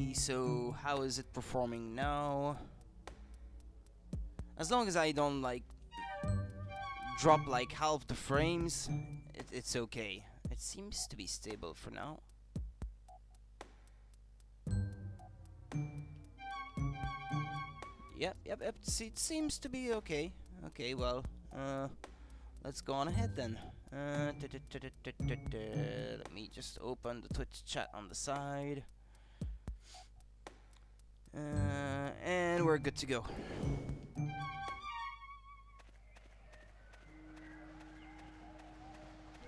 see, so how is it performing now? As long as I don't like drop like half the frames, it's okay. It seems to be stable for now. Yep. It seems to be okay. Okay, well, let's go on ahead then. Let me just open the Twitch chat on the side. And we're good to go.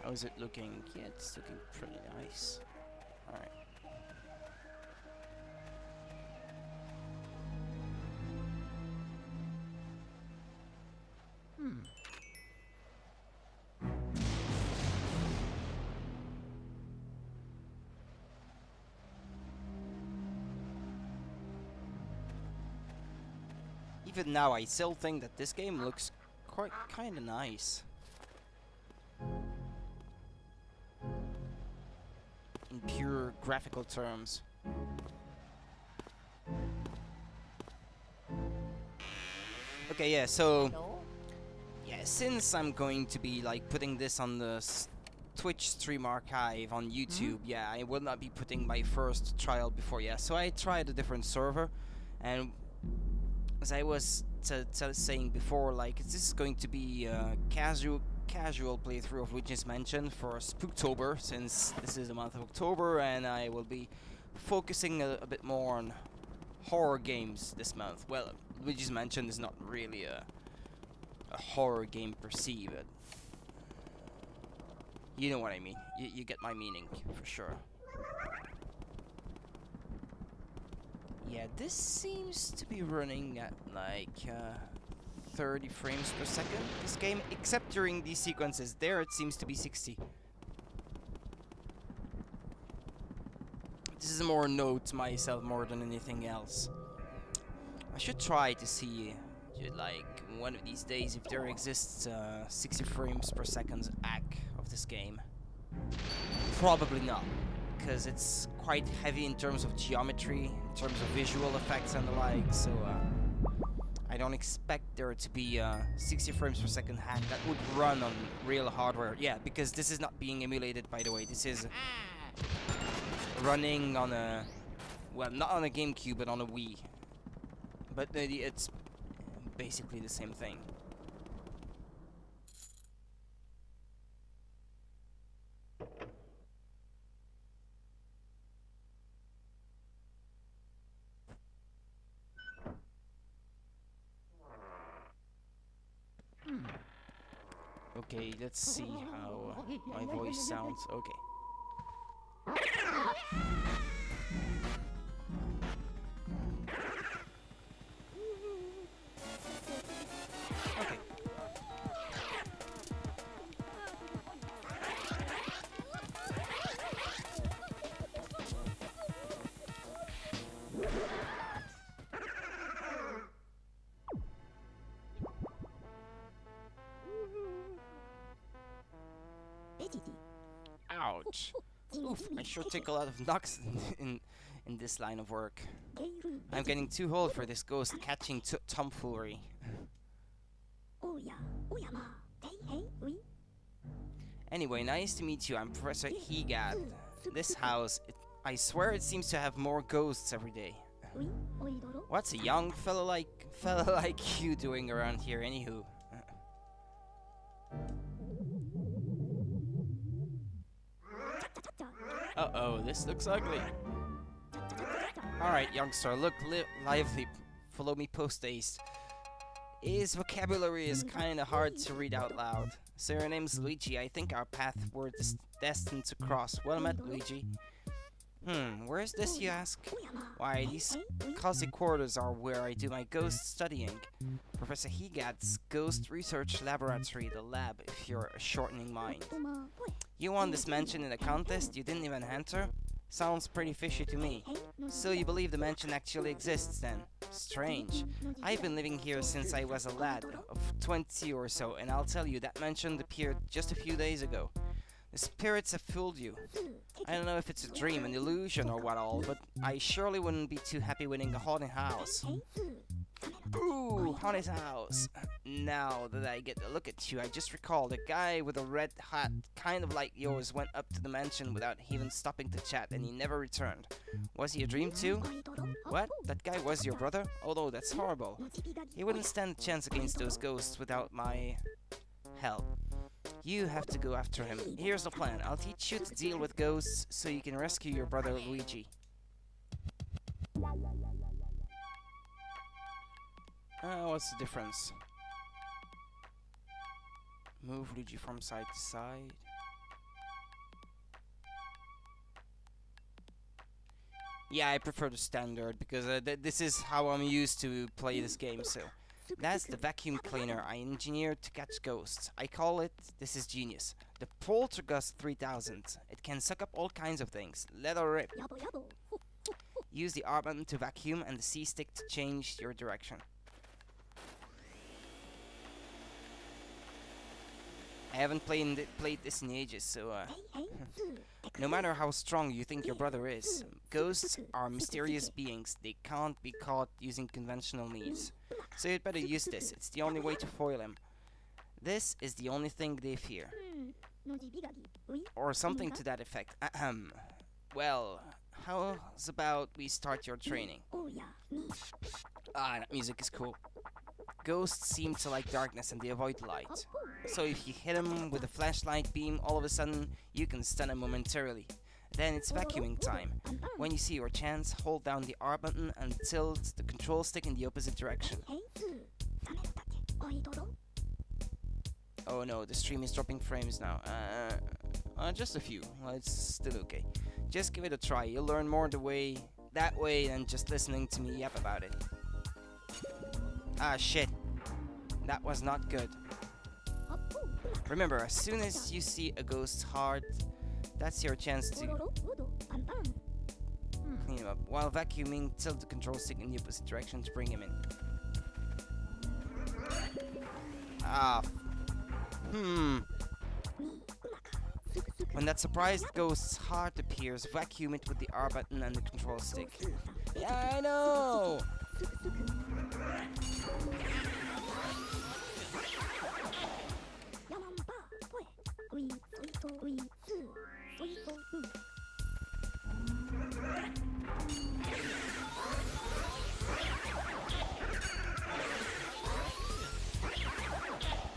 How is it looking? Yeah, it's looking pretty nice. Alright. Even now, I still think that this game looks quite kind of nice. In pure graphical terms. Okay, yeah, so... yeah, since I'm going to be, like, putting this on the Twitch stream archive on YouTube, yeah, I will not be putting my first trial before, yeah. So I tried a different server, and... as I was saying before, like, this is going to be a casual playthrough of Luigi's Mansion for Spooktober, since this is the month of October, and I will be focusing a bit more on horror games this month. Well, Luigi's Mansion is not really a horror game per se, but you know what I mean. You get my meaning, for sure. Yeah, this seems to be running at like 30 frames per second, this game, except during these sequences. There it seems to be 60. This is more a note to myself more than anything else. I should try to see, like, one of these days if there exists 60 frames per second hack of this game. Probably not, because it's quite heavy in terms of geometry, in terms of visual effects and the like, so I don't expect there to be a 60 frames per second hack that would run on real hardware. Yeah, because this is not being emulated, by the way. This is running on a, well, not on a Gamecube, but on a Wii. But it's basically the same thing. Okay, let's see how my voice sounds. Okay. Okay. Ouch. Oof, I sure take a lot of knocks in this line of work. I'm getting too old for this ghost catching tomfoolery. Anyway, nice to meet you. I'm Professor Higad. This house, I swear it seems to have more ghosts every day. What's a young fella like you doing around here, anywho? Uh-oh, this looks ugly. Alright, youngster, look lively. Follow me post-haste. His vocabulary is kinda hard to read out loud. So your name's Luigi. I think our paths were destined to cross. Well met, Luigi. Where is this, you ask? Why, these cozy quarters are where I do my ghost studying. Professor Higad's Ghost Research Laboratory, the lab, if you're a shortening mind. You won this mansion in a contest you didn't even enter? Sounds pretty fishy to me. So you believe the mansion actually exists then? Strange. I've been living here since I was a lad of 20 or so, and I'll tell you, that mansion appeared just a few days ago. The spirits have fooled you. I don't know if it's a dream, an illusion, or what all, but I surely wouldn't be too happy winning a haunted house. Ooh, haunted house. Now that I get a look at you, I just recalled a guy with a red hat, kind of like yours, went up to the mansion without even stopping to chat, and he never returned. Was he a dream too? What? That guy was your brother? Although that's horrible. He wouldn't stand a chance against those ghosts without my help. You have to go after him. Here's the plan. I'll teach you to deal with ghosts so you can rescue your brother Luigi. What's the difference? Move Luigi from side to side. Yeah, I prefer the standard because this is how I'm used to play this game, so. That's the vacuum cleaner I engineered to catch ghosts. I call it, this is genius, the Poltergust 3000. It can suck up all kinds of things. Let her rip. Use the R button to vacuum and the C stick to change your direction. I haven't played this in ages, so no matter how strong you think your brother is, ghosts are mysterious beings. They can't be caught using conventional means. So you'd better use this. It's the only way to foil him. This is the only thing they fear. Or something to that effect. Ahem. Well, how's about we start your training? Ah, that music is cool. Ghosts seem to like darkness and they avoid light. So if you hit him with a flashlight beam, all of a sudden you can stun him momentarily. Then it's vacuuming time. When you see your chance, hold down the R button and tilt the control stick in the opposite direction. Oh no, the stream is dropping frames now. Just a few. Well, it's still okay. Just give it a try. You'll learn more that way than just listening to me yap about it. Ah, shit. That was not good. Remember, as soon as you see a ghost's heart, that's your chance to clean him up. While vacuuming, tilt the control stick in the opposite direction to bring him in. Ah. When that surprised ghost's heart appears, vacuum it with the R button and the control stick. Yeah, I know!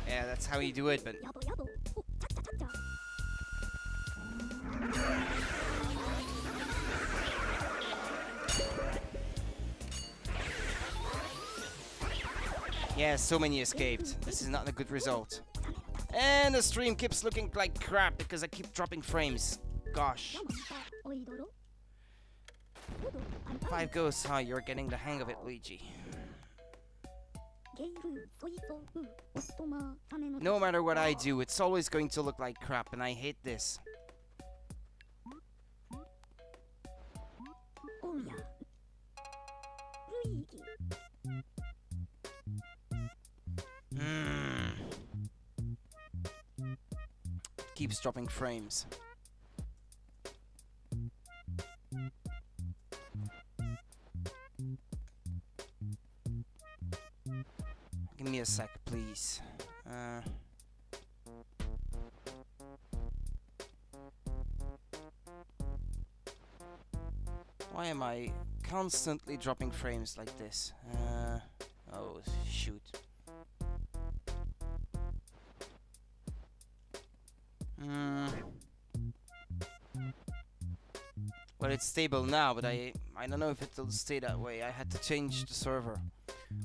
Yeah, that's how you do it, but... Yeah, so many escaped. This is not a good result. And the stream keeps looking like crap because I keep dropping frames. Gosh. 5 ghosts, huh? You're getting the hang of it, Luigi. No matter what I do, it's always going to look like crap, and I hate this. Keeps dropping frames. Give me a sec, please. Why am I constantly dropping frames like this? Oh, shoot. Well, it's stable now, but I don't know if it'll stay that way. I had to change the server.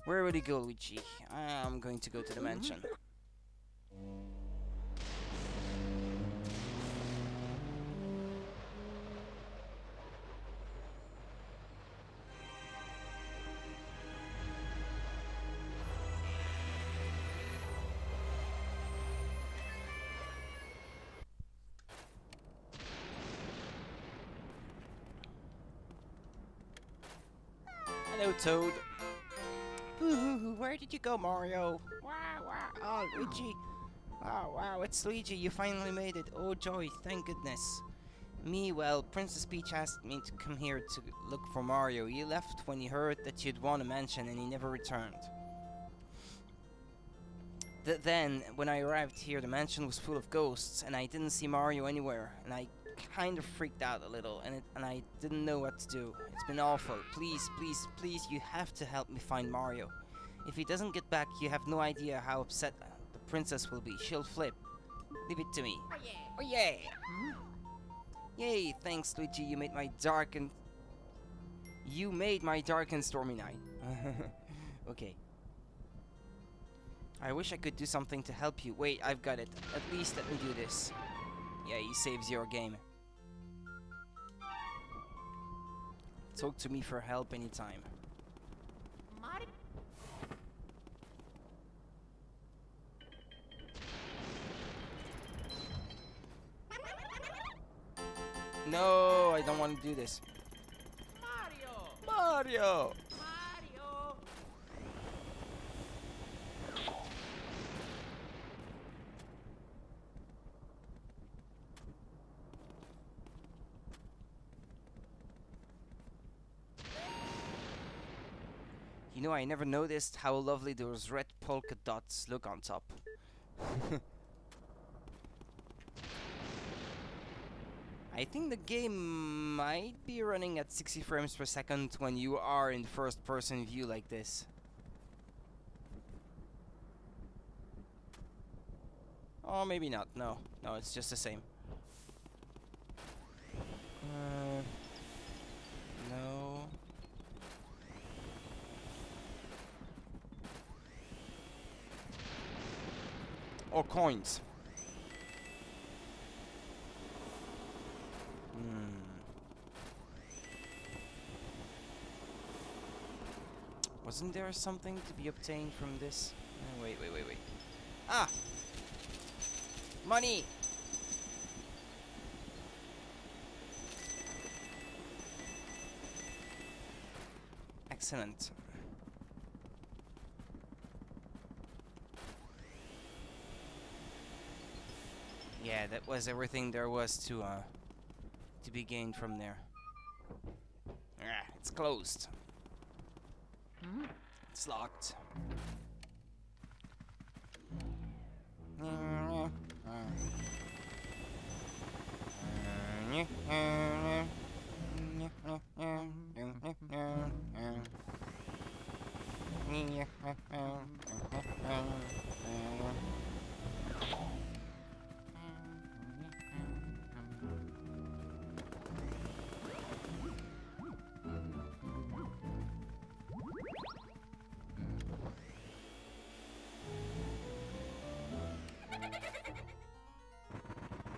Where would he go, Luigi? I'm going to go to the mansion. Hello, Toad. Boo-hoo-hoo, where did you go, Mario? Wah, wah. Oh, Luigi. Wow, wow, it's Luigi, you finally made it. Oh joy, thank goodness. Me, well, Princess Peach asked me to come here to look for Mario. He left when he heard that you'd won a mansion and he never returned. Then, when I arrived here, the mansion was full of ghosts and I didn't see Mario anywhere. And I kind of freaked out a little and I didn't know what to do. It's been awful. Please, please, please, you have to help me find Mario. If he doesn't get back, you have no idea how upset the princess will be. She'll flip. Leave it to me. Oh yeah! Oh yeah! Yay! Thanks, Luigi. You made my dark and stormy night. Okay. I wish I could do something to help you. Wait, I've got it. At least let me do this. Yeah, he saves your game. Talk to me for help anytime. No, I don't want to do this. Mario! You know, I never noticed how lovely those red polka dots look on top. I think the game might be running at 60 frames per second when you are in first person view like this. Or maybe not, no. No, it's just the same. No. Or coins. Wasn't there something to be obtained from this? Wait. Ah! Money! Excellent. Yeah, that was everything there was to be gained from there. Ah, it's closed. It's locked.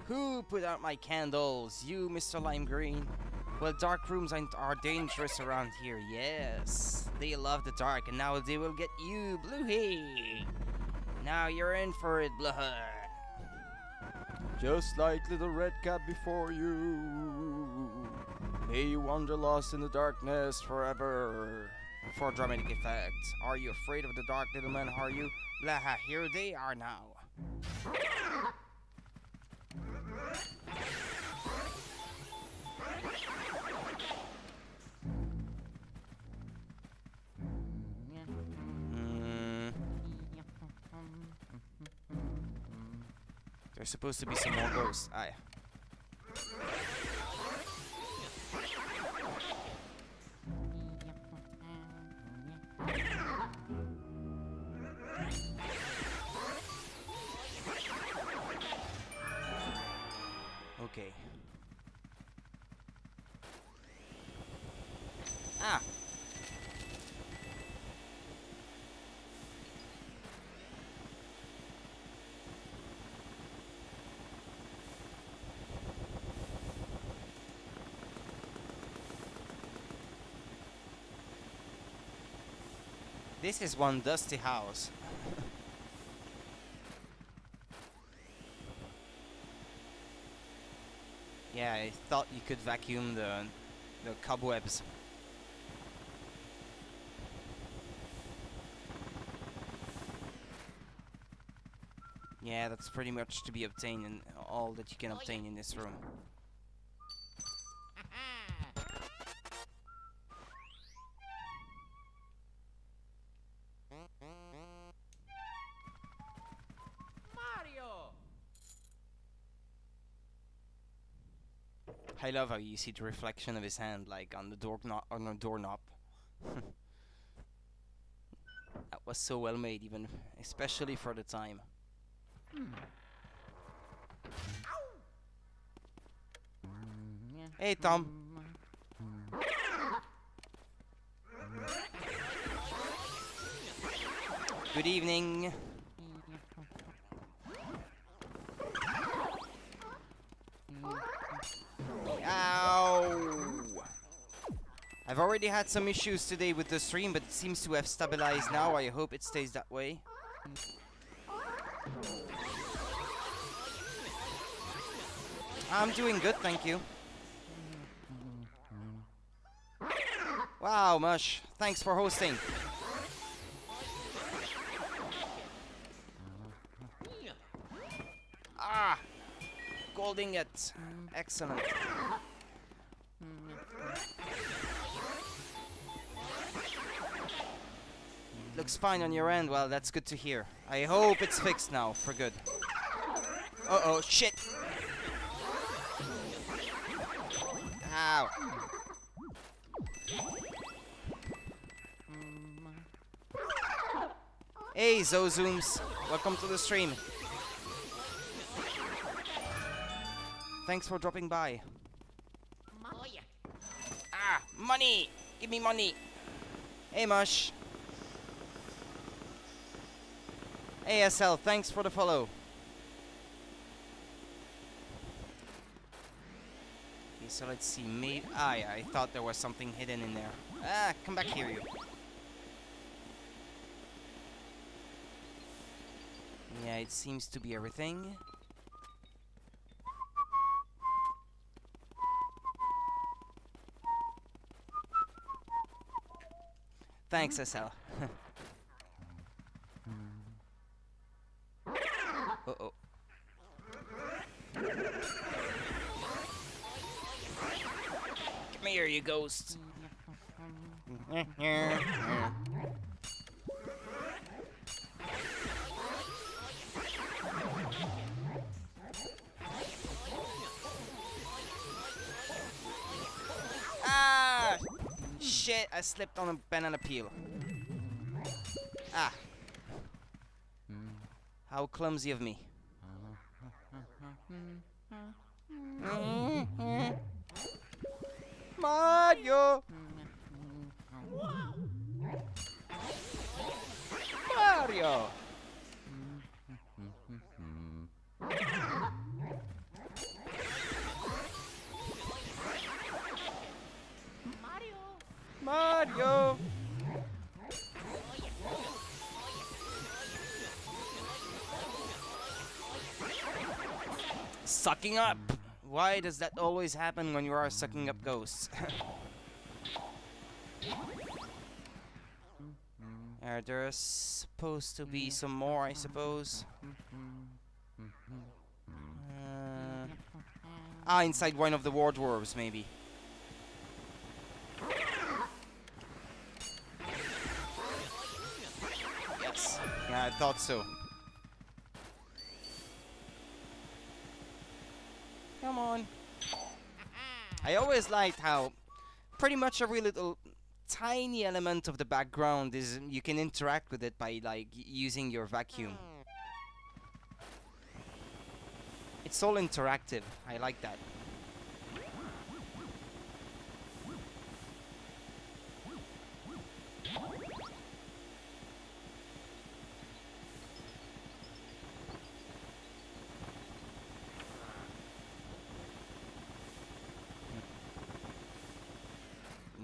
Who put out my candles? You, Mr. Lime Green? Well, dark rooms are dangerous around here, yes. They love the dark, and now they will get you, Bluey. Now you're in for it, Bluey. Just like little red cap before you. May you wander lost in the darkness forever. For dramatic effect. Are you afraid of the dark, little man, are you? Blah, here they are now. There's supposed to be some more ghosts. Ah, yeah. Okay. Ah! This is one dusty house. Yeah, I thought you could vacuum the cobwebs. Yeah, that's pretty much to be obtained in all that you can obtain in this room. I love how you see the reflection of his hand, like on the doorknob. That was so well made, even especially for the time. Hey, Tom. Good evening. Ow! I've already had some issues today with the stream, but it seems to have stabilized now. I hope it stays that way. I'm doing good, thank you. Wow, Mush, thanks for hosting. Ah! Gold ingot. Excellent. Looks fine on your end. Well, that's good to hear. I hope it's fixed now for good. Uh-oh, shit! Ow. Hey, Zozooms. Welcome to the stream. Thanks for dropping by. Ah, money! Give me money! Hey, Mush. ASL, thanks for the follow. Okay, so let's see. Maybe I thought there was something hidden in there. Ah, come back here, you. Yeah, it seems to be everything. Thanks, SL. Uh-oh. Come here, you ghost. Ah! Shit, I slipped on a banana peel. Ah. How clumsy of me. Mario! Mario! Mario! Sucking up! Why does that always happen when you are sucking up ghosts? There's supposed to be some more, I suppose. Inside one of the wardrobes, maybe. Yes. Yeah, I thought so. Come on. I always liked how pretty much every little tiny element of the background is you can interact with it by like using your vacuum. It's all interactive. I like that.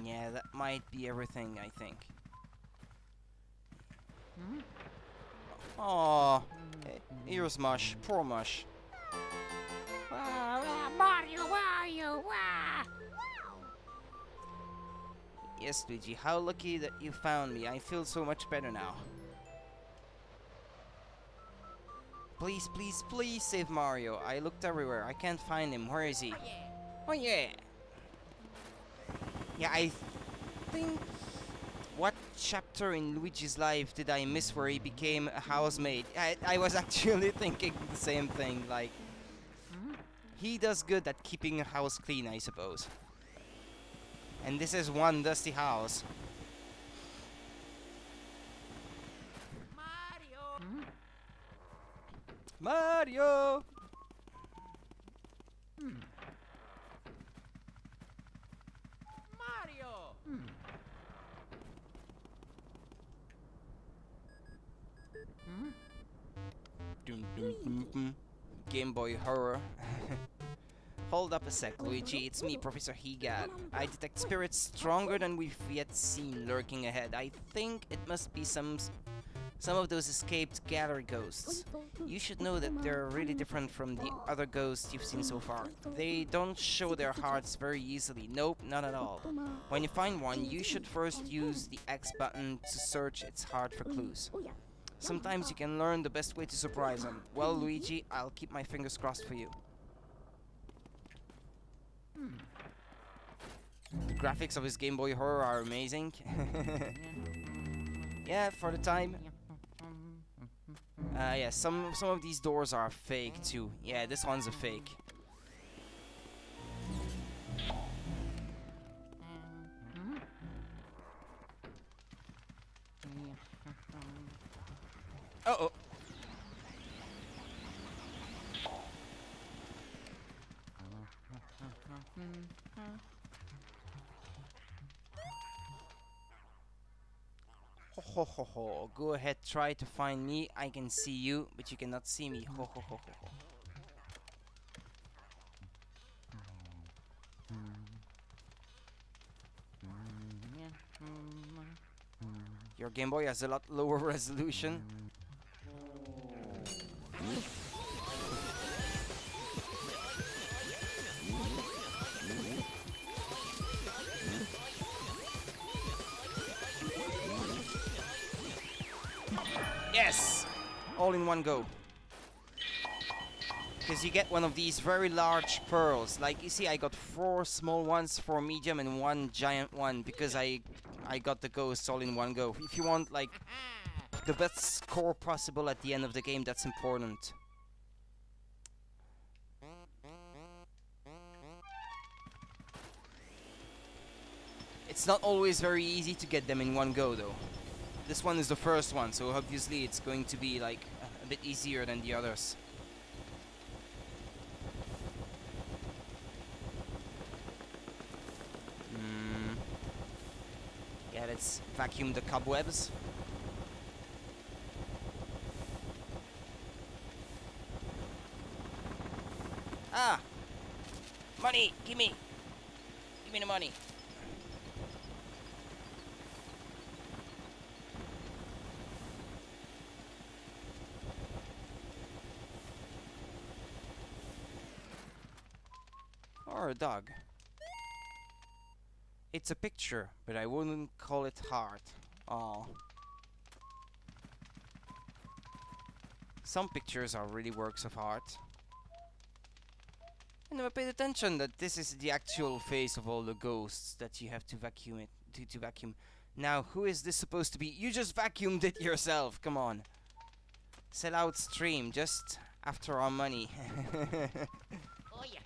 Yeah, that might be everything, I think. Oh, here's Mush. Poor Mush. Mario, where are you? Yes, Luigi, how lucky that you found me. I feel so much better now. Please, please, please save Mario. I looked everywhere. I can't find him. Where is he? Oh yeah. Yeah, I think... What chapter in Luigi's life did I miss where he became a housemaid? I was actually thinking the same thing, like... He does good at keeping a house clean, I suppose. And this is one dusty house. Mario! Mario! Dum, dum, dum, dum. Game Boy horror. Hold up a sec, Luigi. It's me, Professor Higad. I detect spirits stronger than we've yet seen lurking ahead. I think it must be some of those escaped gallery ghosts. You should know that they're really different from the other ghosts you've seen so far. They don't show their hearts very easily. Nope, not at all. When you find one, you should first use the X button to search its heart for clues. Sometimes you can learn the best way to surprise them. Well, Luigi, I'll keep my fingers crossed for you. The graphics of his Game Boy horror are amazing. Yeah, for the time. Yeah, some of these doors are fake too. Yeah, this one's a fake. Uh-oh. Ho ho ho ho. Go ahead, try to find me. I can see you, but you cannot see me. Ho ho ho ho ho. Your Game Boy has a lot lower resolution. Yes! All in one go. Because you get one of these very large pearls. Like, you see, I got 4 small ones, 4 medium, and 1 giant one. Because I got the ghosts all in one go. If you want, like, the best score possible at the end of the game, that's important. It's not always very easy to get them in one go, though. This one is the first one, so obviously it's going to be like a bit easier than the others. Yeah, let's vacuum the cobwebs. Ah! Money! Give me the money! Or a dog. It's a picture, but I wouldn't call it art. Aw. Some pictures are really works of art. I never paid attention that this is the actual face of all the ghosts that you have to vacuum it to vacuum. Now, who is this supposed to be? You just vacuumed it yourself. Come on. Sell out stream just after our money. Oh yeah.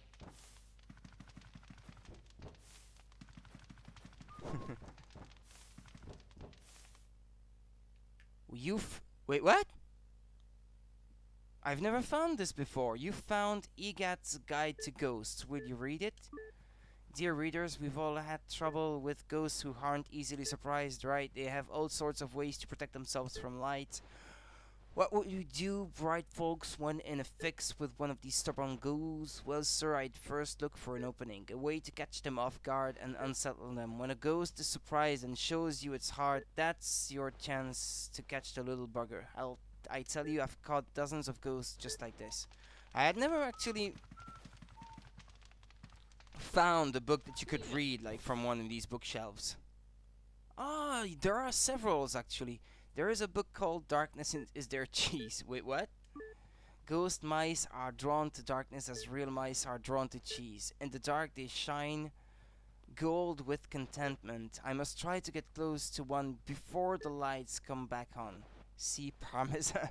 Wait, what? I've never found this before. You found EGAT's Guide to Ghosts. Will you read it? Dear readers, we've all had trouble with ghosts who aren't easily surprised, right? They have all sorts of ways to protect themselves from light. What would you do, bright folks, when in a fix with one of these stubborn ghouls? Well, sir, I'd first look for an opening, a way to catch them off guard and unsettle them. When a ghost is surprised and shows you its heart, that's your chance to catch the little bugger. I tell you, I've caught dozens of ghosts just like this. I had never actually found a book that you could read, like, from one of these bookshelves. Ah, there are several, actually. There is a book called Darkness Is Their Cheese. Wait, what? Ghost mice are drawn to darkness as real mice are drawn to cheese. In the dark they shine gold with contentment. I must try to get close to one before the lights come back on. See Parmesan.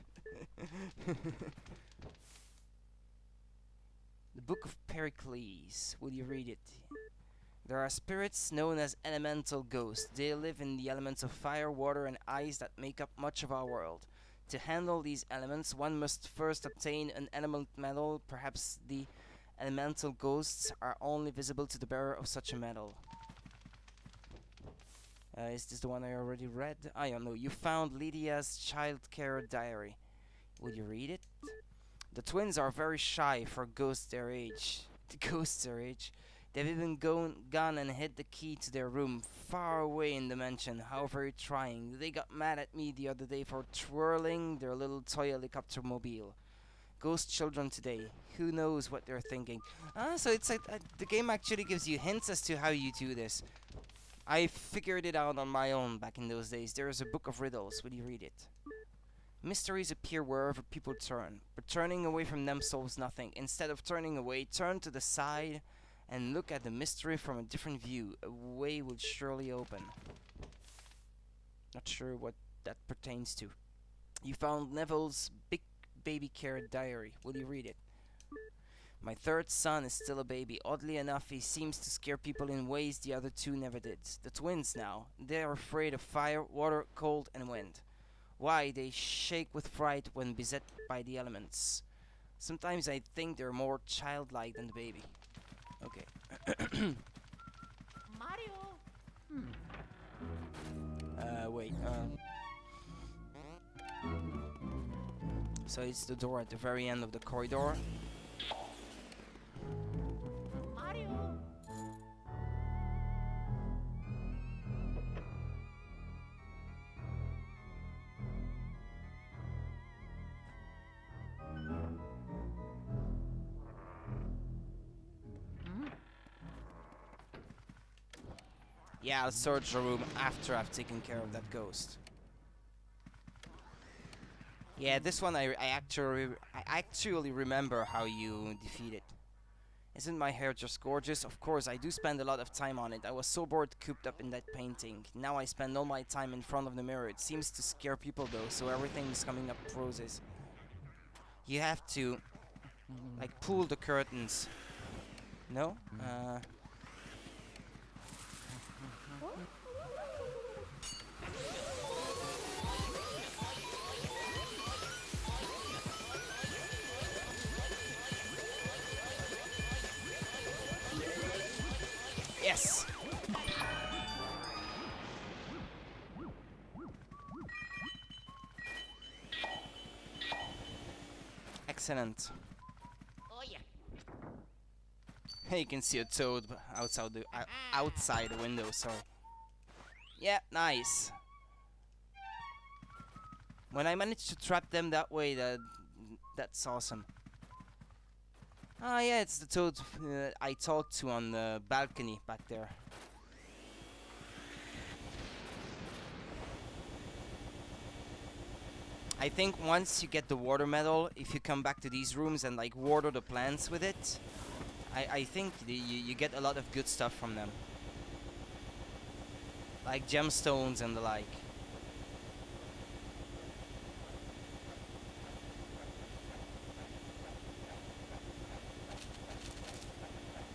The Book of Pericles. Will you read it? There are spirits known as elemental ghosts. They live in the elements of fire, water, and ice that make up much of our world. To handle these elements, one must first obtain an element medal. Perhaps the elemental ghosts are only visible to the bearer of such a medal. Is this the one I already read? I don't know. You found Lydia's childcare diary. Will you read it? The twins are very shy for ghosts their age. The ghosts their age. They've even gone and hid the key to their room far away in the mansion. How very trying. They got mad at me the other day for twirling their little toy helicopter mobile. Ghost children today. Who knows what they're thinking? So it's like the game actually gives you hints as to how you do this. I figured it out on my own back in those days. There is a book of riddles. Will you read it? Mysteries appear wherever people turn, but turning away from them solves nothing. Instead of turning away, turn to the side and look at the mystery from a different view. A way will surely open. Not sure what that pertains to. You found Neville's big baby carrot diary. Will you read it? My third son is still a baby. Oddly enough, he seems to scare people in ways the other two never did. The twins now. They are afraid of fire, water, cold, and wind. Why? They shake with fright when beset by the elements. Sometimes I think they're more childlike than the baby. Okay. Mario. Wait. So it's the door at the very end of the corridor. Mario. Yeah, I'll search the room after I've taken care of that ghost. Yeah, this one I actually remember how you defeat it. Isn't my hair just gorgeous? Of course, I do spend a lot of time on it. I was so bored cooped up in that painting. Now I spend all my time in front of the mirror. It seems to scare people though, so everything's coming up roses. You have to, like, pull the curtains. No? Yes! Excellent. Oh yeah. You can see a toad outside the window, sorry. Yeah, nice. When I managed to trap them that way, that's awesome. Ah, yeah, it's the toad I talked to on the balcony back there. I think once you get the water medal, if you come back to these rooms and like water the plants with it, I think you get a lot of good stuff from them. Like gemstones and the like.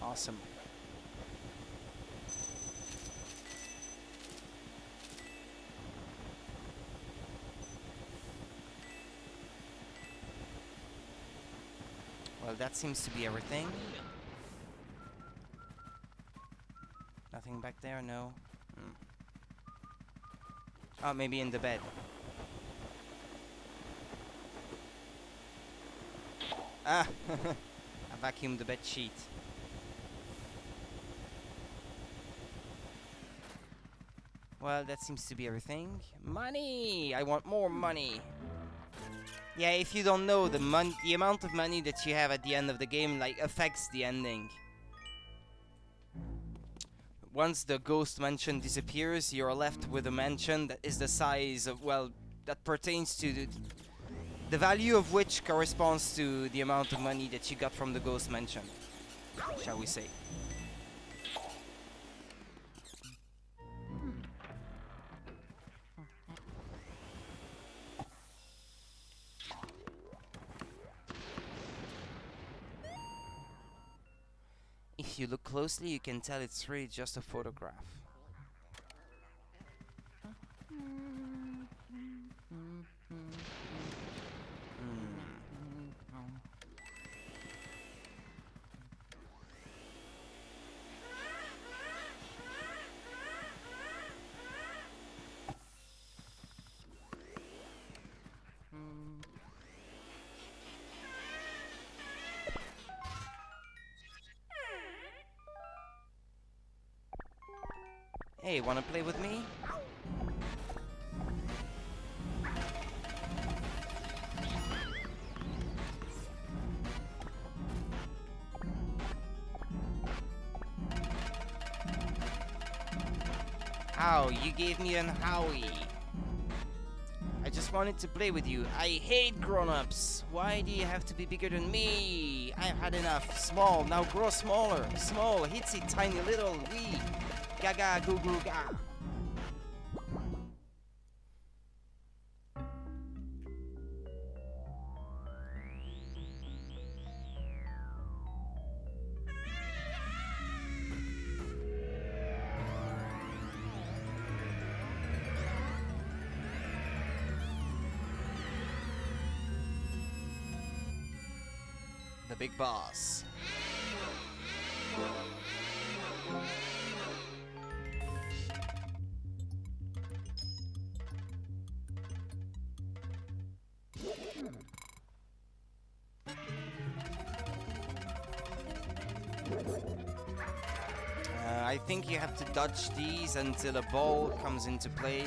Awesome. Well, that seems to be everything. Nothing back there, no. Oh, maybe in the bed. Ah! I vacuumed the bed sheet. Well, that seems to be everything. Money! I want more money! Yeah, if you don't know, the amount of money that you have at the end of the game, like, affects the ending. Once the ghost mansion disappears, you're left with a mansion that is the size of, well, that pertains to The value of which corresponds to the amount of money that you got from the ghost mansion, shall we say. If you look closely, you can tell it's really just a photograph. Hey, wanna play with me? Ow, you gave me an howie. I just wanted to play with you. I hate grown-ups. Why do you have to be bigger than me? I've had enough. Small, now grow smaller. Small, itsy tiny little, wee. Gaga goo goo ga. The big boss. I think you have to dodge these until a ball comes into play.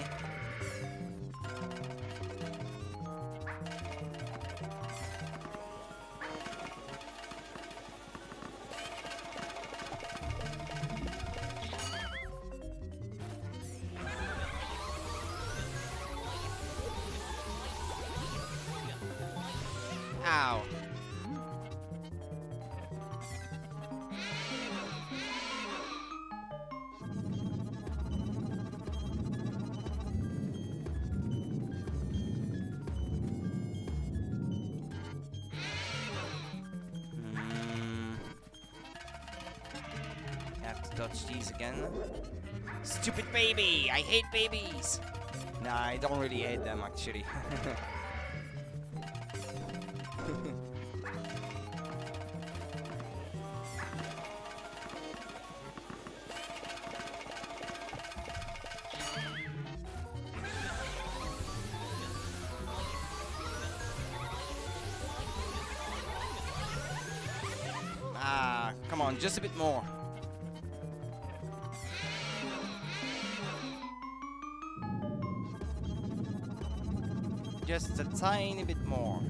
Ow. Have to dodge these again. Stupid baby! I hate babies! Nah, I don't really hate them actually. Ah, come on, just a bit more. Just a tiny bit more.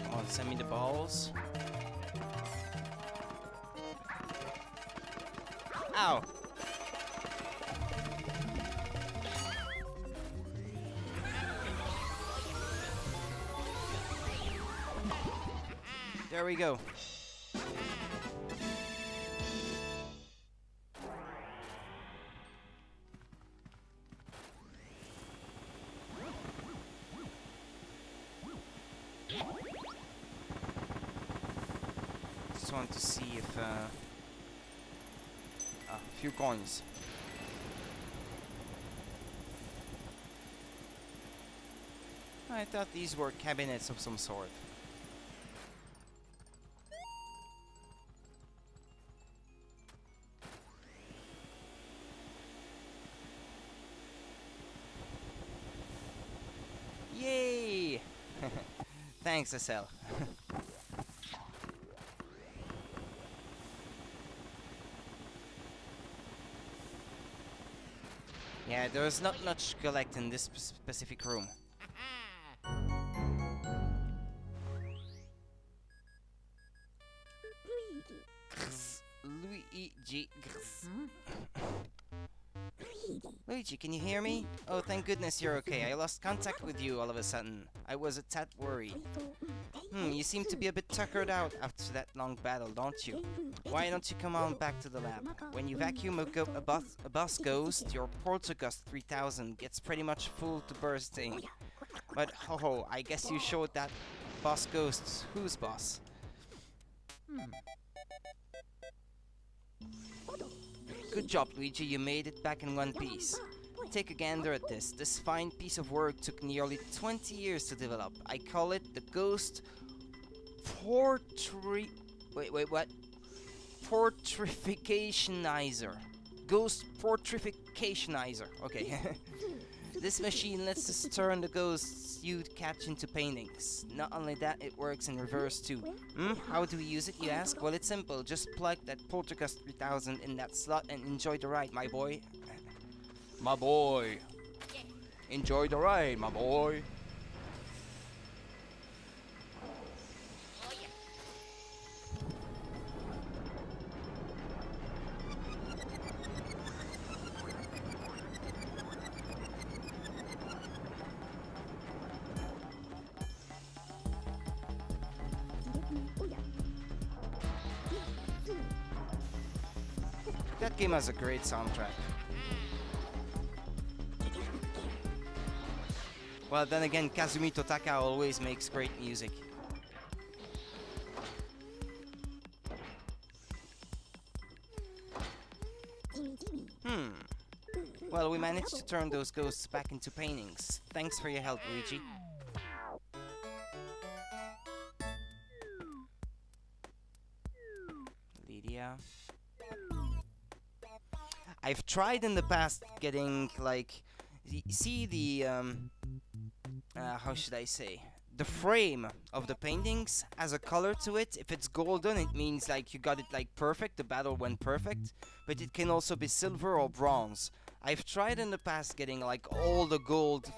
Come on, send me the balls. Ow! There we go. Just want to see if a few coins. I thought these were cabinets of some sort. Yay! Thanks, SL. Yeah, there's not much to collect in this specific room. Luigi. Luigi, can you hear me? Oh, thank goodness you're okay. I lost contact with you all of a sudden. I was a tad worried. You seem to be a bit tuckered out after that long battle, don't you? Why don't you come on back to the lab? When you vacuum a boss ghost, your Poltergust 3000 gets pretty much full to bursting. But ho, I guess you showed that boss ghost whose boss? Good job, Luigi, you made it back in one piece. Take a gander at this. This fine piece of work took nearly 20 years to develop. I call it the Ghost What? Portrificationizer. Ghost Portrificationizer. Okay. This machine lets us turn the ghosts you'd catch into paintings. Not only that, it works in reverse too. How do we use it, you ask? Well, it's simple. Just plug that Poltergust 3000 in that slot and enjoy the ride, my boy. My boy. Enjoy the ride, my boy. Oh yeah. That game has a great soundtrack. Well, then again, Kazumi Totaka always makes great music. Well, we managed to turn those ghosts back into paintings. Thanks for your help, Luigi. Lydia. I've tried in the past getting, like, see the, how should I say? The frame of the paintings has a color to it. If it's golden, it means like you got it like perfect, the battle went perfect. But it can also be silver or bronze. I've tried in the past getting like all the gold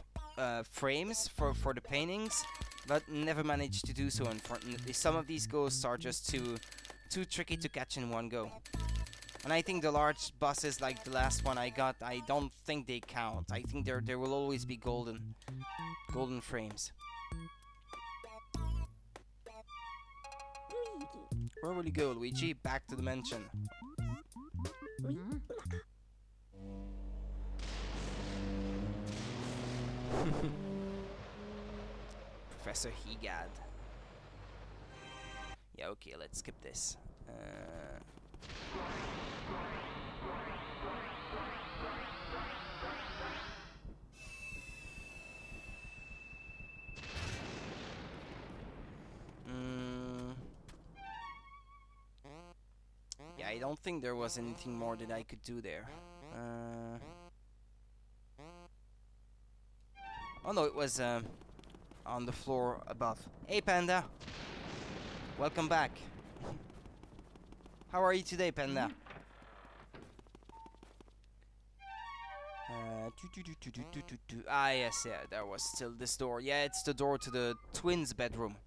frames for the paintings, but never managed to do so, unfortunately. Some of these ghosts are just too tricky to catch in one go. And I think the large bosses like the last one I got, I don't think they count. I think there will always be golden frames. Where will you go, Luigi? Back to the mansion. Professor Higad. Yeah, okay, let's skip this. Yeah, I don't think there was anything more that I could do there. Oh no, it was on the floor above. Hey Panda! Welcome back. How are you today, Panda? Ah yes, yeah, there was still this door. Yeah, it's the door to the twins' bedroom.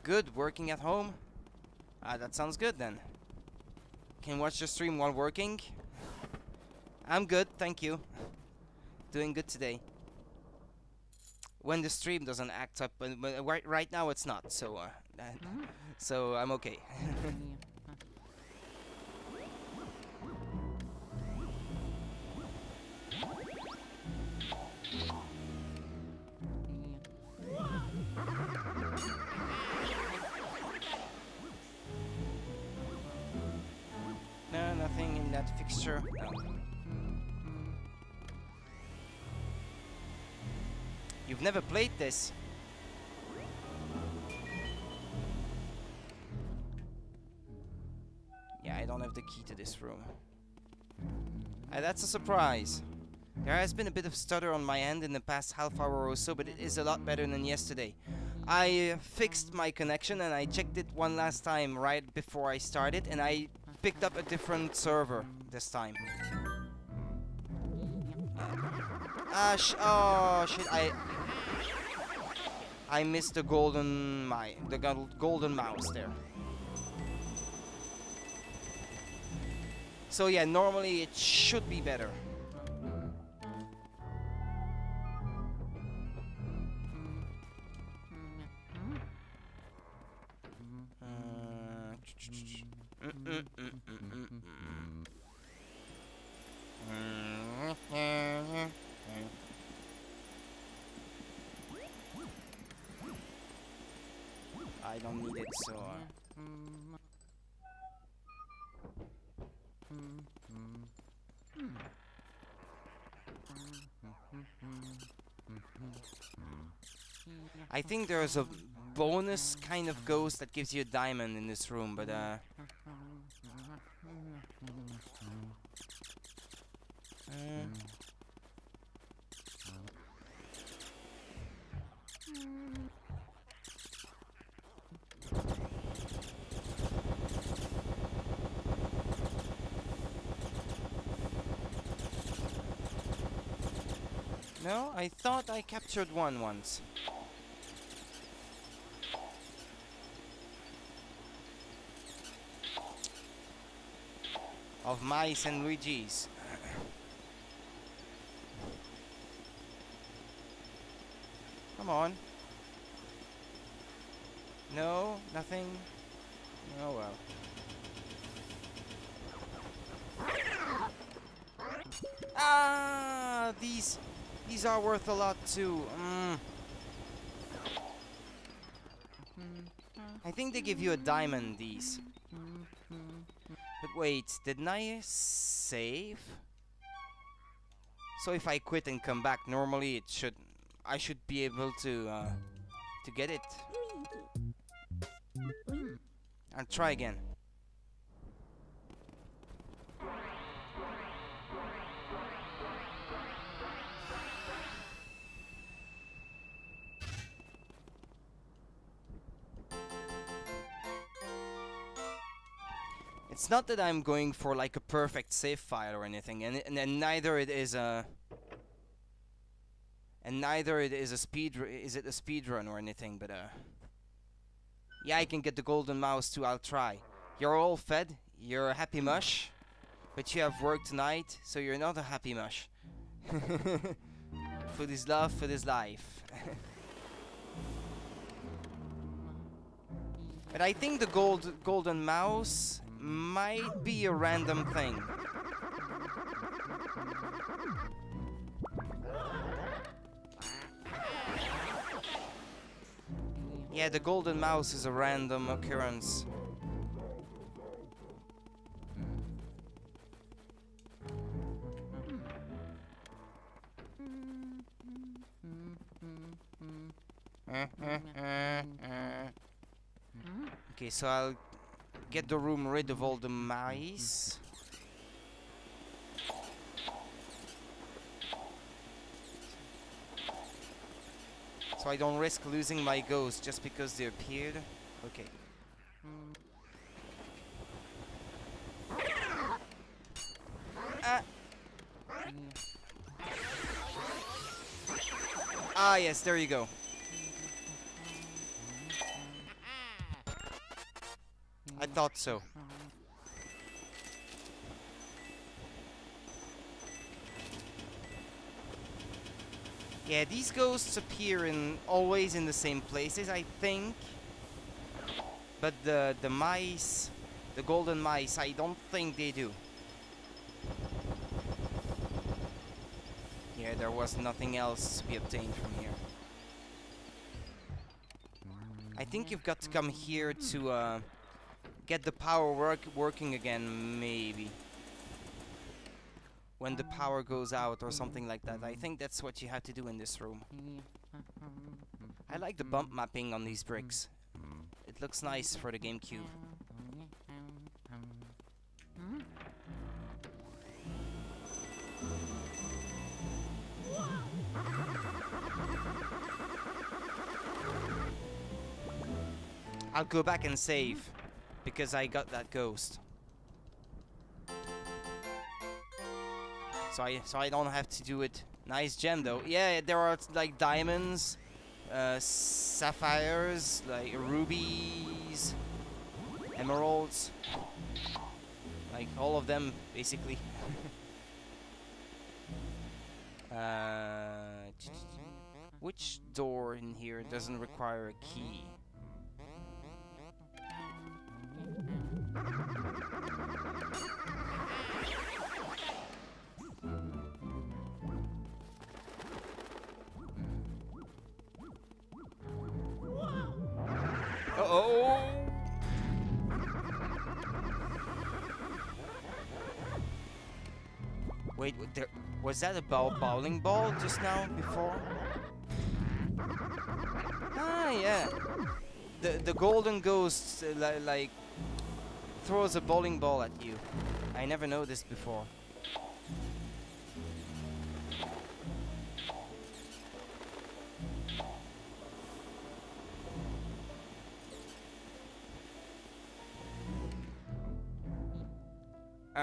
Good, working at home? Ah, that sounds good then. Can watch the stream while working? I'm good, thank you. Doing good today. When the stream doesn't act up, but right now it's not, so so I'm okay. No, nothing in that fixture. No. You've never played this? Yeah, I don't have the key to this room. That's a surprise. There has been a bit of stutter on my end in the past half hour or so, but it is a lot better than yesterday. I fixed my connection and I checked it one last time right before I started, and I picked up a different server this time. Oh shit! I missed the golden golden mouse there. So yeah, normally it should be better. I don't need it, so I think there's a bonus kind of ghost that gives you a diamond in this room, but no, I thought I captured one once. Of mice and Luigi's. Come on. No, nothing. Oh well. Ah, these are worth a lot too. I think they give you a diamond, these. But wait, didn't I save? So if I quit and come back, normally I should be able to get it. I'll try again. It's not that I'm going for like a perfect save file or anything, and neither it is a speed run or anything, but yeah, I can get the golden mouse too. I'll try. You're all fed. You're a happy mush, but you have work tonight, so you're not a happy mush. Food is love, food is life. But I think the golden mouse might be a random thing. Yeah, the golden mouse is a random occurrence. Okay, so I'll get the room rid of all the mice. So I don't risk losing my ghost just because they appeared. Okay. Ah, yes, there you go. I thought so. Yeah, these ghosts appear always in the same places, I think. But the mice, the golden mice, I don't think they do. Yeah, there was nothing else to be obtained from here. I think you've got to come here to get the power working again, maybe. When the power goes out or something like that. I think that's what you have to do in this room. I like the bump mapping on these bricks. It looks nice for the Gamecube. I'll go back and save because I got that ghost. So I don't have to do it. Nice gem though. Yeah, there are like diamonds, sapphires, like rubies, emeralds, like all of them basically. Which door in here doesn't require a key? Uh-oh! Wait, there was that a bowling ball just now before? Ah, yeah. The golden ghost like throws a bowling ball at you. I never noticed before.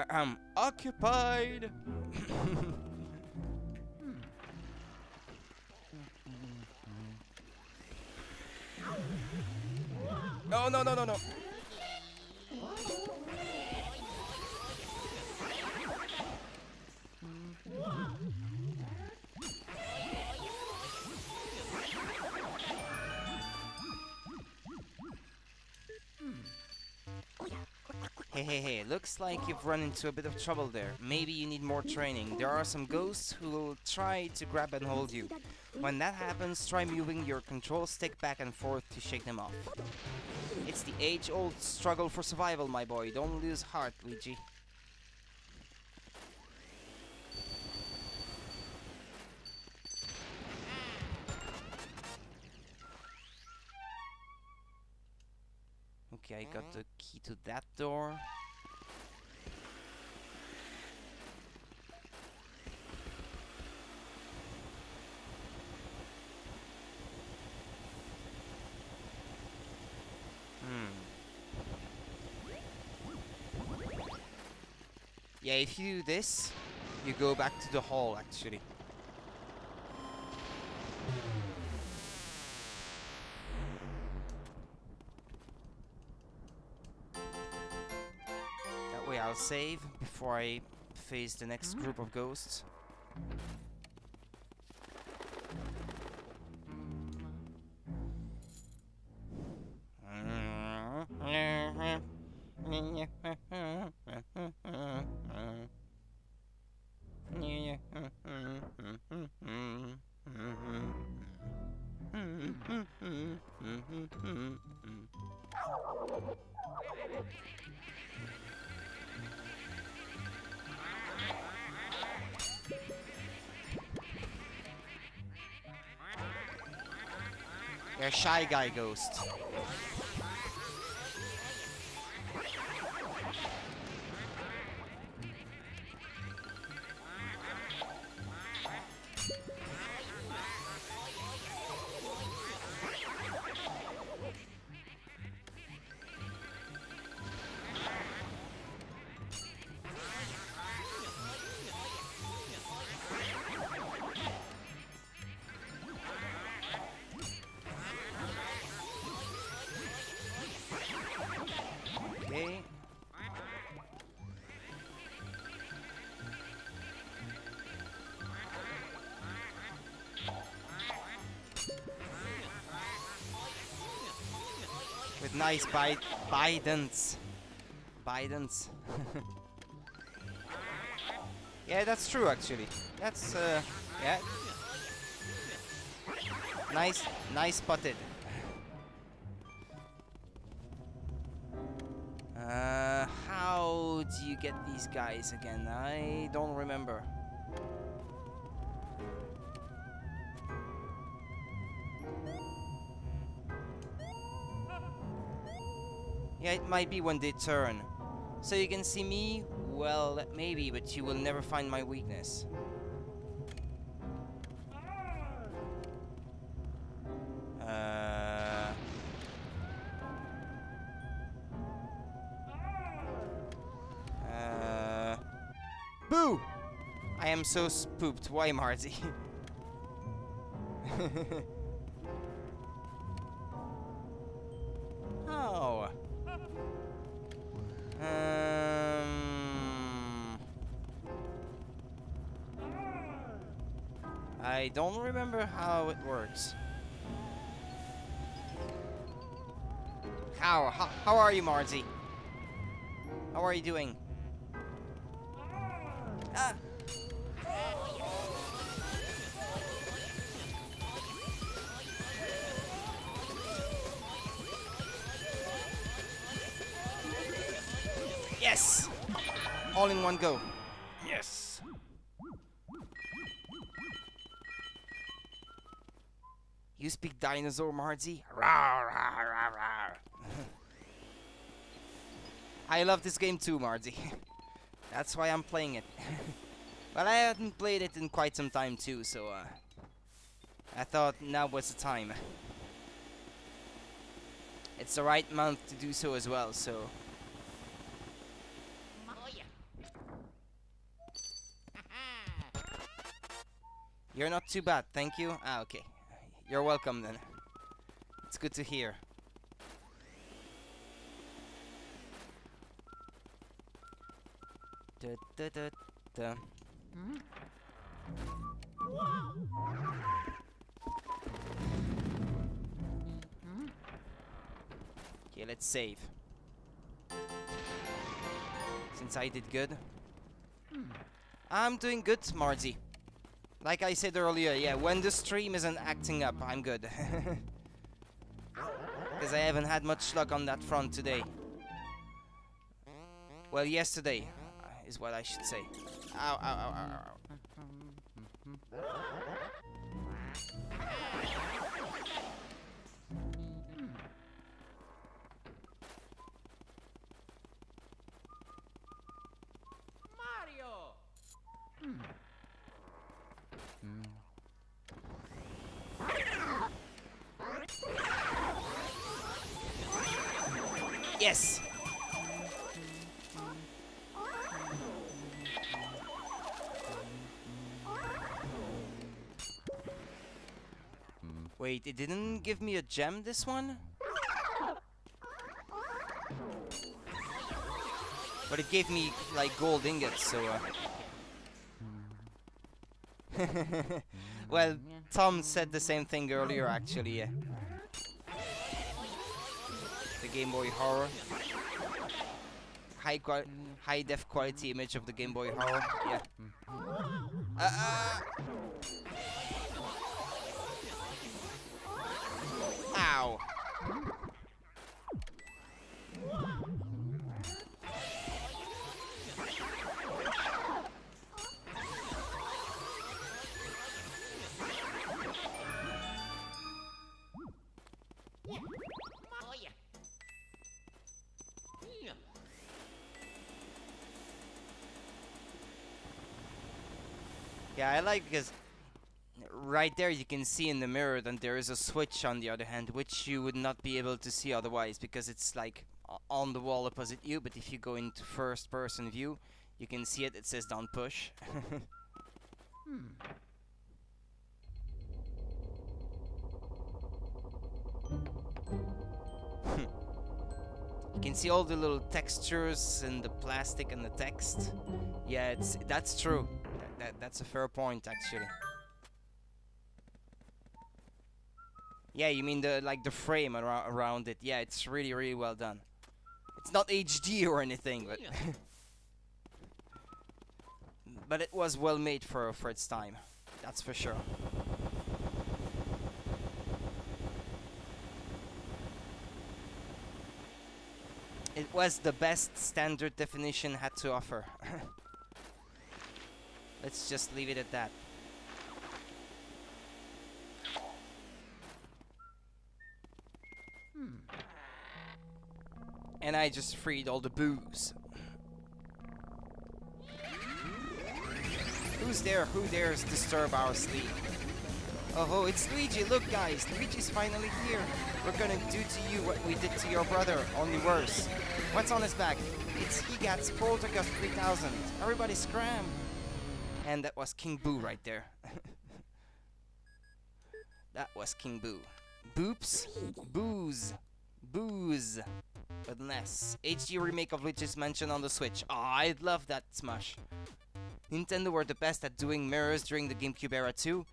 I'm occupied. No, no, no, no, no. Hey, looks like you've run into a bit of trouble there. Maybe you need more training. There are some ghosts who will try to grab and hold you. When that happens, try moving your control stick back and forth to shake them off. It's the age-old struggle for survival, my boy. Don't lose heart, Luigi. Okay, I got the key to that door. Yeah, if you do this, you go back to the hall, actually. That way I'll save before I face the next group of ghosts. They're Shy Guy ghosts. Okay. With nice Bidens. Yeah, that's true actually. That's yeah. Nice spotted. How do you get these guys again? I don't remember. Yeah, it might be when they turn. So you can see me? Well, maybe, but you will never find my weakness. Boo! I am so spooked. Why, Marty? Oh. I don't remember how it works. How are you, Marty? How are you doing? Ah. Yes! All in one go. Yes! You speak dinosaur, Marty? Rawr, rawr, rawr, rawr. I love this game too, Marty. That's why I'm playing it. But I haven't played it in quite some time too, so I thought now was the time. It's the right month to do so as well, so... Oh yeah. You're not too bad, thank you. Ah, okay. You're welcome then. It's good to hear. Da, da, da, da. Okay, let's save. Since I did good. I'm doing good, Marty. Like I said earlier, yeah, when the stream isn't acting up, I'm good. Because I haven't had much luck on that front today. Well, yesterday is what I should say. Ow, ow, ow, ow, ow. Mario. Yes! Wait, it didn't give me a gem, this one? But it gave me, like, gold ingots, so... Well, Tom said the same thing earlier, actually, yeah. The Game Boy Horror. High def quality image of the Game Boy Horror, yeah. Ow. Oh yeah. Yeah, I like because right there you can see in the mirror that there is a switch on the other hand, which you would not be able to see otherwise because it's like on the wall opposite you, but if you go into first person view, you can see it, it says don't push. You can see all the little textures and the plastic and the text. Yeah, that's true. That's a fair point, actually. Yeah, you mean the frame around it? Yeah, it's really well done. It's not HD or anything, but but it was well made for its time. That's for sure. It was the best standard definition had to offer. Let's just leave it at that. And I just freed all the boos. Who's there? Who dares disturb our sleep? Oh, it's Luigi. Look, guys, Luigi's finally here. We're gonna do to you what we did to your brother, only worse. What's on his back? It's Higat's Poltergust 3000. Everybody scram! And that was King Boo right there. That was King Boo. Boops? Booze. Booze. With an S. HD remake of Luigi's Mansion on the Switch. Aw, I'd love that smash. Nintendo were the best at doing mirrors during the GameCube era too.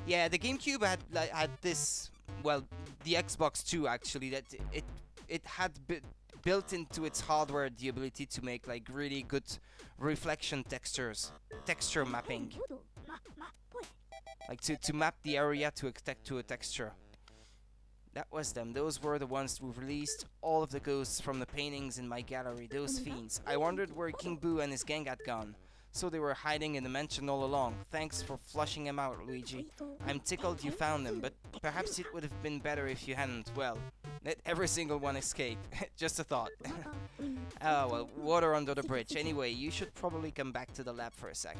Yeah, the GameCube had this, well, the Xbox too actually, that it had built into its hardware the ability to make like really good reflection textures, texture mapping. Like to map the area to a texture. That was them. Those were the ones who released all of the ghosts from the paintings in my gallery. Those fiends. I wondered where King Boo and his gang had gone. So they were hiding in the mansion all along. Thanks for flushing them out, Luigi. I'm tickled you found them, but perhaps it would have been better if you hadn't. Well, let every single one escape. Just a thought. Oh, well, water under the bridge. Anyway, you should probably come back to the lab for a sec.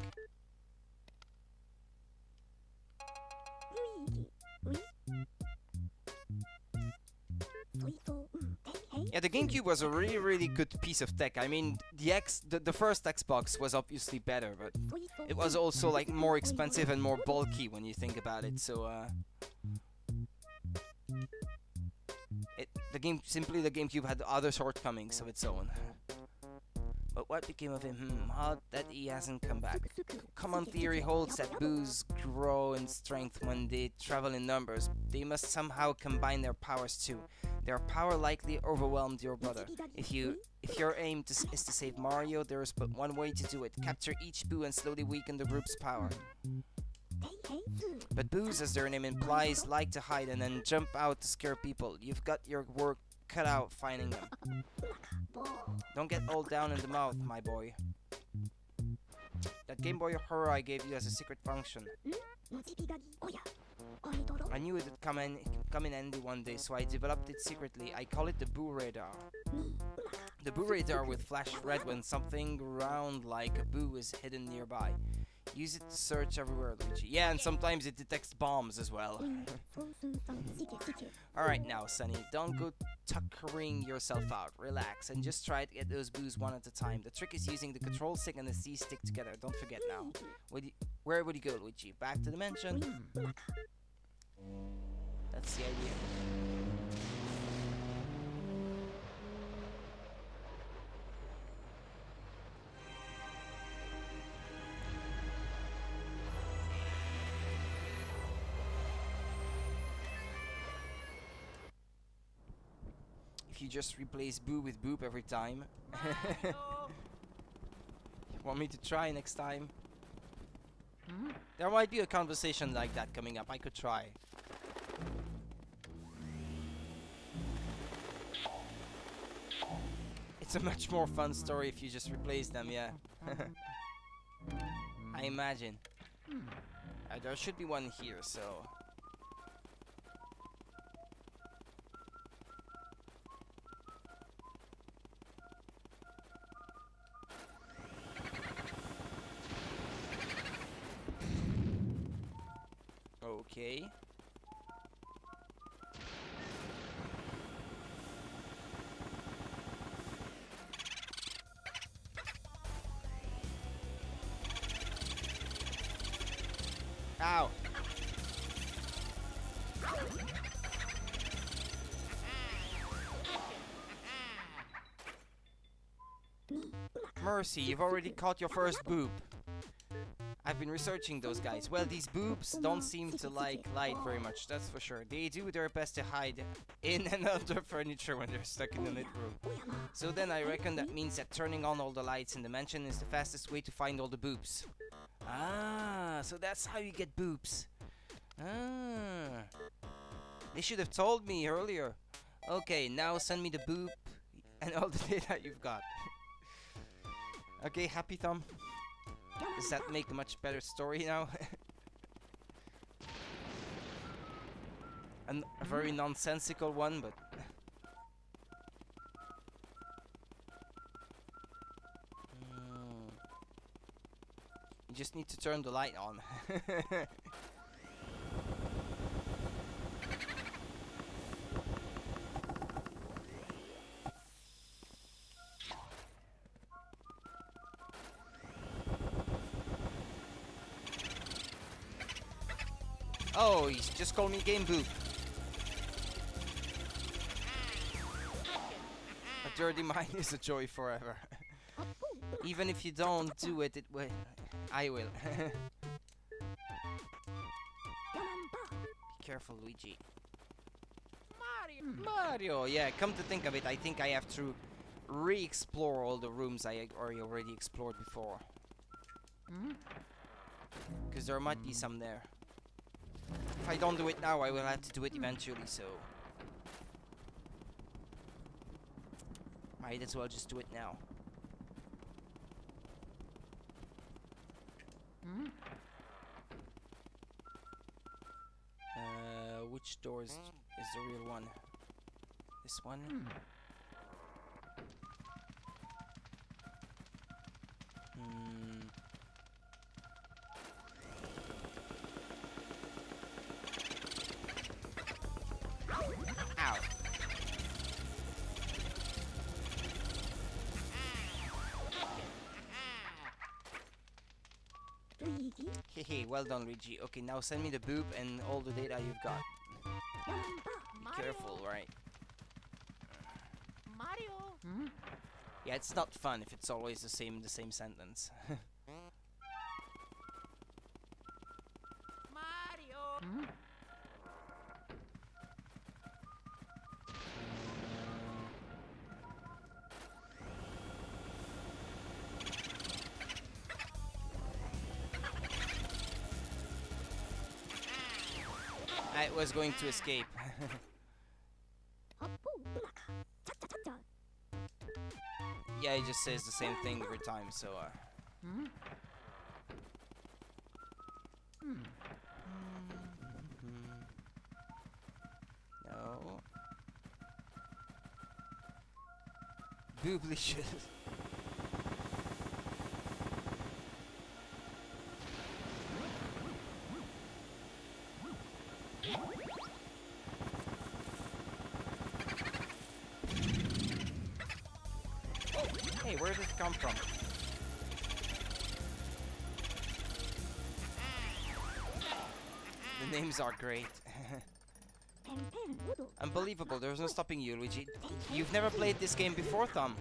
Yeah, the GameCube was a really, really good piece of tech. I mean, the first Xbox was obviously better, but it was also like more expensive and more bulky when you think about it. So, the GameCube had other shortcomings of its own. But what became of him? Odd that he hasn't come back. Common theory holds that boos grow in strength when they travel in numbers. They must somehow combine their powers too. Their power likely overwhelmed your brother. If your aim is to save Mario, there is but one way to do it. Capture each boo and slowly weaken the group's power. But boos, as their name implies, like to hide and then jump out to scare people. You've got your work cut out finding them. Don't get all down in the mouth, my boy. That Game Boy Horror I gave you as a secret function. I knew it would come in handy one day, so I developed it secretly. I call it the Boo Radar. The Boo Radar will flash red when something round like a boo is hidden nearby. Use it to search everywhere, Luigi. Yeah, and sometimes it detects bombs as well. Alright now, Sonny, don't go tuckering yourself out. Relax, and just try to get those boos one at a time. The trick is using the control stick and the C stick together. Don't forget now. Where would you go, Luigi? Back to the mansion? That's the idea. If you just replace Boo with Boop every time. You want me to try next time? There might be a conversation like that coming up. I could try. It's a much more fun story if you just replace them, yeah. I imagine. There should be one here, so... Okay. Ow. Mercy, you've already caught your first boob. I've been researching those guys. Well, these boobs don't seem to like light very much, that's for sure. They do their best to hide in and under furniture when they're stuck in the lit room. So then I reckon that means that turning on all the lights in the mansion is the fastest way to find all the boobs. Ah, so that's how you get boobs. Ah. They should have told me earlier. Okay, now send me the boob and all the data you've got. Okay, Happy Thumb. Does that make a much better story now? And a very nonsensical one, but... You just need to turn the light on. Oh, he's just called me Game Boop. A dirty mind is a joy forever. Even if you don't do it, it will. I will. Be careful, Luigi. Mario! Yeah, come to think of it, I think I have to re-explore all the rooms I already explored before. Because there might be some there. If I don't do it now, I will have to do it eventually, so... might as well just do it now. Which door is the real one? This one? Ow. Hehe, well done, Luigi. Okay, now send me the boob and all the data you've got. Be careful, right? Mario. Yeah, it's not fun if it's always the same sentence. Mario. I was going to escape. Yeah, he just says the same thing every time, so No. Booblicious. Hey, where did it come from? The names are great. Unbelievable, there's no stopping you, Luigi. You've never played this game before, Tom.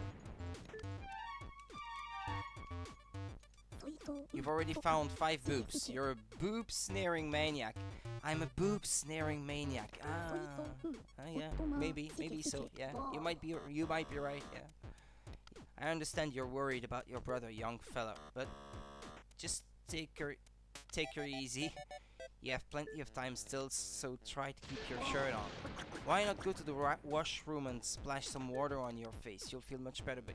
You've already found 5 boobs. You're a boob snaring maniac. I'm a boob snaring maniac. Yeah, maybe so. Yeah, you might be right. Yeah. I understand you're worried about your brother, young fella, but just take her easy. You have plenty of time still, so try to keep your shirt on. Why not go to the washroom and splash some water on your face? You'll feel much better, but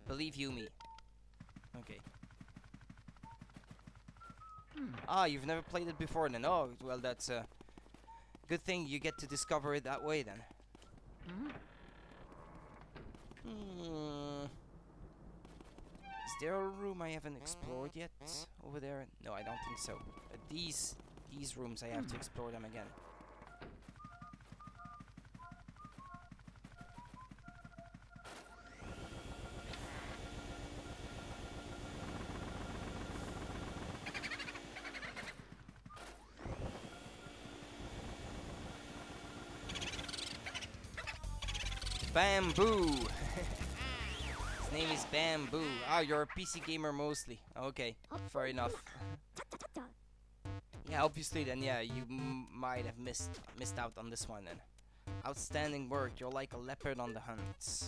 believe you me. Okay. Ah, you've never played it before then. Oh, well, that's a good thing you get to discover it that way then. Is there a room I haven't explored yet over there? No, I don't think so. These rooms, I have to explore them again. Bamboo! His name is Bamboo. Ah, you're a PC gamer mostly. Okay, fair enough. Yeah, obviously then, yeah, you might have missed out on this one then. Outstanding work, you're like a leopard on the hunt.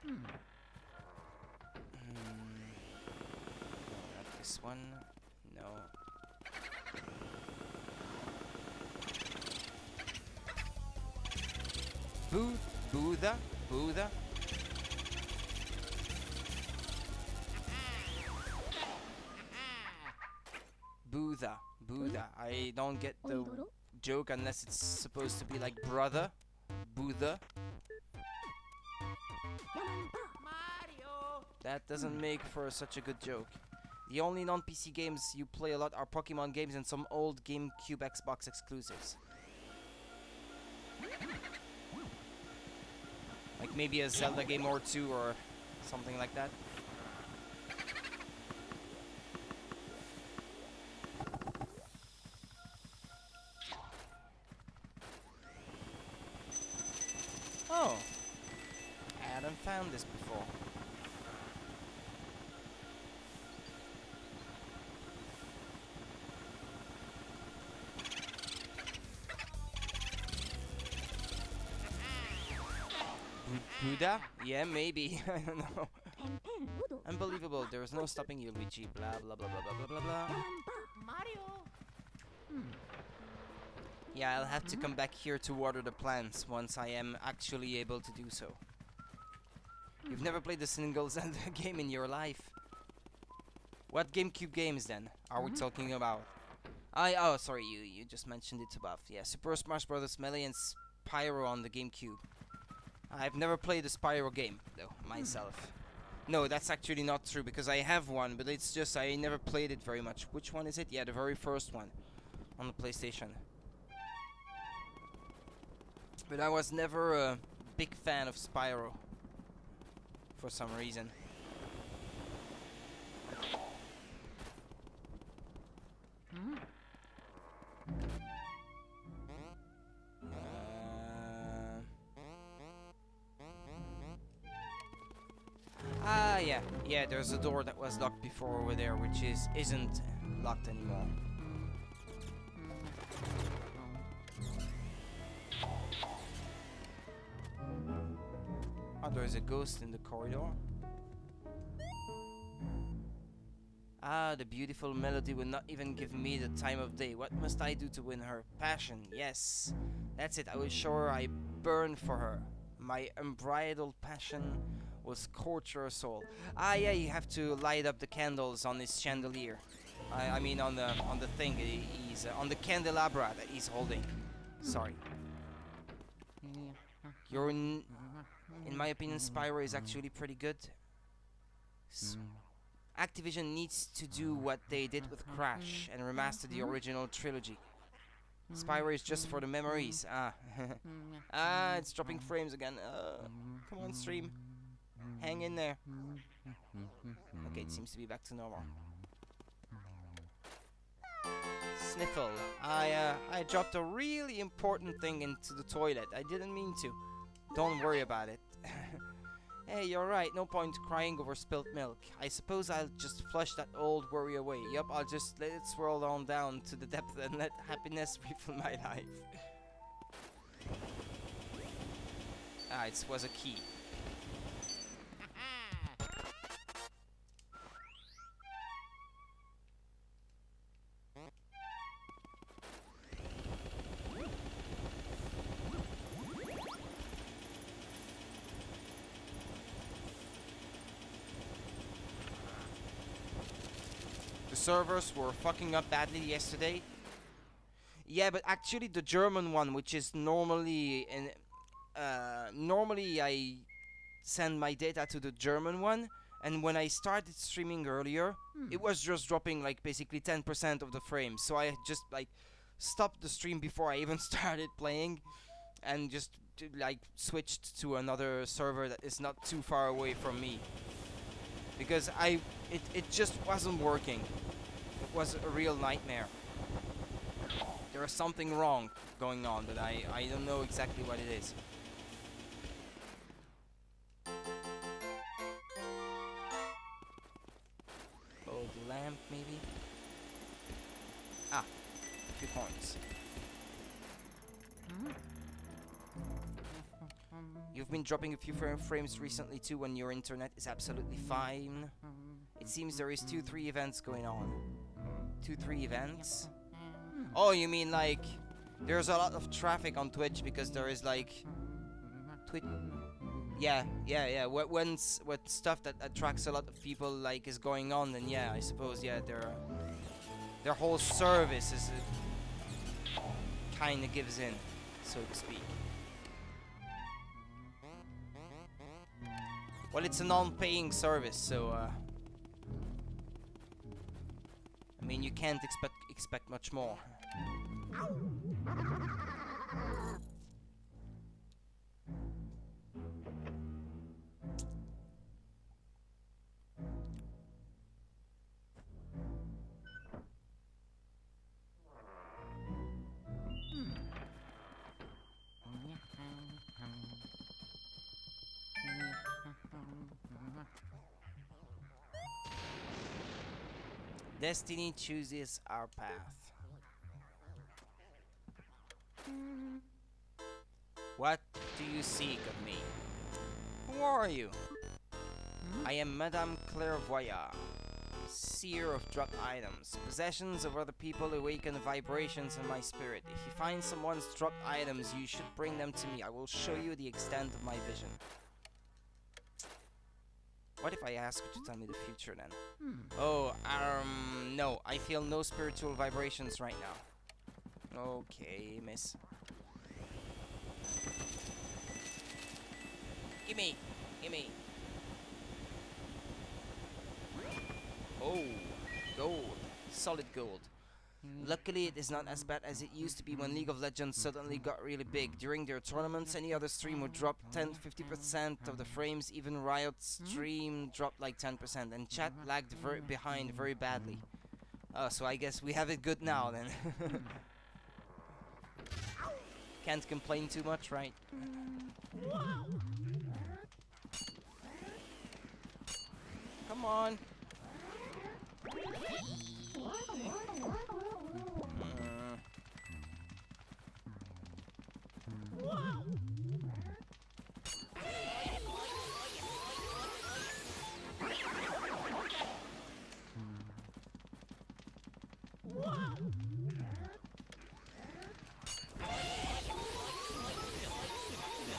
Not this one. No. Buddha? Buddha. I don't get the joke unless it's supposed to be like brother. Buddha. That doesn't make for such a good joke. The only non-PC games you play a lot are Pokemon games and some old GameCube Xbox exclusives. Like maybe a Zelda game or two or something like that. Oh, I hadn't found this before. Buddha? Yeah, maybe. I don't know. Unbelievable. There is no stopping you, Luigi. Blah blah blah blah blah blah blah blah. Mario. Yeah, I'll have to come back here to water the plants once I am actually able to do so. You've never played a single Zelda game in your life. What GameCube games then are we talking about? Oh, sorry, you just mentioned it above. Yeah, Super Smash Bros. Melee and Spyro on the GameCube. I've never played a Spyro game though myself. No, that's actually not true because I have one, but it's just I never played it very much. Which one is it? Yeah, the very first one on the PlayStation. But I was never a big fan of Spyro for some reason. Yeah, there's a door that was locked before over there, which isn't locked anymore. Oh, there's a ghost in the corridor. Ah, the beautiful melody will not even give me the time of day. What must I do to win her passion? Yes, that's it. I will show her I burn for her. My unbridled passion will scorch her soul. Ah, yeah, you have to light up the candles on this chandelier. I mean on the thing he's on the candelabra that he's holding. Sorry. In my opinion, Spyro is actually pretty good. Activision needs to do what they did with Crash and remaster the original trilogy. Spyro is just for the memories. It's dropping frames again. Come on, stream. Hang in there. Okay, it seems to be back to normal. Sniffle. I dropped a really important thing into the toilet. I didn't mean to. Don't worry about it. Hey, you're right. No point crying over spilt milk. I suppose I'll just flush that old worry away. Yup, I'll just let it swirl on down to the depth and let happiness refill my life. It was a key. Servers were fucking up badly yesterday. Yeah, but actually the German one, which is normally normally I send my data to the German one, and when I started streaming earlier, it was just dropping like basically 10% of the frames. So I just like stopped the stream before I even started playing, and just like switched to another server that is not too far away from me, because it just wasn't working. It was a real nightmare. There is something wrong going on, but I don't know exactly what it is. Gold lamp, maybe? Ah, a few coins. You've been dropping a few frames recently too when your internet is absolutely fine. It seems there is 2-3 events going on. 2-3 events? Oh, you mean like there's a lot of traffic on Twitch because there is like Twitch. Yeah. When stuff that attracts a lot of people like is going on, then yeah, I suppose their whole service is kind of gives in, so to speak. Well, it's a non-paying service, so I mean, you can't expect much more. Destiny chooses our path. What do you seek of me? Who are you? I am Madame Clairvoyant, seer of dropped items. Possessions of other people awaken vibrations in my spirit. If you find someone's dropped items, you should bring them to me. I will show you the extent of my vision. What if I ask you to tell me the future then? Oh, no. I feel no spiritual vibrations right now. Okay, miss. Gimme! Gimme! Oh, gold. Solid gold. Luckily, it is not as bad as it used to be when League of Legends suddenly got really big. During their tournaments, any other stream would drop 10-50% of the frames. Even Riot's stream dropped like 10%, and chat lagged behind very badly. Oh, so I guess we have it good now then. Can't complain too much, right? Come on.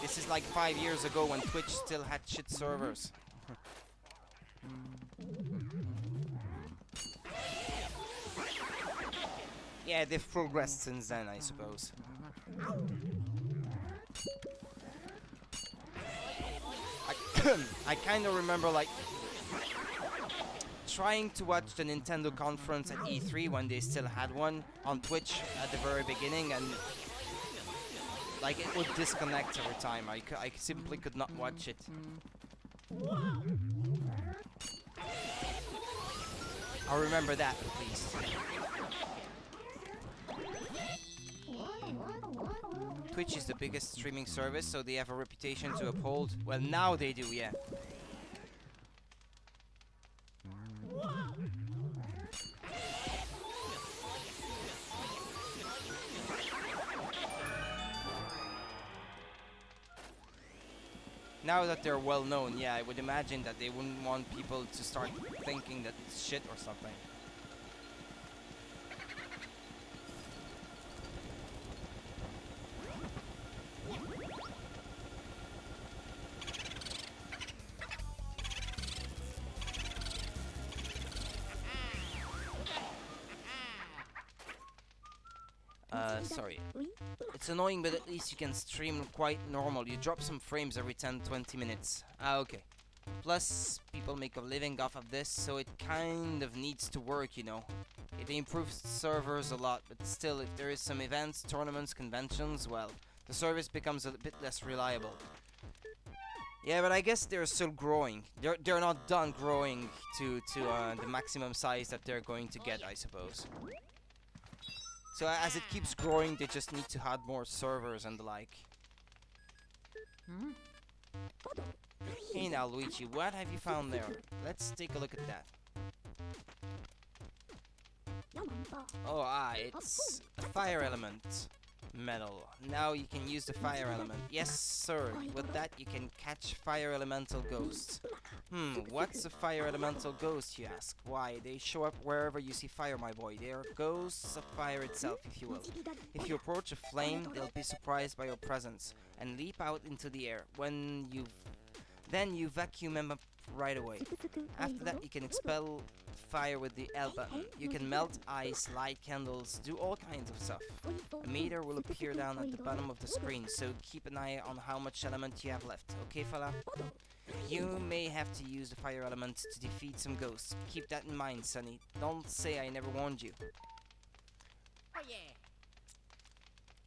This is like 5 years ago when Twitch still had shit servers. Yeah, they've progressed since then, I suppose. I kind of remember like trying to watch the Nintendo conference at E3 when they still had one on Twitch at the very beginning, and like it would disconnect every time. I simply could not watch it. I remember that at least. Twitch is the biggest streaming service, so they have a reputation to uphold. Well, now they do, yeah. Now that they're well known, yeah, I would imagine that they wouldn't want people to start thinking that it's shit or something. Sorry. It's annoying, but at least you can stream quite normal. You drop some frames every 10-20 minutes. Ah, okay. Plus, people make a living off of this, so it kind of needs to work, you know. It improves servers a lot, but still, if there is some events, tournaments, conventions, well, the service becomes a bit less reliable. Yeah, but I guess they're still growing. They're not done growing to the maximum size that they're going to get, I suppose. So as it keeps growing, they just need to add more servers and the like. Hey now, Luigi, what have you found there? Let's take a look at that. Oh, it's a fire element medal. Now you can use the fire element. Yes, sir. With that, you can catch fire elemental ghosts. What's a fire elemental ghost, you ask? Why, they show up wherever you see fire, my boy. They are ghosts of fire itself, if you will. If you approach a flame, they'll be surprised by your presence and leap out into the air. Then you vacuum them up right away. After that, you can expel fire with the L button. You can melt ice, light candles, do all kinds of stuff. A meter will appear down at the bottom of the screen, so keep an eye on how much element you have left. Okay, fella? You may have to use the fire element to defeat some ghosts. Keep that in mind, Sonny. Don't say I never warned you. Oh yeah.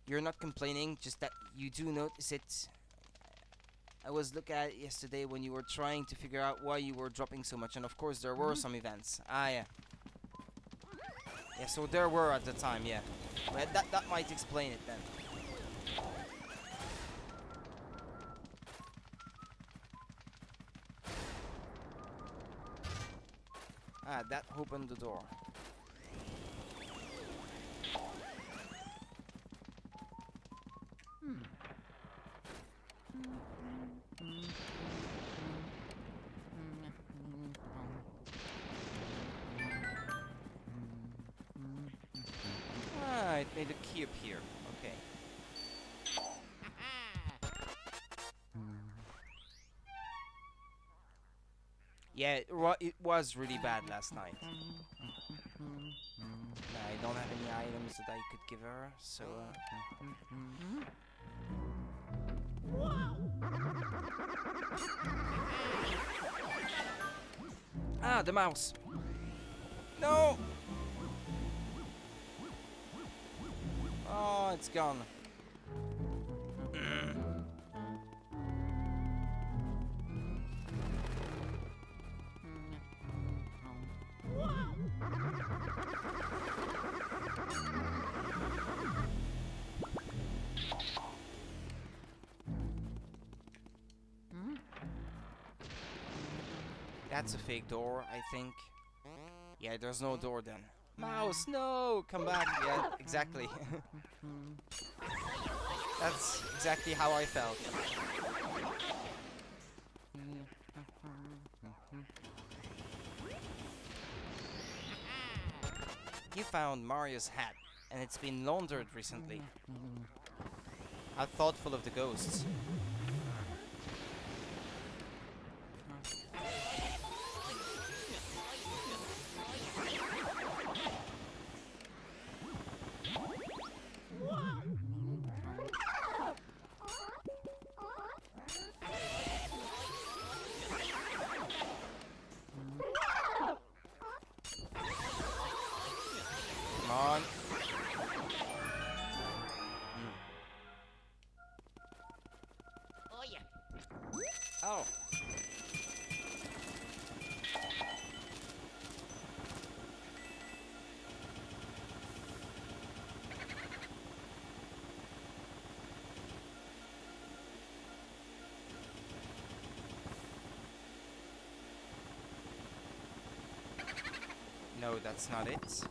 You're not complaining, just that you do notice it. I was looking at it yesterday when you were trying to figure out why you were dropping so much, and of course there were some events. Ah, yeah. Yeah, so there were at the time, yeah. But that might explain it then. Ah, that opened the door. key up here. Okay. Yeah, it was really bad last night. I don't have any items that I could give her, so... Ah, the mouse! No! Oh, it's gone. That's a fake door, I think. Yeah, there's no door then. Mouse, no! Come back. Yeah, exactly. That's exactly how I felt. You found Mario's hat, and it's been laundered recently. How thoughtful of the ghosts. Come on. Oh yeah. Oh. No, that's not it.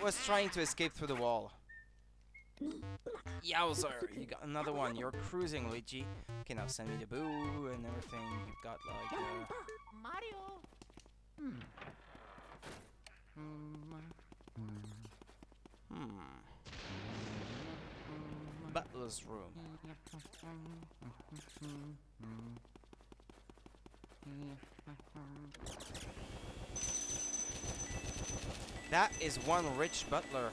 Was trying to escape through the wall. Yowzer, you got another one. You're cruising, Luigi. Okay, now send me the boo and everything. You've got like Mario. Butler's room. That is one rich butler.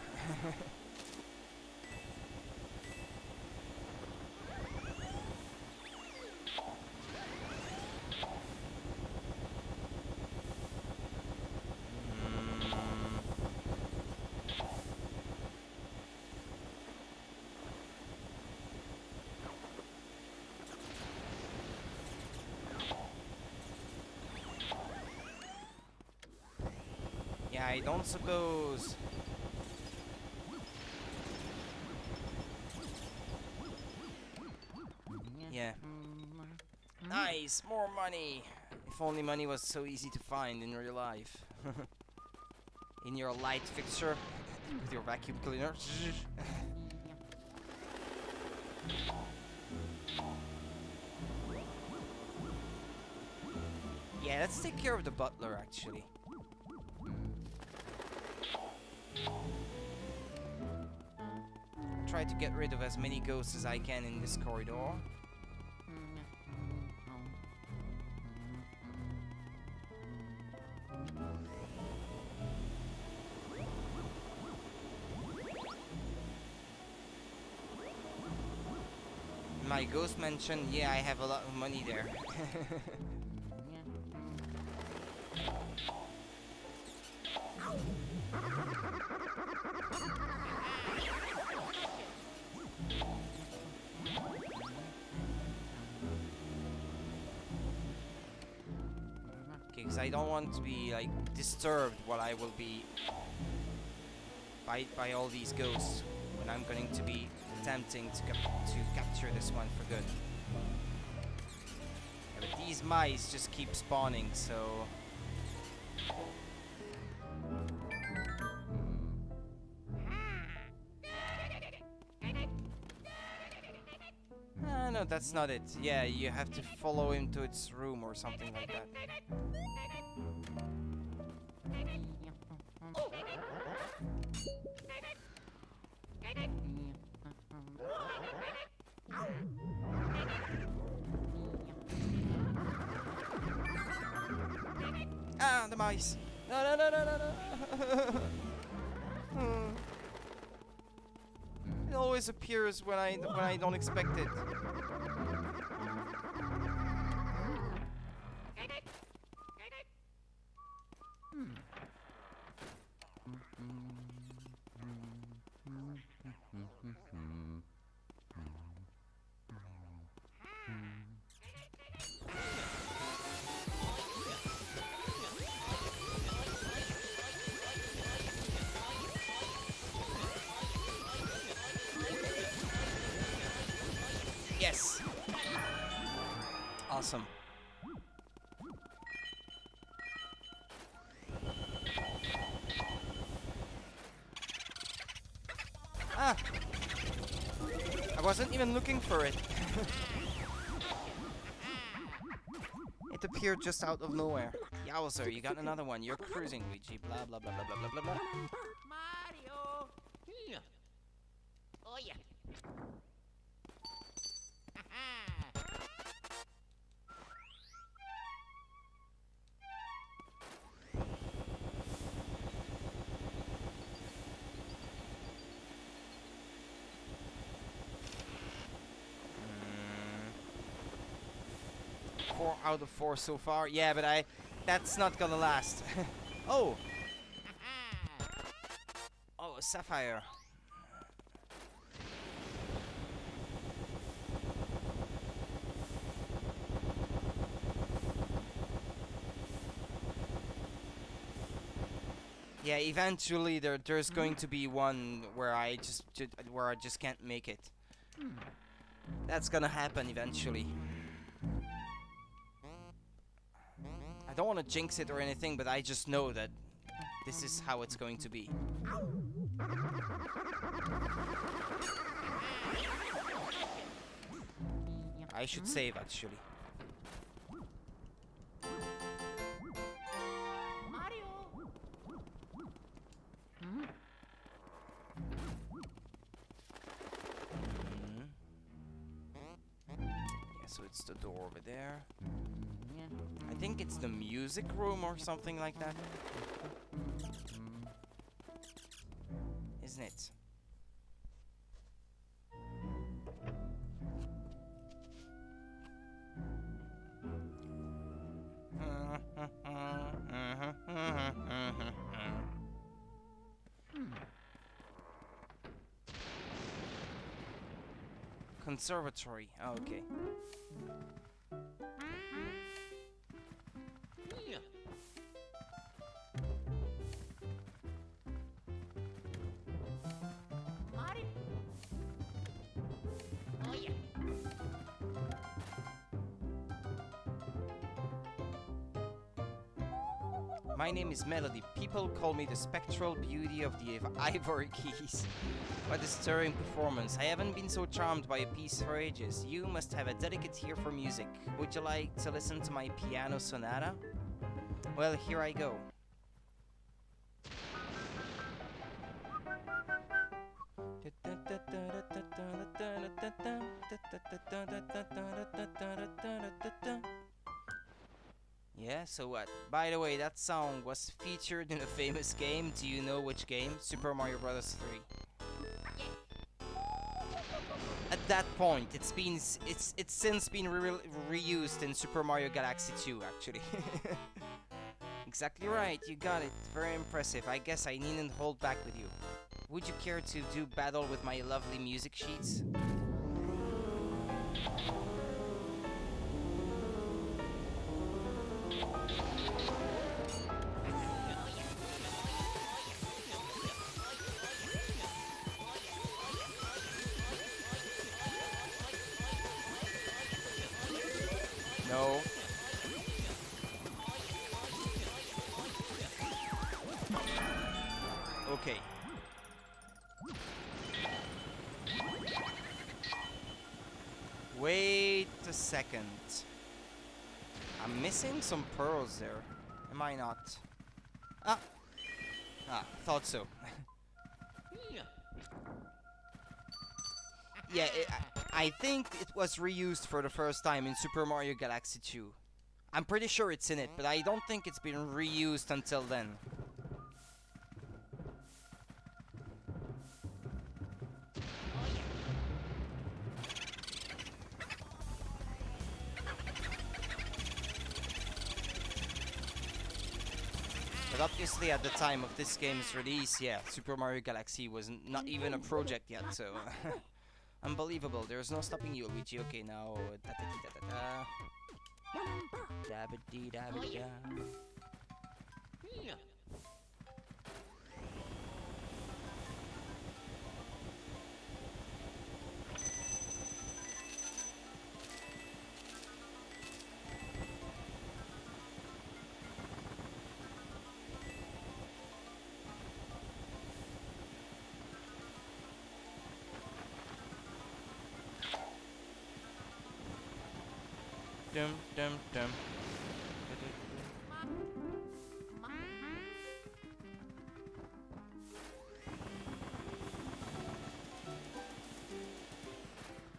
Yeah, I don't suppose. Yeah. Nice, more money. If only money was so easy to find in real life. In your light fixture with your vacuum cleaner. Yeah, let's take care of the butler actually. Try to get rid of as many ghosts as I can in this corridor. My ghost mansion, yeah, I have a lot of money there. Because I don't want to be like disturbed while I will be by all these ghosts when I'm going to be attempting to capture this one for good. Yeah, but these mice just keep spawning, so no, no, that's not it. Yeah, you have to follow him to its room or something like that. Ah, the mice! No, no, no, no, no, no! It always appears when I don't expect it. Yes! Awesome. Ah! I wasn't even looking for it. It appeared just out of nowhere. Yowzer, you got another one. You're cruising, Luigi. Blah, blah, blah, blah, blah, blah, blah, blah. Mario. Yeah. Oh yeah. Four out of 4 so far. Yeah, but that's not gonna last. Oh! Oh, a sapphire. Yeah, eventually there's going to be one where I just can't make it. That's gonna happen eventually. I don't want to jinx it or anything, but I just know that this is how it's going to be. I should save, actually. Mario. Yeah, so it's the door over there. I think it's the music room or something like that. Isn't it? Conservatory. Oh, okay. Yeah. Mario. Oh yeah. My name is Melody. People call me the spectral beauty of the Ivory Keys. What a stirring performance. I haven't been so charmed by a piece for ages. You must have a delicate ear for music. Would you like to listen to my piano sonata? Well, here I go. Yeah, so what? By the way, that song was featured in a famous game. Do you know which game? Super Mario Bros. 3. At that point, it's since been reused in Super Mario Galaxy 2, actually. Exactly right, you got it. Very impressive. I guess I needn't hold back with you. Would you care to do battle with my lovely music sheets? No. Okay. Way a second. I'm missing some pearls there. Am I not? Ah! Ah, thought so. Yeah, I think it was reused for the first time in Super Mario Galaxy 2. I'm pretty sure it's in it, but I don't think it's been reused until then. But obviously at the time of this game's release, yeah, Super Mario Galaxy was not even a project yet, so... Unbelievable, there's no stopping you, Luigi. Okay, now... Da-da-dee-da-da-da. Da-ba-dee-da-ba-da. Dum dum dum.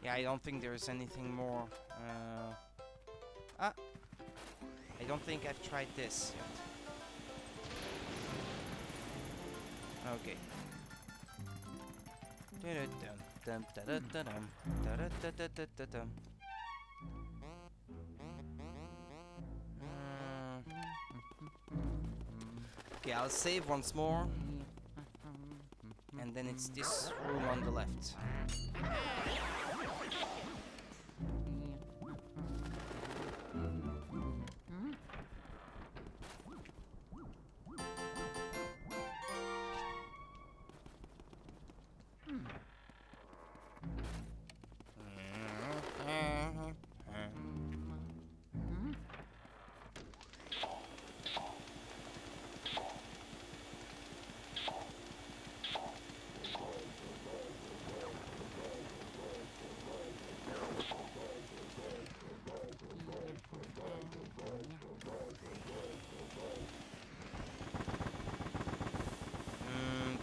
Yeah, I don't think there's anything more. I don't think I've tried this yet. Okay. Dum dum dum dum dum dum dum. Okay, I'll save once more. And then it's this room on the left.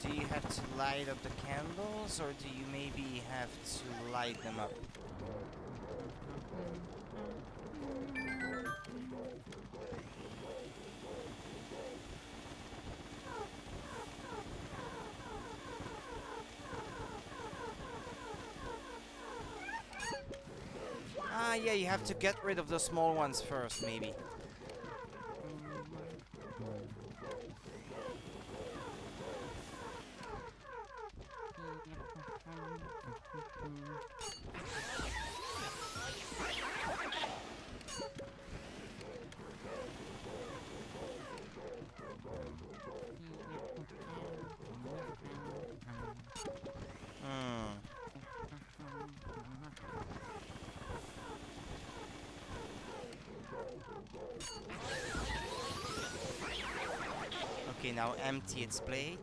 Do you have to light up the candles, or do you maybe have to light them up? Ah, yeah, you have to get rid of the small ones first, maybe. Okay, now empty its plate.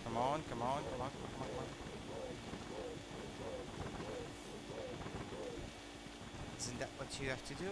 Come on, come on, come on, come on, come on. Isn't that what you have to do?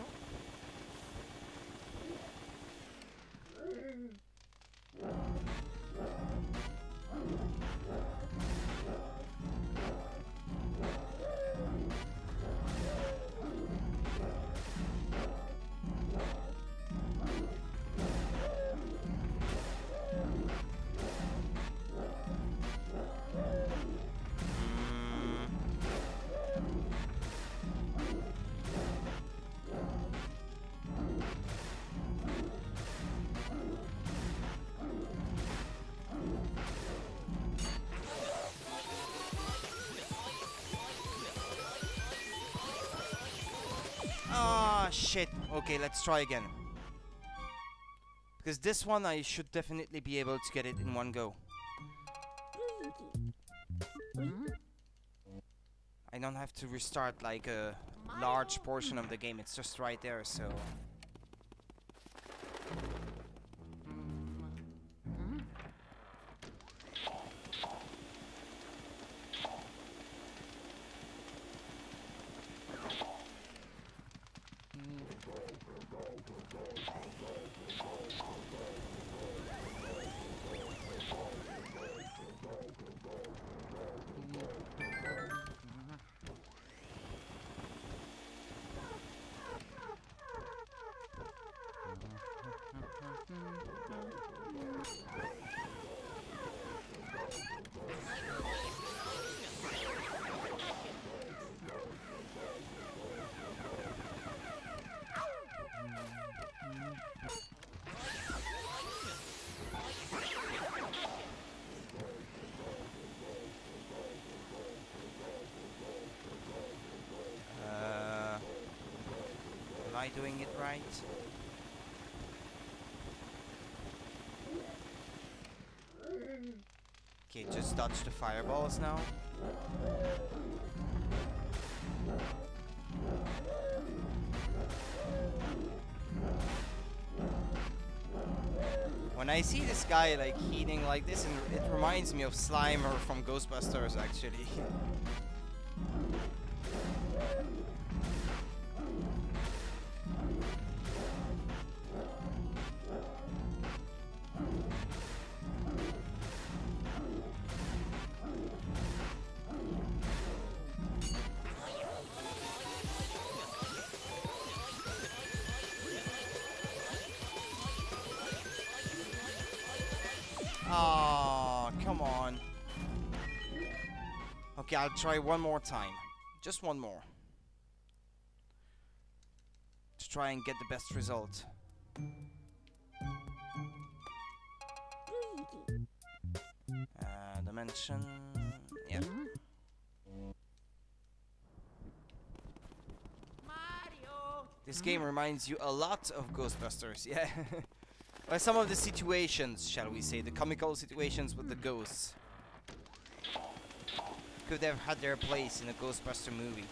Ah, shit. Okay, let's try again. Because this one I should definitely be able to get it in one go. I don't have to restart like a large portion of the game. It's just right there, so... I doing it right? Okay, just dodge the fireballs now. When I see this guy like heating like this, and it reminds me of Slimer from Ghostbusters actually. Oh, come on. Okay, I'll try one more time. Just one more. To try and get the best result. Dimension. Yeah. Mario. This game reminds you a lot of Ghostbusters, yeah. By some of the situations, shall we say, the comical situations with the ghosts. Could have had their place in a Ghostbuster movie.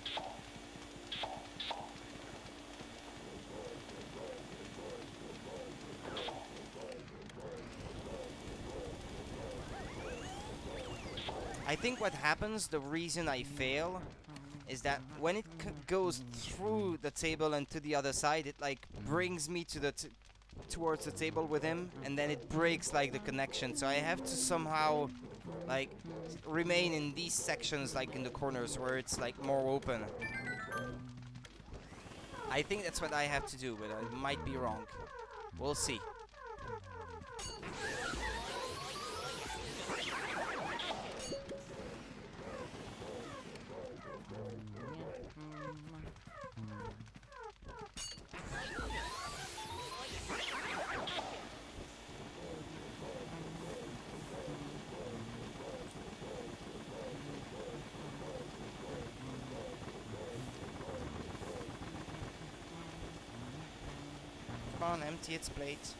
I think what happens, the reason I fail, is that when it goes through the table and to the other side, it like brings me to the towards the table with him, and then it breaks like the connection. So I have to somehow like remain in these sections, like in the corners where it's like more open. I think that's what I have to do, but I might be wrong. We'll see. Come on, empty its plate.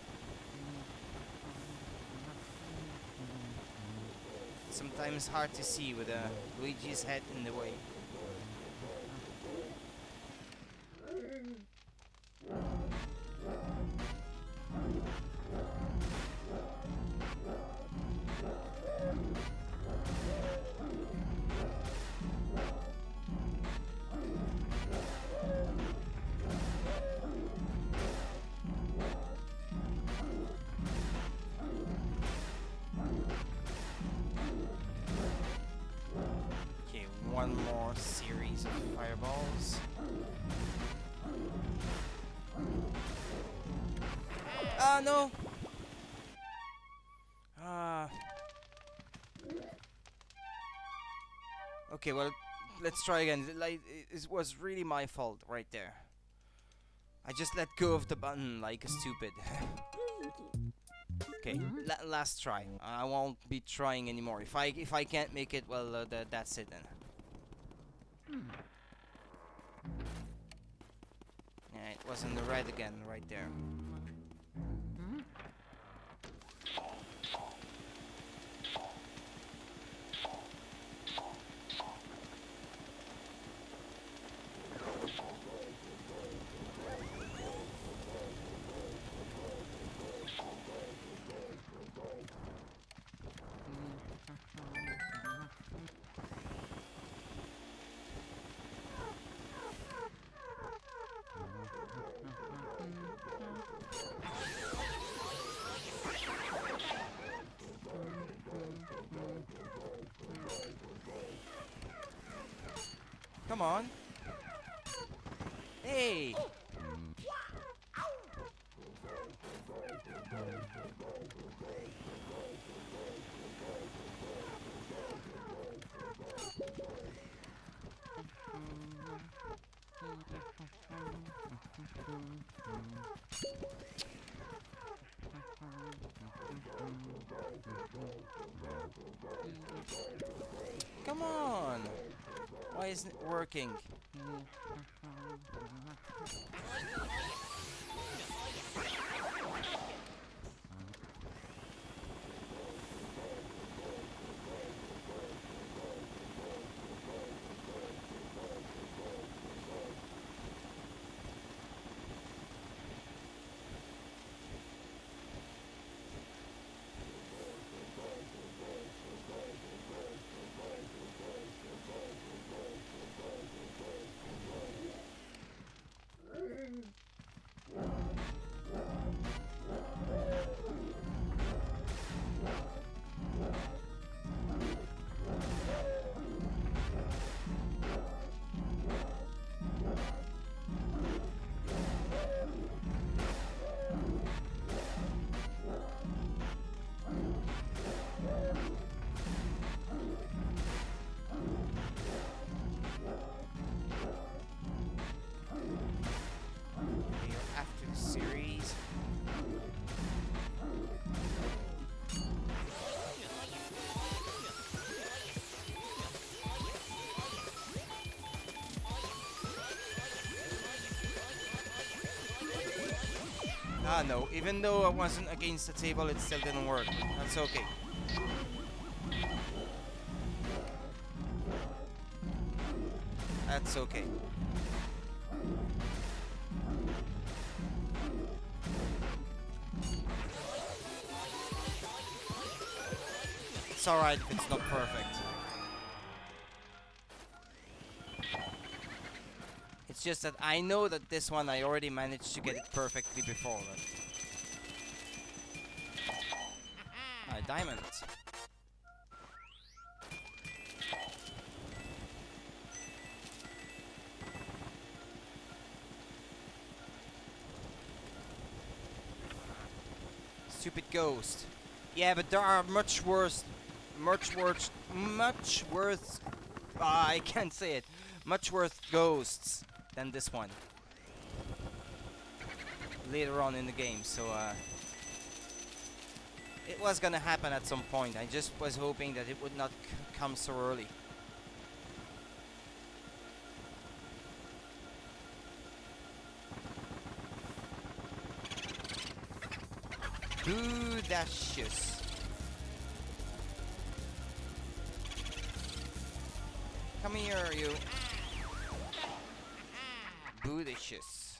Sometimes hard to see with Luigi's head in the way. One more series of fireballs. Ah, no! Okay, well, let's try again. Like, it was really my fault right there. I just let go of the button like a stupid. Okay, last try. I won't be trying anymore. If I can't make it, well, that's it then. Yeah, it was in the red again, right there. Come on. Hey! Come on! Why isn't it working? After the series. Ah no, even though I wasn't against the table, it still didn't work. That's okay. That's okay. It's alright if it's not perfect. It's just that I know that this one I already managed to get it perfectly before. Diamond. Stupid ghost. Yeah, but there are much worse. I can't say it. Much worse ghosts than this one. Later on in the game, so it was gonna happen at some point. I just was hoping that it would not come so early. Boodascious. Come here, you. Boodascious.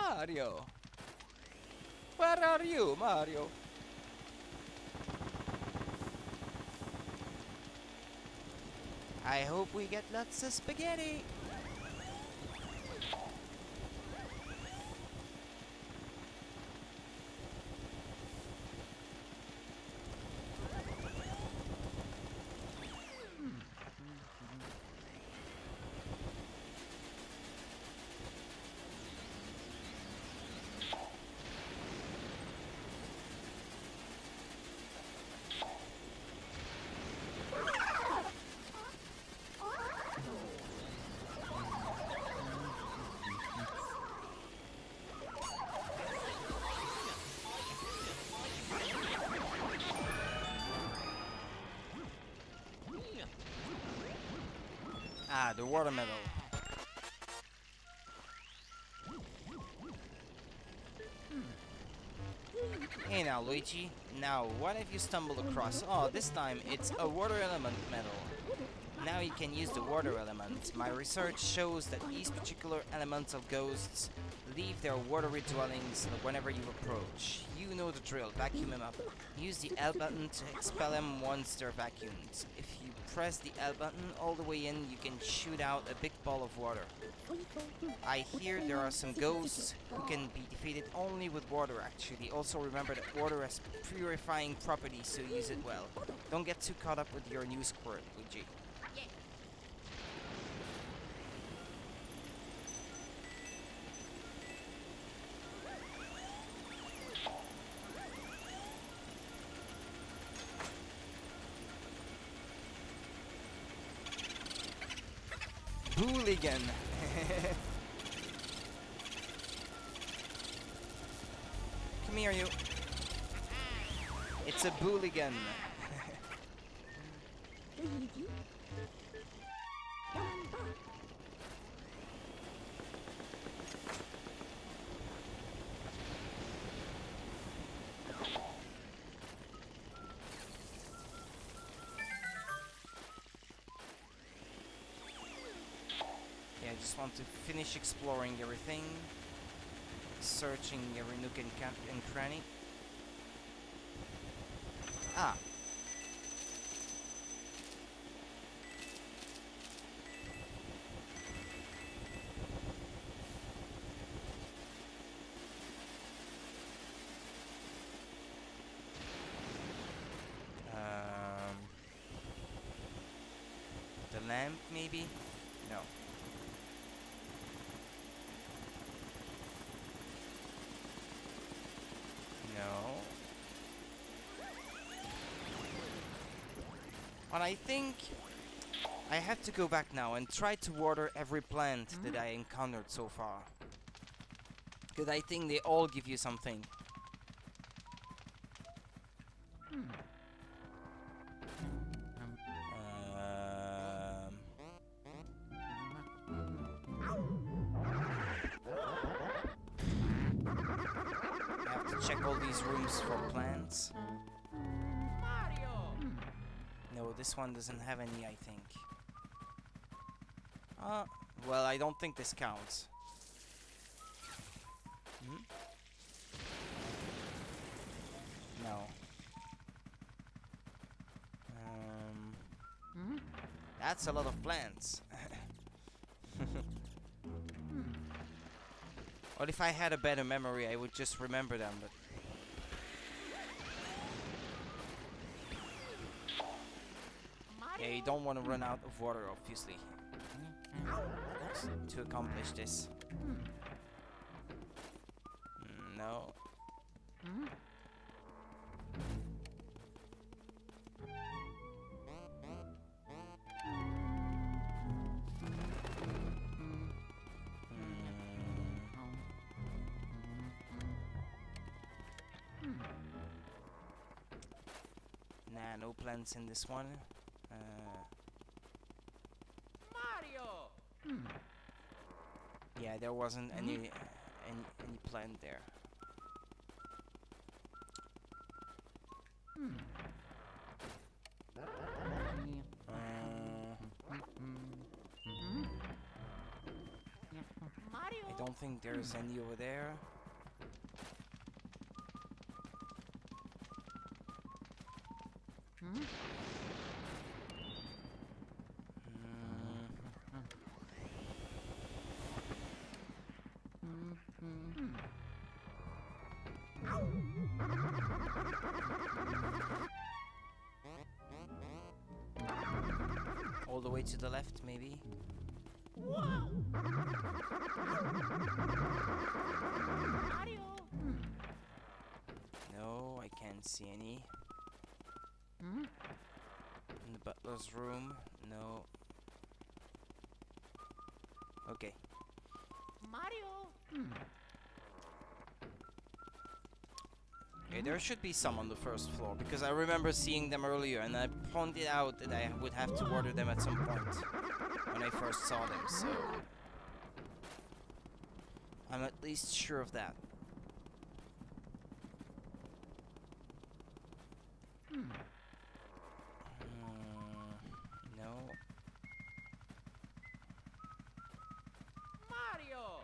Mario! Where are you, Mario? I hope we get lots of spaghetti. Ah, the water medal. Hey now, Luigi. Now, what have you stumbled across? Oh, this time it's a water element medal. Now you can use the water element. My research shows that these particular elemental ghosts leave their watery dwellings whenever you approach. You know the drill, vacuum them up. Use the L button to expel them once they're vacuumed. If you press the L button all the way in, you can shoot out a big ball of water. I hear there are some ghosts who can be defeated only with water actually. Also remember that water has purifying properties, so use it well. Don't get too caught up with your new squirt, Luigi. Hooligan. Come here, you. It's a booligan. just want to finish exploring everything, searching every nook and cranny. Ah. The lamp, maybe? No. No. And I think I have to go back now and try to water every plant that I encountered so far. Because I think they all give you something. I have to check all these rooms for plants. Mario! No, this one doesn't have any, I think. Well, I don't think this counts. No. That's a lot of plants. Well, if I had a better memory, I would just remember them, but... Yeah, you don't want to run out of water, obviously, to accomplish this. No. Nah, no plants in this one. Mario! Yeah, there wasn't any plant there. Mario! I don't think there's any over there. All the way to the left, maybe? Wow! Mario! No, I can't see any. In the butler's room? No. Okay. Mario! Okay, there should be some on the first floor, because I remember seeing them earlier, and I pointed out that I would have to water them at some point when I first saw them, so I'm at least sure of that. No. Mario!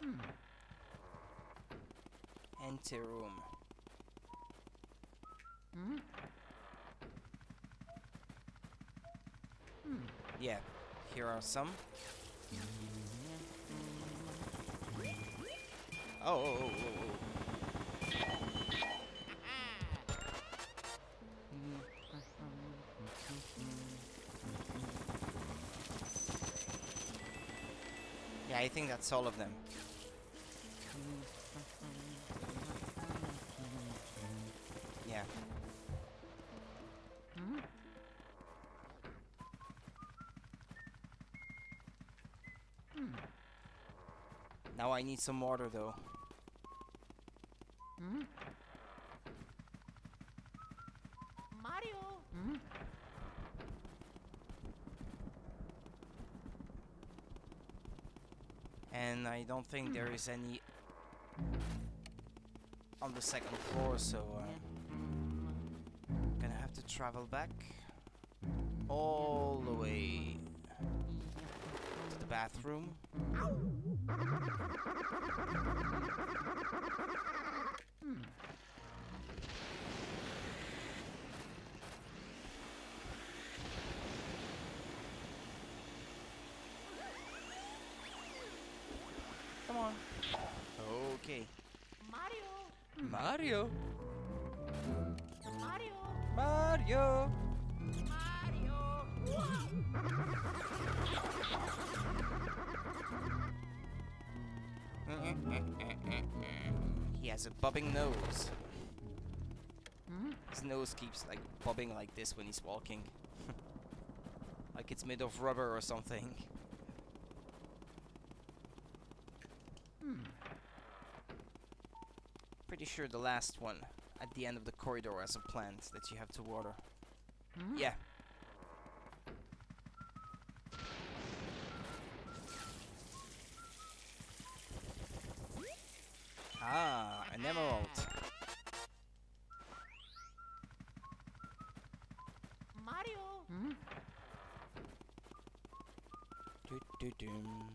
Empty room. Yeah, here are some. Oh. Yeah, I think that's all of them. Yeah. Now I need some water though. Mario! And I don't think there is any on the second floor, so gonna have to travel back all the way to the bathroom. Come on. Okay. Mario! Mario. Mario! Mario. Mario! He has a bobbing nose. His nose keeps like bobbing like this when he's walking. Like it's made of rubber or something. Pretty sure the last one at the end of the corridor has a plant that you have to water. Yeah. Ah, an emerald. Mario! Do-do-dum.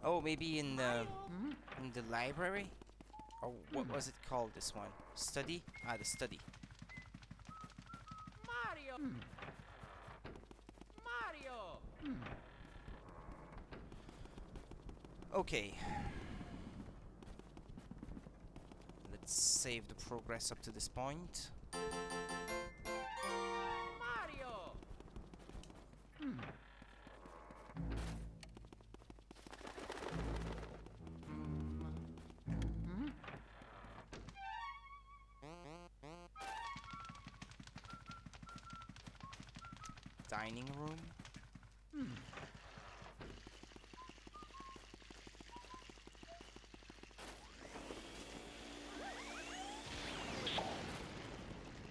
Oh, maybe in the library? Or what was it called, this one? Study? Ah, the study. Mario! Mario! Okay. Let's save the progress up to this point. Mario! Dining room.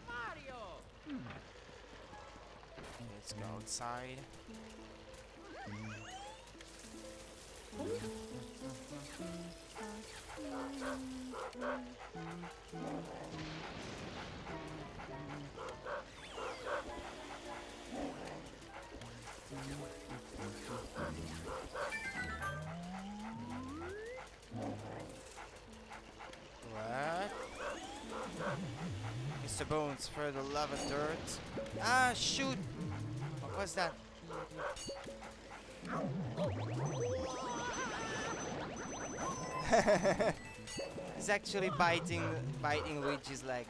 Mario! Let's go outside. What? Mr. Bones, for the love of dirt. Ah, shoot! What was that? He's actually biting Luigi's leg.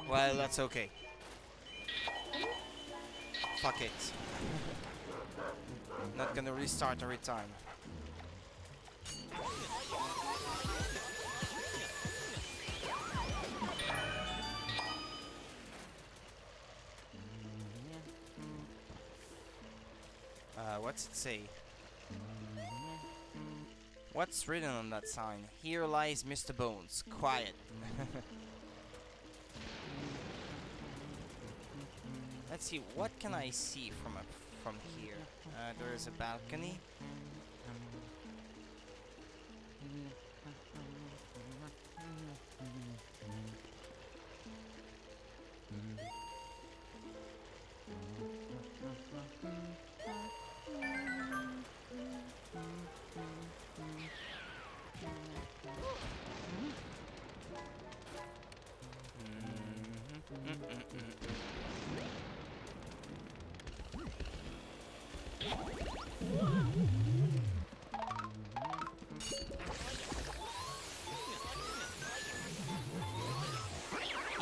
Well, that's okay. Fuck it. Not gonna restart every time. What's it say? What's written on that sign? Here lies Mr. Bones. Quiet. Let's see, what can I see from here? There is a balcony.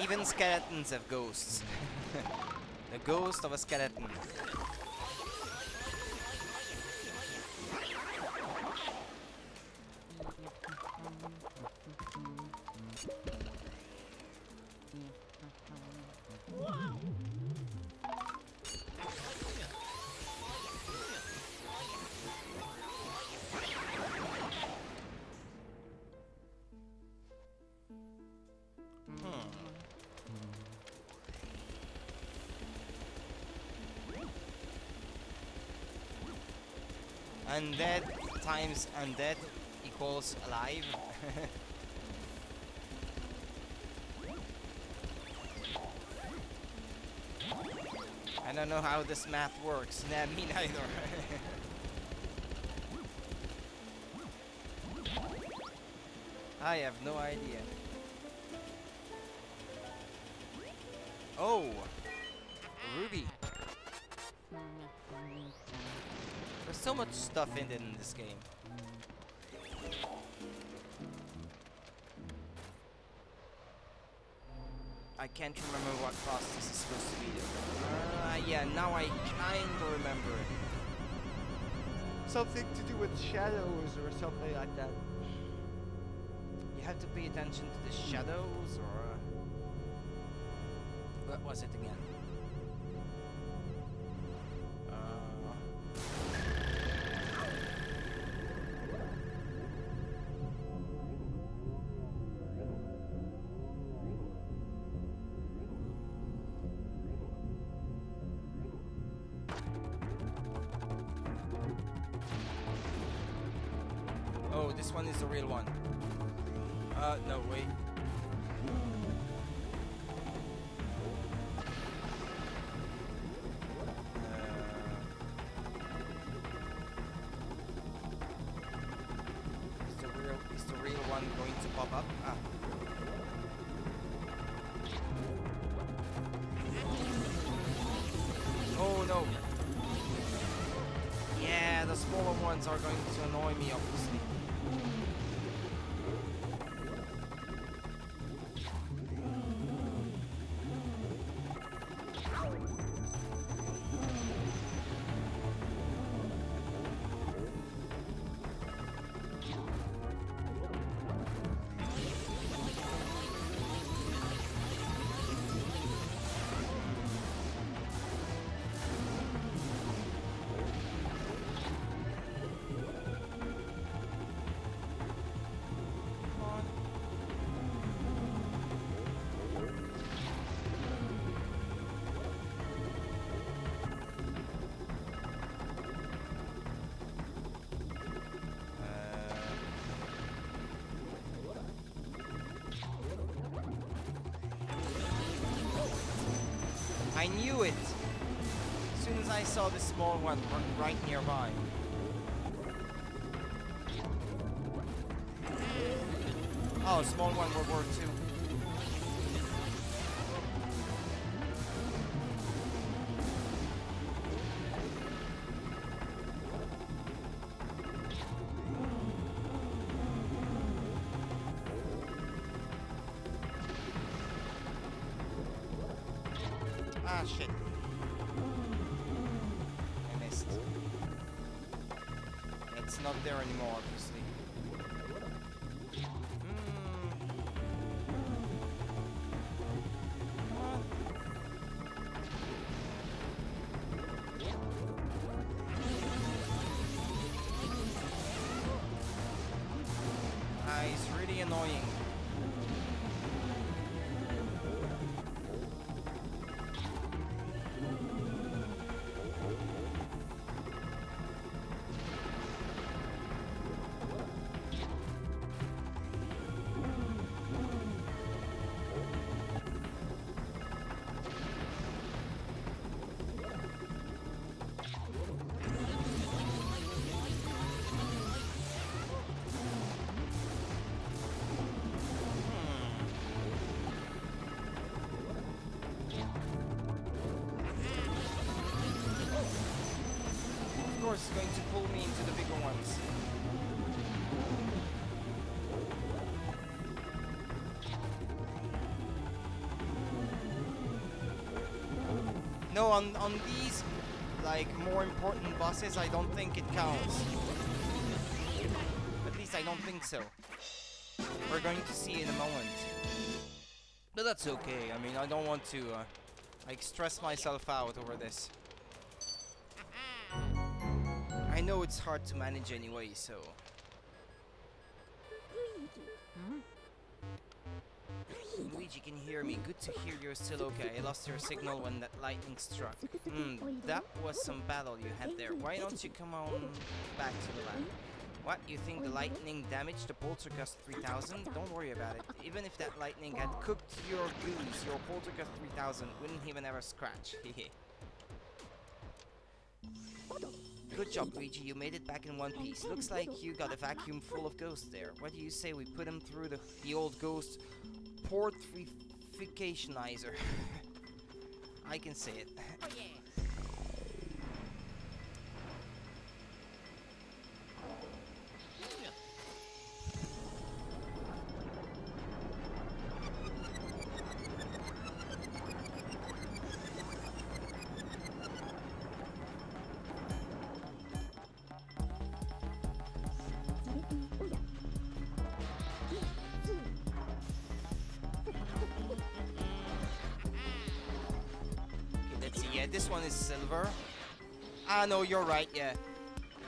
Even skeletons have ghosts. The ghost of a skeleton. Undead times undead equals alive. I don't know how this math works. Nah, me neither. I have no idea. Oh! Ruby. There's so much stuff in this game. I can't remember what class this is supposed to be. Yeah, now I kinda remember it. Something to do with shadows or something like that. You have to pay attention to the shadows, or what was it again? Oh, this one is the real one. No, wait. Is the real one going to pop up? Ah. Oh no. Yeah, the smaller ones are going to annoy me, obviously. I knew it! As soon as I saw the small one right nearby. Oh, small one, World War II. Ah, shit. I missed. It's not there anymore, obviously. It's really annoying. Of course, it's going to pull me into the bigger ones. No, on these, like, more important bosses, I don't think it counts. At least I don't think so. We're going to see in a moment. But that's okay. I mean, I don't want to, like, stress myself out over this. I know it's hard to manage anyway, so... Luigi. Luigi can hear me. Good to hear you're still okay. I lost your signal when that lightning struck. That was some battle you had there. Why don't you come on back to the lab? What, you think the lightning damaged the Poltergust 3000? Don't worry about it. Even if that lightning had cooked your goose, your Poltergust 3000 wouldn't even ever scratch. Hehe. Good job, Luigi. You made it back in one piece. Looks like you got a vacuum full of ghosts there. What do you say we put him through the old ghost portrificationizer? I can say it. Oh yeah. Yeah, this one is silver. Ah, no, you're right, yeah.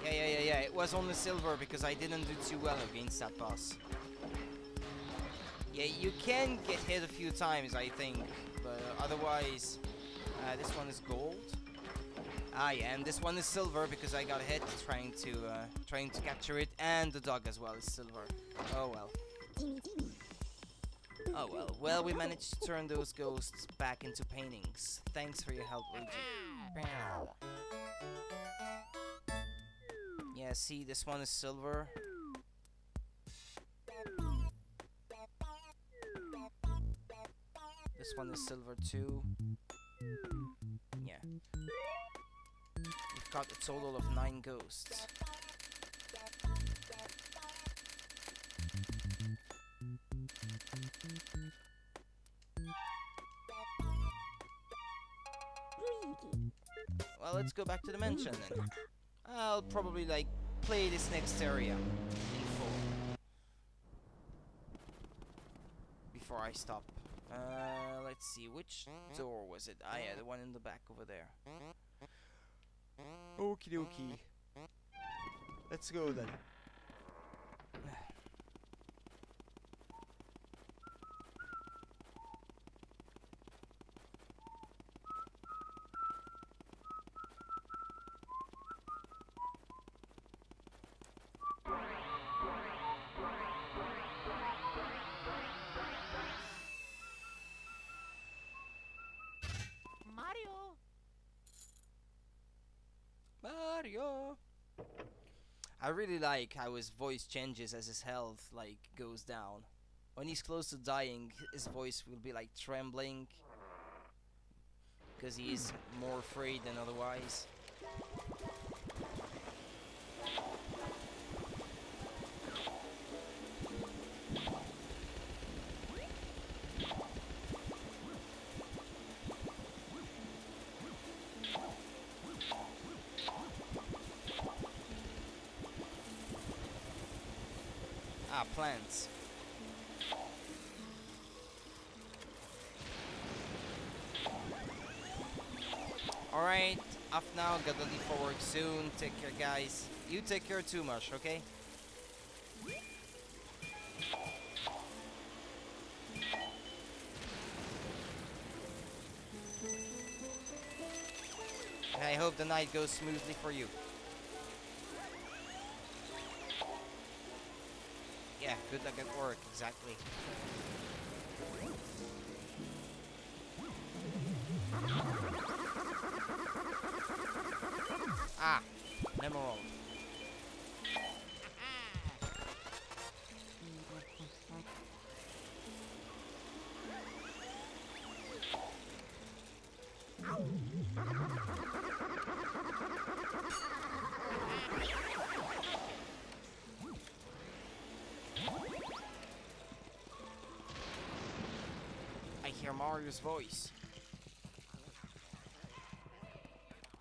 Yeah. It was only silver because I didn't do too well against that boss. Yeah, you can get hit a few times, I think. But otherwise, this one is gold. Ah, yeah, and this one is silver because I got hit trying to capture it. And the dog as well is silver. Oh, well. Oh well. Well, we managed to turn those ghosts back into paintings. Thanks for your help, Luigi. Yeah, see, this one is silver. This one is silver too. Yeah. We've got a total of 9 ghosts. Well, let's go back to the mansion then. I'll probably like play this next area in full before I stop. Let's see, which door was it? Ah, yeah, the one in the back over there. Okie dokie. Let's go then. Mario. I really like how his voice changes as his health like goes down. When he's close to dying, his voice will be like trembling because he is more afraid than otherwise. Ah, plants. Alright, off now, gotta leave for work soon. Take care, guys. You take care too much, okay? And I hope the night goes smoothly for you. Yeah, good luck at work, exactly. Ah, emerald. I hear Mario's voice.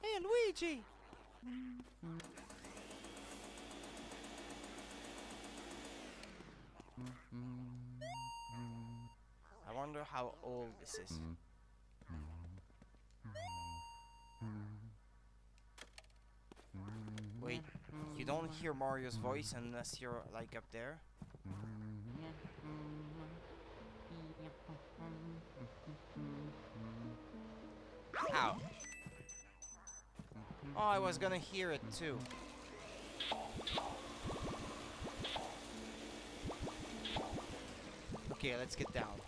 Hey, Luigi! I wonder how old this is. Wait, you don't hear Mario's voice unless you're like up there? How? Oh, I was gonna hear it too. Okay, let's get down.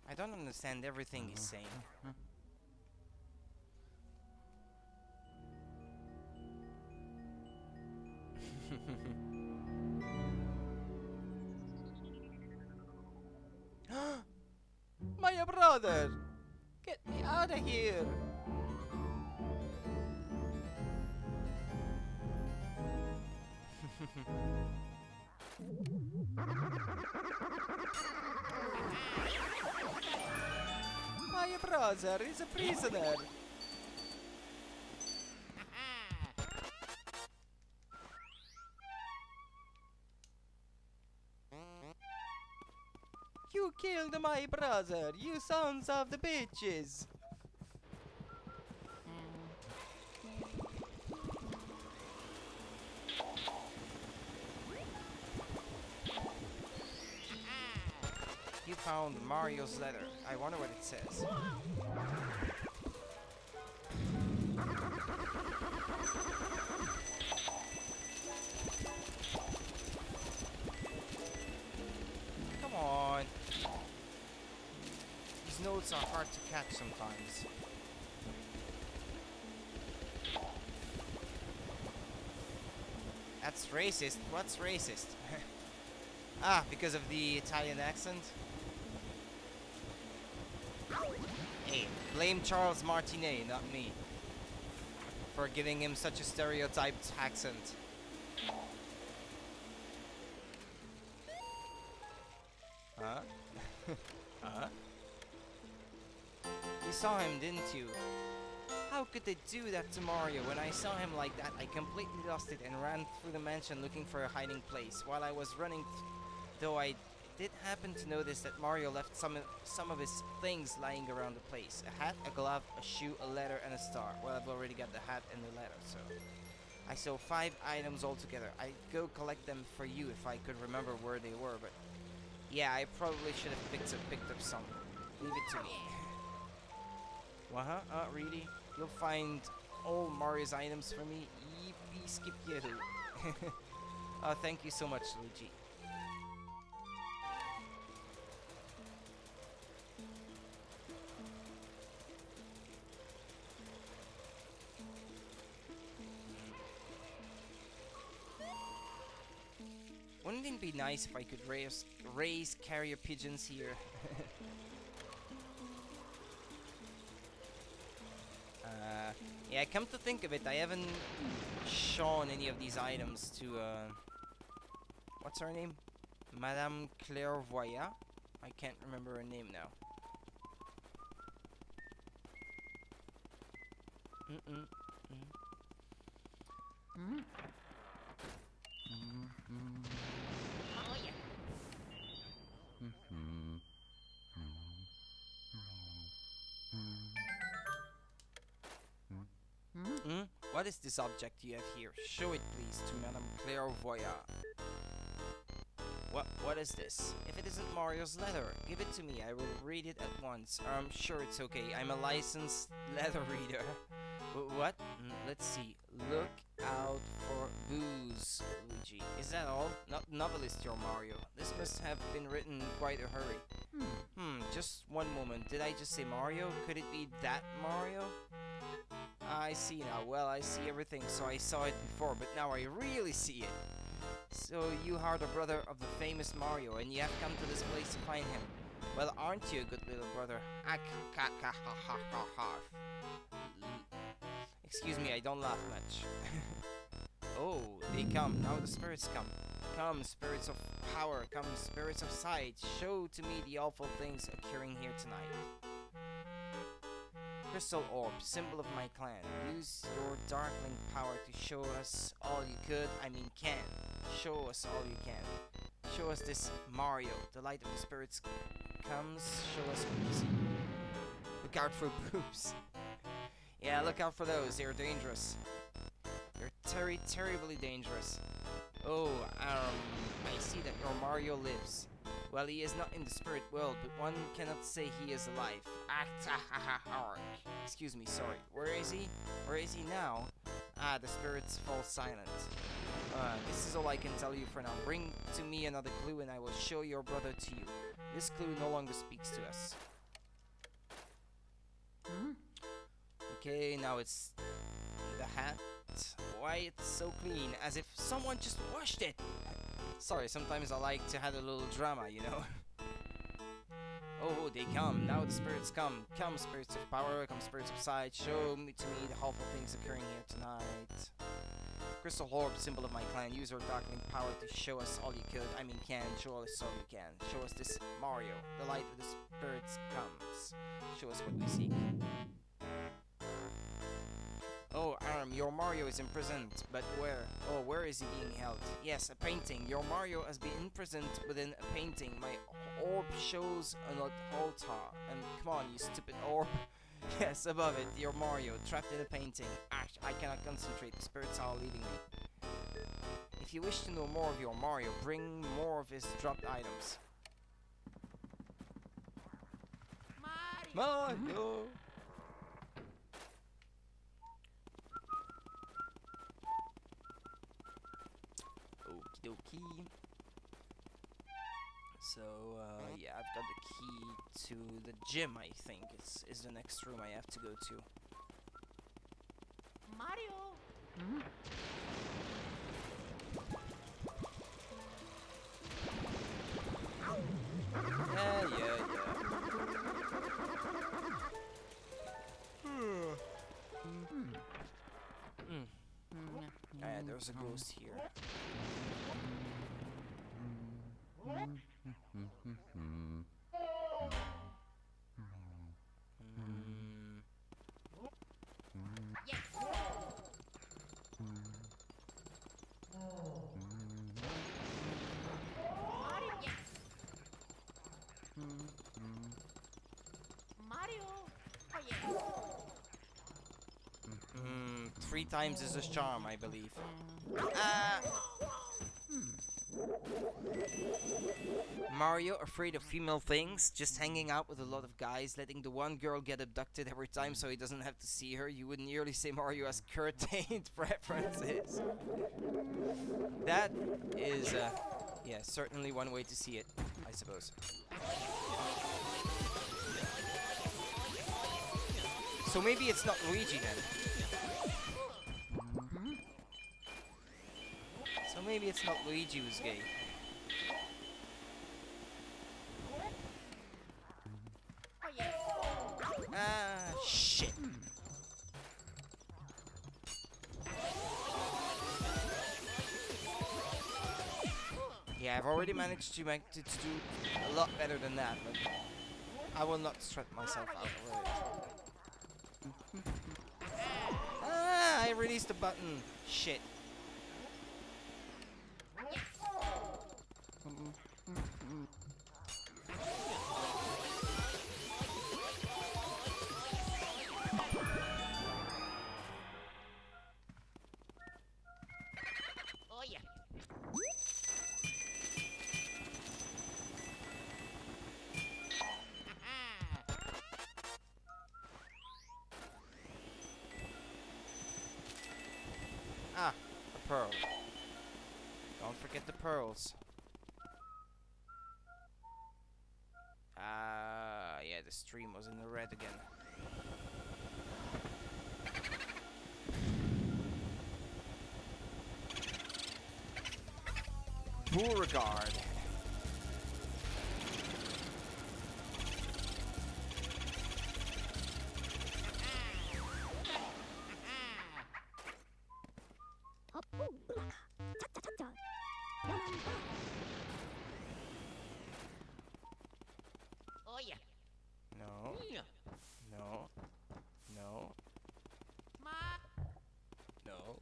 I don't understand everything he's saying. My brother! Get me out of here! My brother is a prisoner! You killed my brother, you sons of the bitches! You found Mario's letter. I wonder what it says. Come on. These notes are hard to catch sometimes. That's racist. What's racist? Ah, because of the Italian accent? Hey, blame Charles Martinet, not me, for giving him such a stereotyped accent. Huh? Huh? You saw him, didn't you? How could they do that to Mario? When I saw him like that, I completely lost it and ran through the mansion looking for a hiding place. While I was running, though, I did happen to notice that Mario left some of his things lying around the place. A hat, a glove, a shoe, a letter, and a star. Well, I've already got the hat and the letter, so... I saw 5 items altogether. I'd go collect them for you if I could remember where they were, but... Yeah, I probably should have picked up some. Leave it to me. What-huh? Really? You'll find all Mario's items for me? Yippee skip yahoo. Oh, thank you so much, Luigi. Wouldn't it be nice if I could raise carrier pigeons here? Yeah, come to think of it, I haven't shown any of these items to, what's her name? Madame Clairvoyant? I can't remember her name now. Oh yeah. What is this object you have here? Show it please to Madame Clairvoyant. What is this? If it isn't Mario's letter, give it to me. I will read it at once. Sure, it's okay. I'm a licensed letter reader. What? Let's see. Look out for booze, Luigi. Is that all? Not novelist, you're Mario. This must have been written in quite a hurry. Just one moment. Did I just say Mario? Could it be that Mario? I see now. Well, I see everything, so I saw it before, but now I really see it. So you are the brother of the famous Mario, and you have come to this place to find him. Well, aren't you a good little brother? Excuse me, I don't laugh much. Oh, they come. Now the spirits come. Come, spirits of power. Come, spirits of sight. Show to me the awful things occurring here tonight. Crystal orb, symbol of my clan. Use your darkling power to show us all you could. Can. Show us all you can. Show us this Mario. The light of the spirits comes. Show us what you see. Look out for boobs. Yeah, look out for those. They're dangerous. They're terribly dangerous. Oh, I see that your Mario lives. Well, he is not in the spirit world, but one cannot say he is alive. Excuse me, sorry. Where is he? Where is he now? Ah, the spirits fall silent. This is all I can tell you for now. Bring to me another clue and I will show your brother to you. This clue no longer speaks to us. Okay, now it's the hat. Why it's so clean, as if someone just washed it. Sorry, sometimes I like to have a little drama, you know. Oh, they come. Now the spirits come. Come, spirits of power. Come, spirits of sight. Show me to me the awful things occurring here tonight. Crystal orb, symbol of my clan. Use your darkling power to show us all you could. I mean, can. Show us all you can. Show us this Mario. The light of the spirits comes. Show us what we seek. Oh, Aram, your Mario is imprisoned. But where? Oh, where is he being held? Yes, a painting. Your Mario has been imprisoned within a painting. My orb shows an altar. And come on, you stupid orb. Yes, above it, your Mario, trapped in a painting. I cannot concentrate. The spirits are leaving me. If you wish to know more of your Mario, bring more of his dropped items. Mario! Okie dokie. So, yeah, I've got the key to the gym, I think. Is the next room I have to go to. Mario! Yeah. Ah, yeah, there's a ghost here. Mario! Oh, yeah. 3 times is a charm, I believe. Mario, afraid of female things, just hanging out with a lot of guys, letting the one girl get abducted every time so he doesn't have to see her. You would nearly say Mario has curtained preferences. That is, yeah, certainly one way to see it, I suppose. So maybe it's not Luigi then. So maybe it's not Luigi who's gay. Ah, shit. Yeah, I've already managed to make it to do a lot better than that, but I will not strut myself out over it. Ah, I released the button. Shit. Oh, yeah. Ah, a pearl. Don't forget the pearls. Ah, yeah, the stream was in the red again. Beauregard. Oh, yeah. No, no, no, no.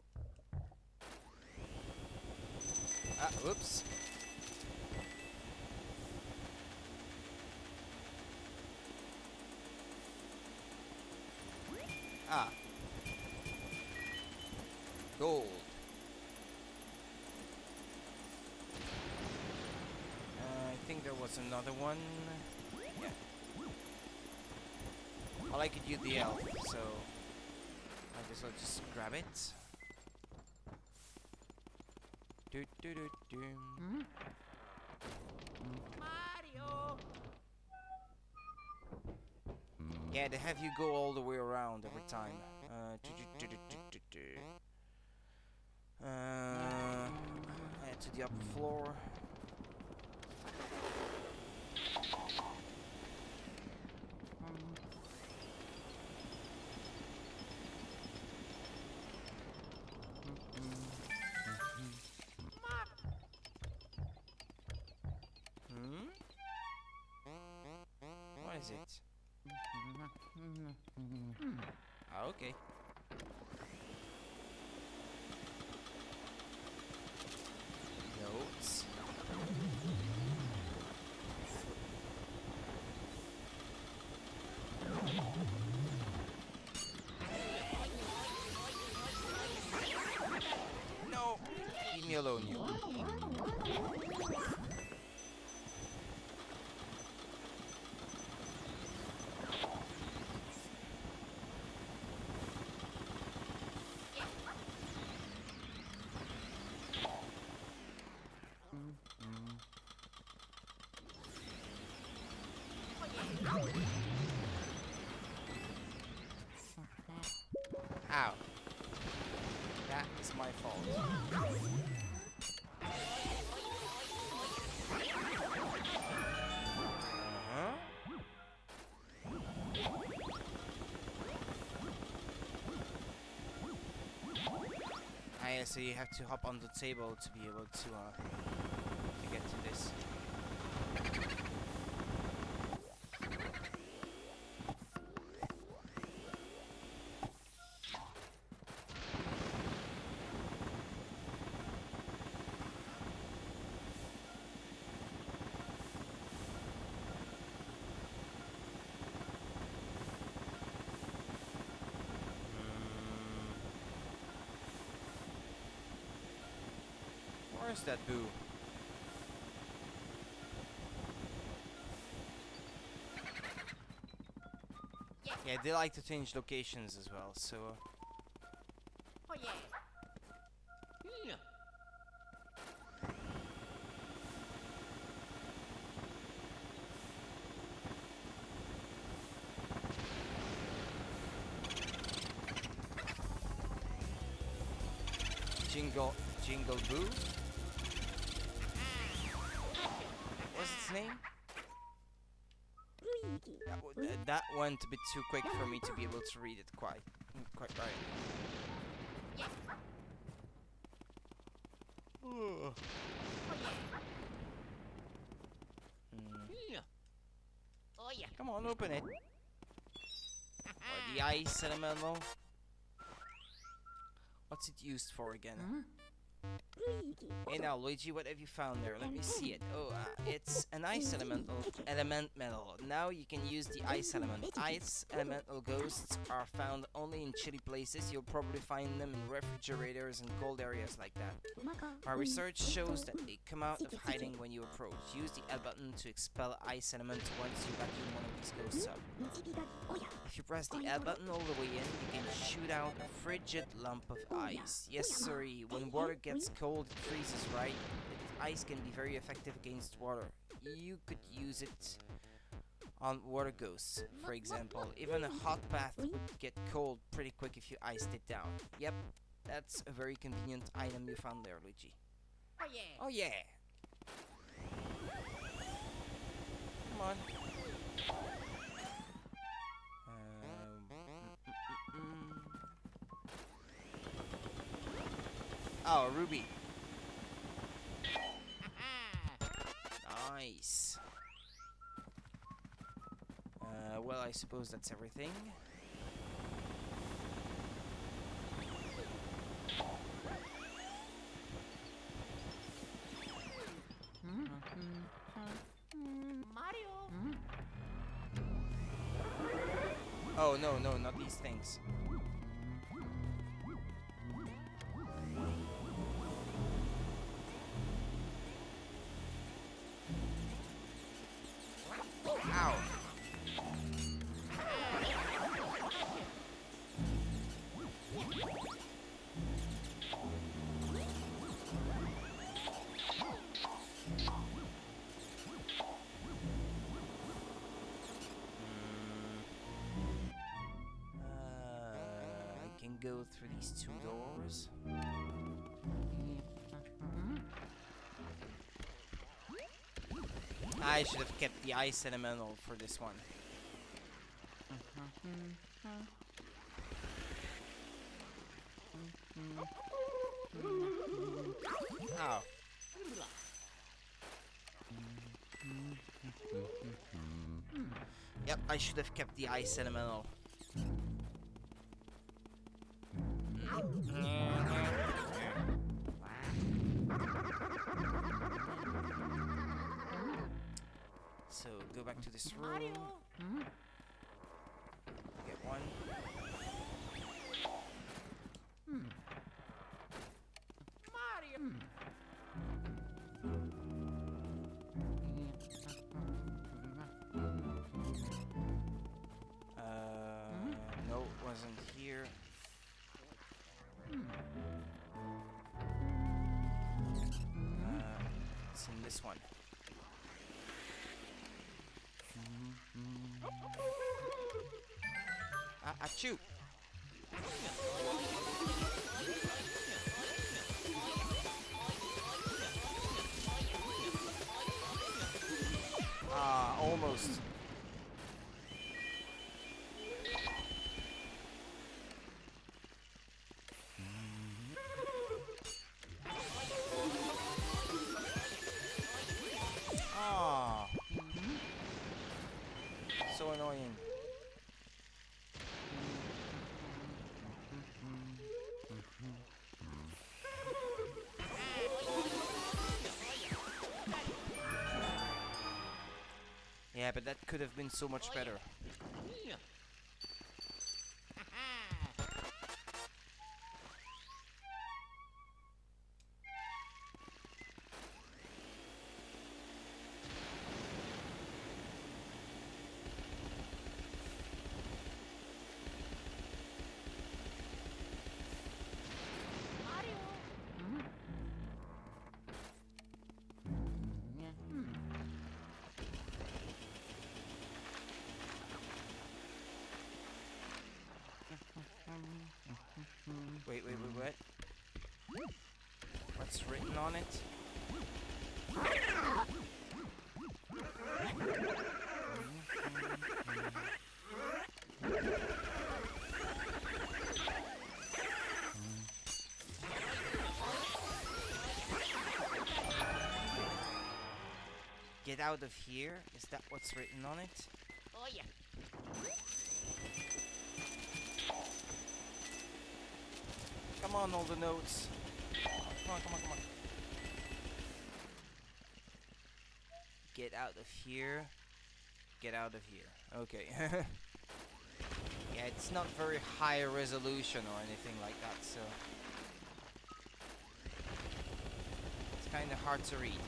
Ah, whoops. Ah. Gold. I think think there was another one. Yeah. Well, I could use the elf, so I guess I'll just grab it. Do do do do. Mario. Yeah, they have you go all the way around every time. To the upper floor. What is it? Okay. Notes. No! Leave me alone, you. Ow. That is my fault. So you have to hop on the table to be able to get to this. Where's that boo? Yeah, they like to change locations as well, so... Oh yeah. Jingle Boo? What's its name? Luigi. That went a bit too quick for me to be able to read it quite right. Oh yeah. Oh yeah. Come on, open it. Or the ice elemental. What's it used for again? Luigi. Hey now, Luigi, what have you found there? Let me see it. Oh, it's an ice elemental. Now you can use the ice element. Ice elemental ghosts are found only in chilly places. You'll probably find them in refrigerators and cold areas like that. Our research shows that they come out of hiding when you approach. Use the L button to expel ice element once you vacuum one of these ghosts up. If you press the L button all the way in, you can shoot out a frigid lump of ice. Yes, sirree. When water gets cold, it freezes, right? Ice can be very effective against water. You could use it on water ghosts, for example. Even a hot bath would get cold pretty quick if you iced it down. Yep, that's a very convenient item you found there, Luigi. Oh yeah. Oh yeah! Come on. Oh, Ruby. Nice. Well, I suppose that's everything. Mario. Oh, no, not these things. can go through these two doors. I should have kept the ice elemental for this one. Oh. Yep, I should have kept the ice elemental. So go back to this room. Get one. Mario. No, it wasn't here. It's in this one. Achoo! Almost. So annoying. Yeah, but that could have been so much better. Wait, what? What's written on it? Get out of here? Is that what's written on it? Oh yeah. Come on, all the notes. Come on. Get out of here. Get out of here. Okay. Yeah, it's not very high resolution or anything like that, so it's kind of hard to read.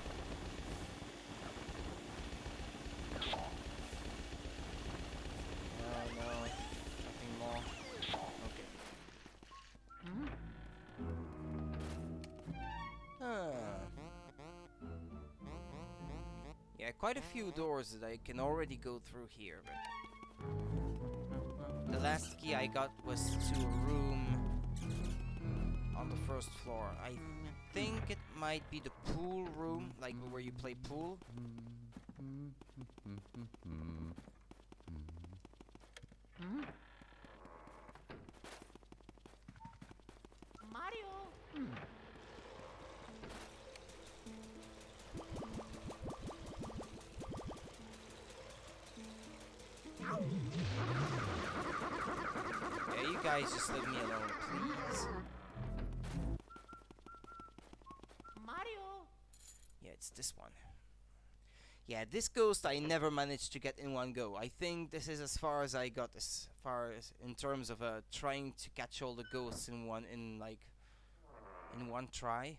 No, nothing more. Okay. Yeah, quite a few doors that I can already go through here, but the last key I got was to a room on the first floor. I think it might be the pool room, like where you play pool. Mario. Yeah, you guys just leave me alone, please. Mario. Yeah, it's this one. Yeah, this ghost I never managed to get in one go. I think this is as far as I got, as far as in terms of trying to catch all the ghosts in one try.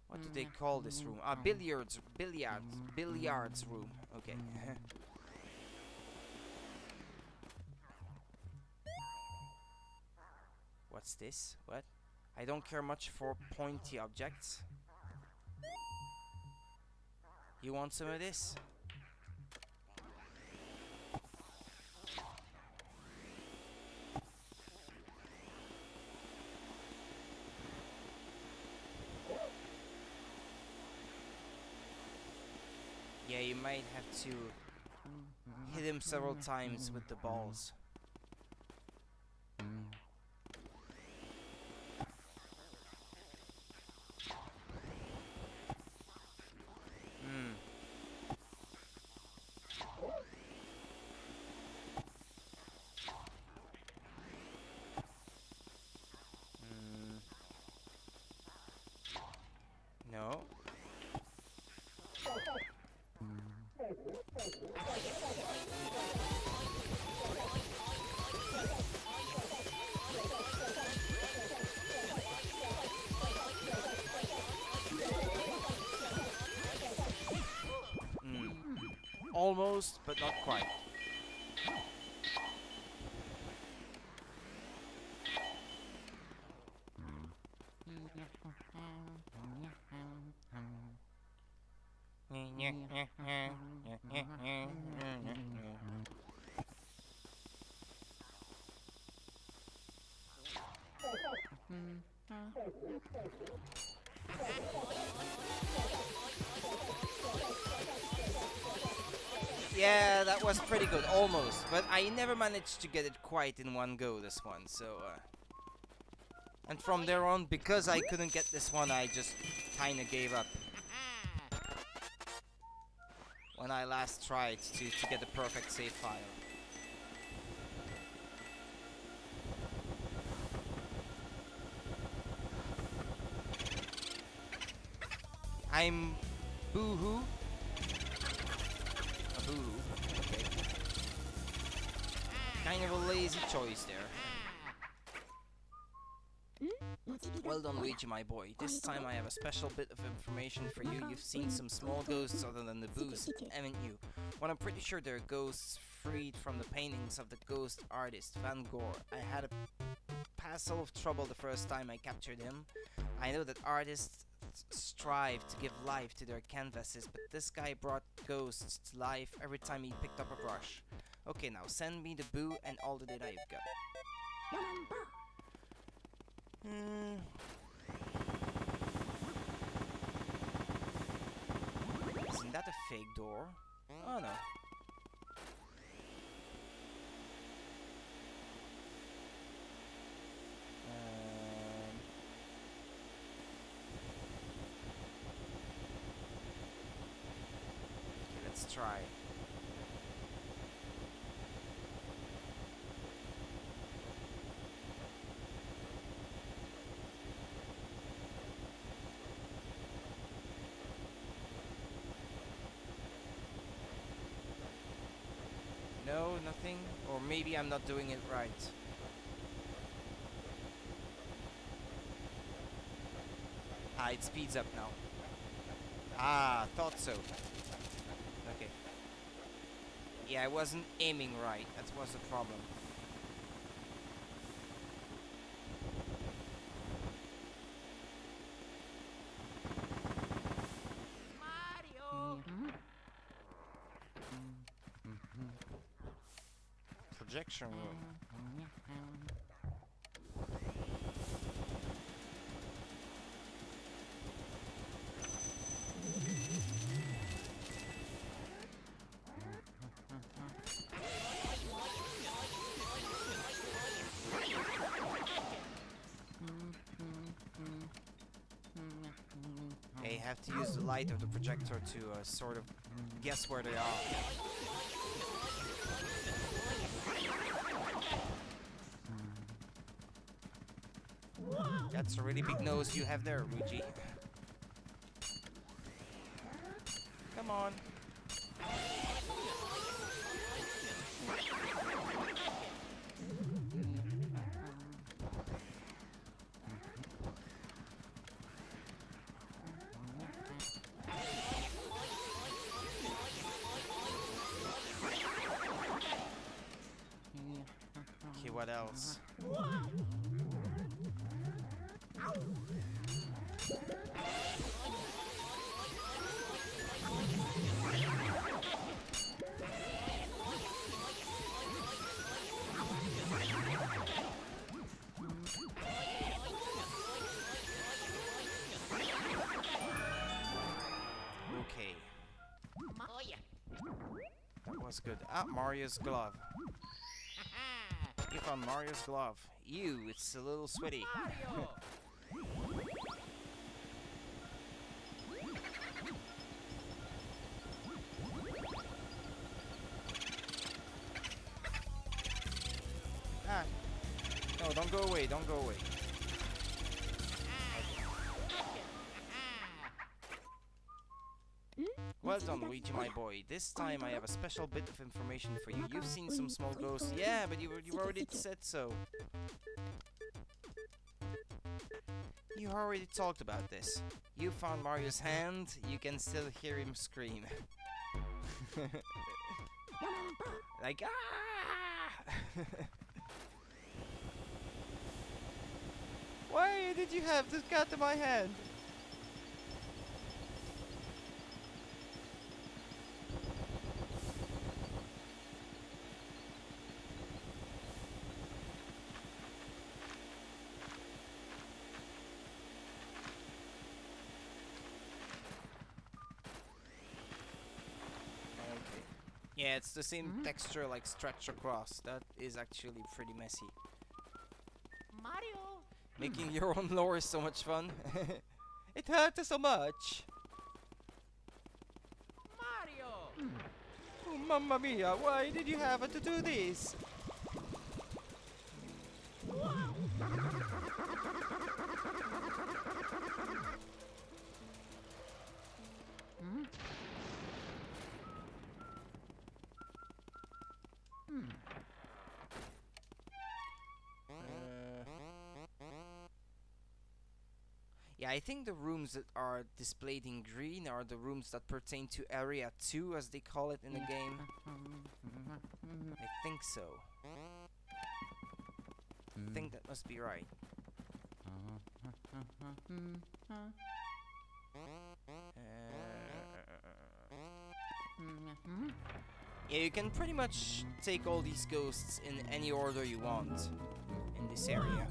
What do they call this room? Billiards room. Okay. What's this? What? I don't care much for pointy objects. You want some of this? Yeah, you might have to hit him several times with the balls. No. Almost, but not quite. Yeah, that was pretty good, almost. But I never managed to get it quite in one go, this one, so... And from there on, because I couldn't get this one, I just kinda gave up. When I last tried to get the perfect save file. I'm boo-hoo. A boo-hoo. Okay. Kind of a lazy choice there. Well done, Luigi, my boy. This time I have a special bit of information for you. You've seen some small ghosts other than the boos, haven't you? Well, I'm pretty sure they're ghosts freed from the paintings of the ghost artist, Van Gogh. I had a passel of trouble the first time I captured him. I know that artists strive to give life to their canvases, but this guy brought ghosts to life every time he picked up a brush. Okay, now send me the boo and all the data you've got. Isn't that a fake door? Oh no. Okay, let's try. No, nothing? Or maybe I'm not doing it right. Ah, it speeds up now. Ah, thought so. Okay. Yeah, I wasn't aiming right. That was the problem. Mario! Projection room. I have to use the light of the projector to sort of guess where they are. That's a really big nose you have there, Luigi. Come on. Okay, what else? Okay. Oh yeah. good. Ah, Mario's glove. You found Mario's glove. Ew, it's a little sweaty. Mario! Ah. No, don't go away, don't go away. Well done, Luigi, my boy. This time I have a special bit of information for you. You've seen some small ghosts. Yeah, but you already said so. You already talked about this. You found Mario's hand. You can still hear him scream. Like, ah! Why did you have to cut my hand? Yeah, it's the same texture like stretch across. That is actually pretty messy. Mario! Making your own lore is so much fun. It hurt so much. Mario! Oh, Mamma mia, why did you have to do this? Yeah, I think the rooms that are displayed in green are the rooms that pertain to Area 2, as they call it in the game. I think so. I think that must be right. Yeah, you can pretty much take all these ghosts in any order you want in this area.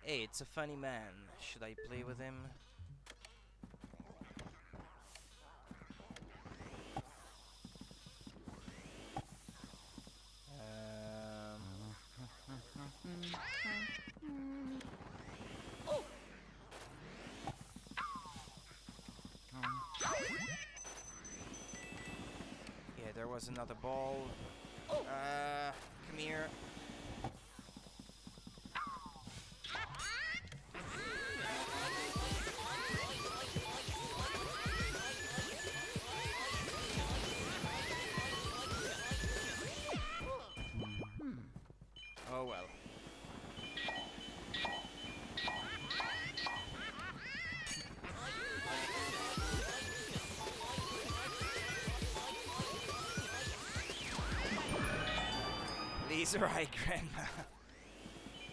Hey, it's a funny man. Should I play with him? Yeah, there was another ball. Come here. Oh well. Laser eye, Grandma.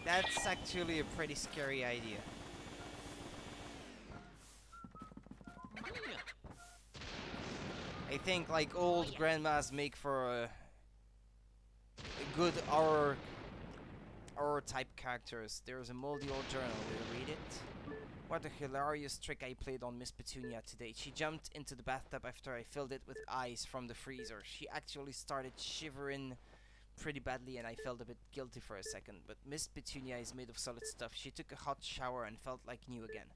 That's actually a pretty scary idea. I think like old grandmas make for a good horror type characters. There's a moldy old journal. Will you read it? What a hilarious trick I played on Miss Petunia today. She jumped into the bathtub after I filled it with ice from the freezer. She actually started shivering pretty badly and I felt a bit guilty for a second. But Miss Petunia is made of solid stuff. She took a hot shower and felt like new again.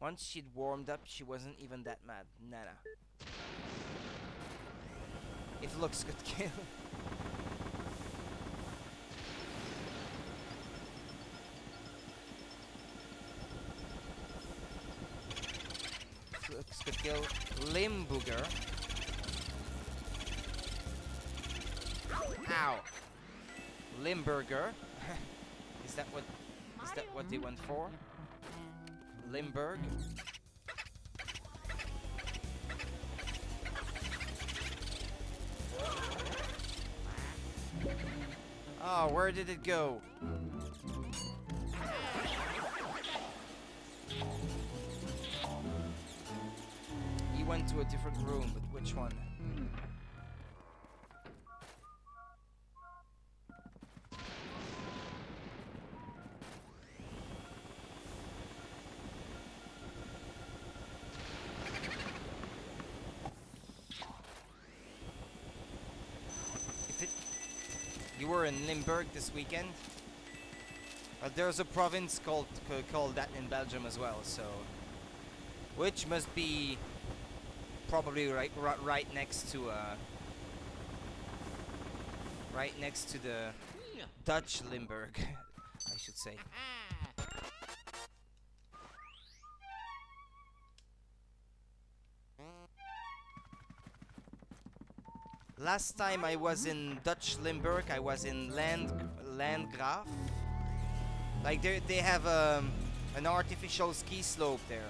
Once she'd warmed up, she wasn't even that mad. Nana. If looks could kill. Looks could kill. Limburger. Ow. Limburger. Is that what they went for? Limburg. Oh, where did it go? went to a different room, but which one? You were in Limburg this weekend? There's a province called that in Belgium as well, so which must be probably right next to the Dutch Limburg, I should say. Last time I was in Dutch Limburg, I was in Landgraaf. Like they have an artificial ski slope there.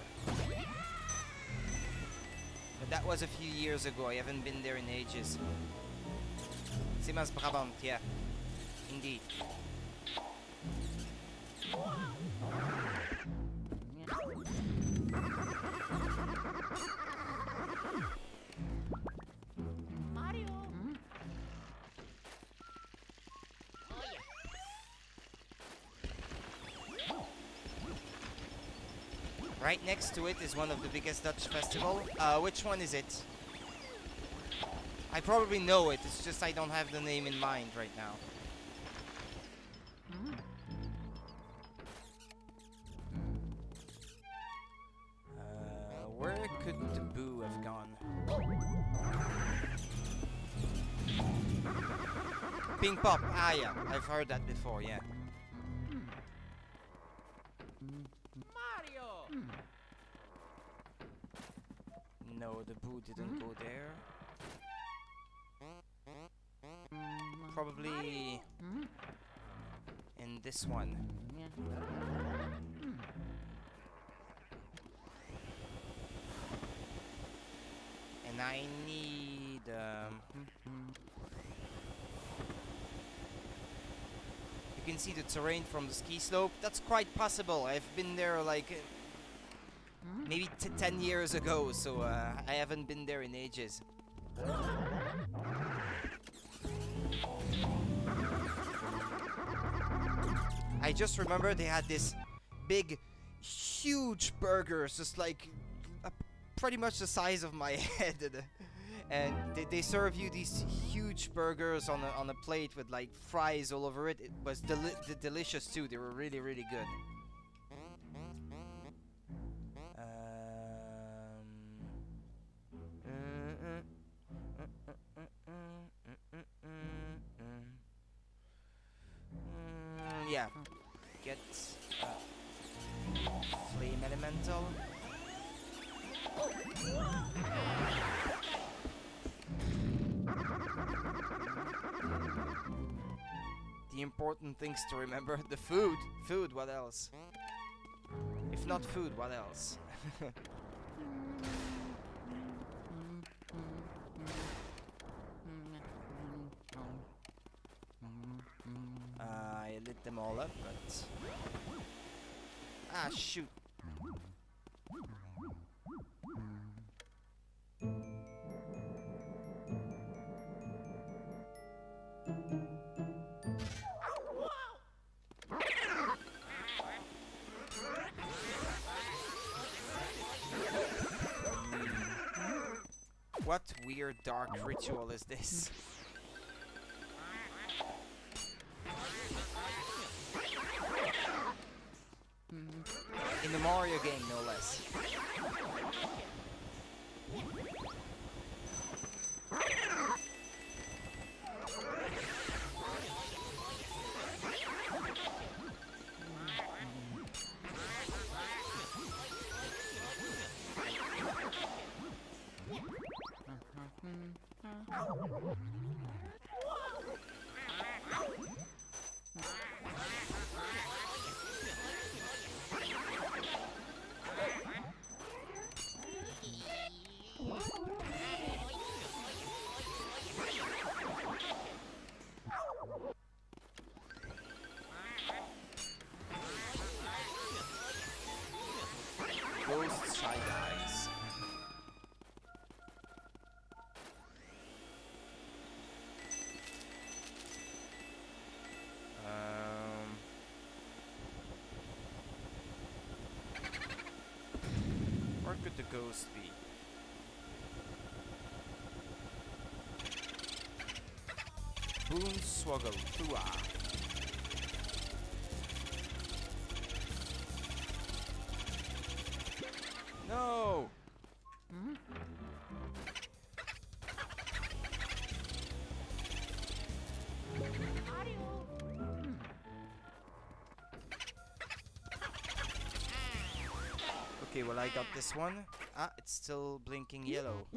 But that was a few years ago. I haven't been there in ages. Zeeman's-Brabant, yeah. Indeed. Right next to it is one of the biggest Dutch festival. Which one is it? I probably know it, it's just I don't have the name in mind right now. Where could the boo have gone? Ping Pop, ah yeah, I've heard that before, yeah. No, the boo didn't go there. Probably in this one. And I need you can see the terrain from the ski slope. That's quite possible. I've been there like maybe 10 years ago, so I haven't been there in ages. I just remember they had this big, huge burgers, just like pretty much the size of my head, and they serve you these huge burgers on a plate with like fries all over it. It was delicious too. They were really, really good. Yeah, get flame elemental. The important things to remember: the food. Food, what else? If not food, what else? I lit them all up, but... Ah, shoot. What weird dark ritual is this? In the Mario game, no less. Ghost Shy Guys. the ghost be? Boon Swoggle, Tua. No! Mario. Okay, well I got this one. Ah, it's still blinking yellow.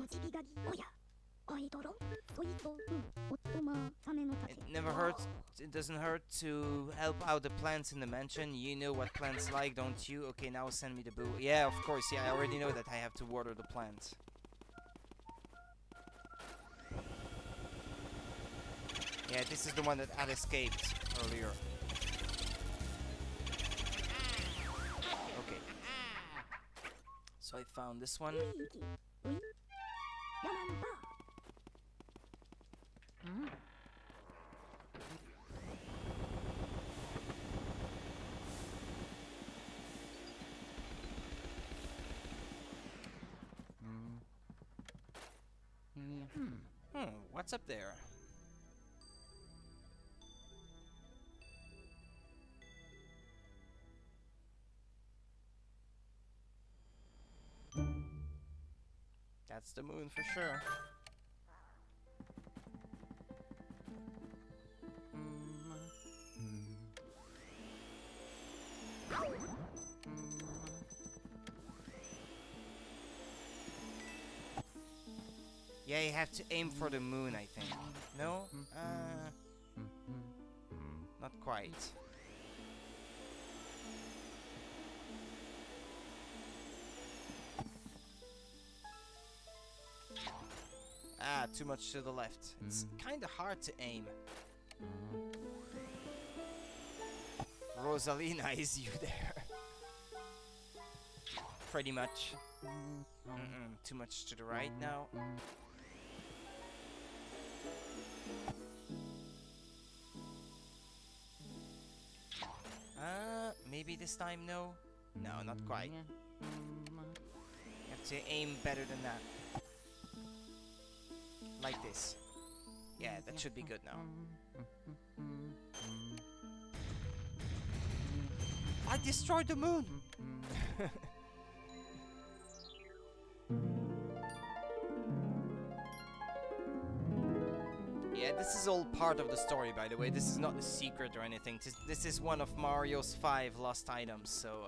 It doesn't hurt to help out the plants in the mansion. You know what plants like, don't you? Okay, now send me the boo. Yeah, of course, yeah, I already know that I have to water the plants. Yeah, this is the one that had escaped earlier. Okay. So I found this one. What's up there? That's the moon for sure. Yeah, you have to aim for the moon, I think. No? Not quite. Ah, too much to the left. It's kinda hard to aim. Rosalina, is you there? Pretty much. Too much to the right now. Maybe this time no? No, not quite. You have to aim better than that. Like this. Yeah, that should be good now. I destroyed the moon! Yeah, this is all part of the story, by the way. This is not a secret or anything. This is one of Mario's 5 lost items, so...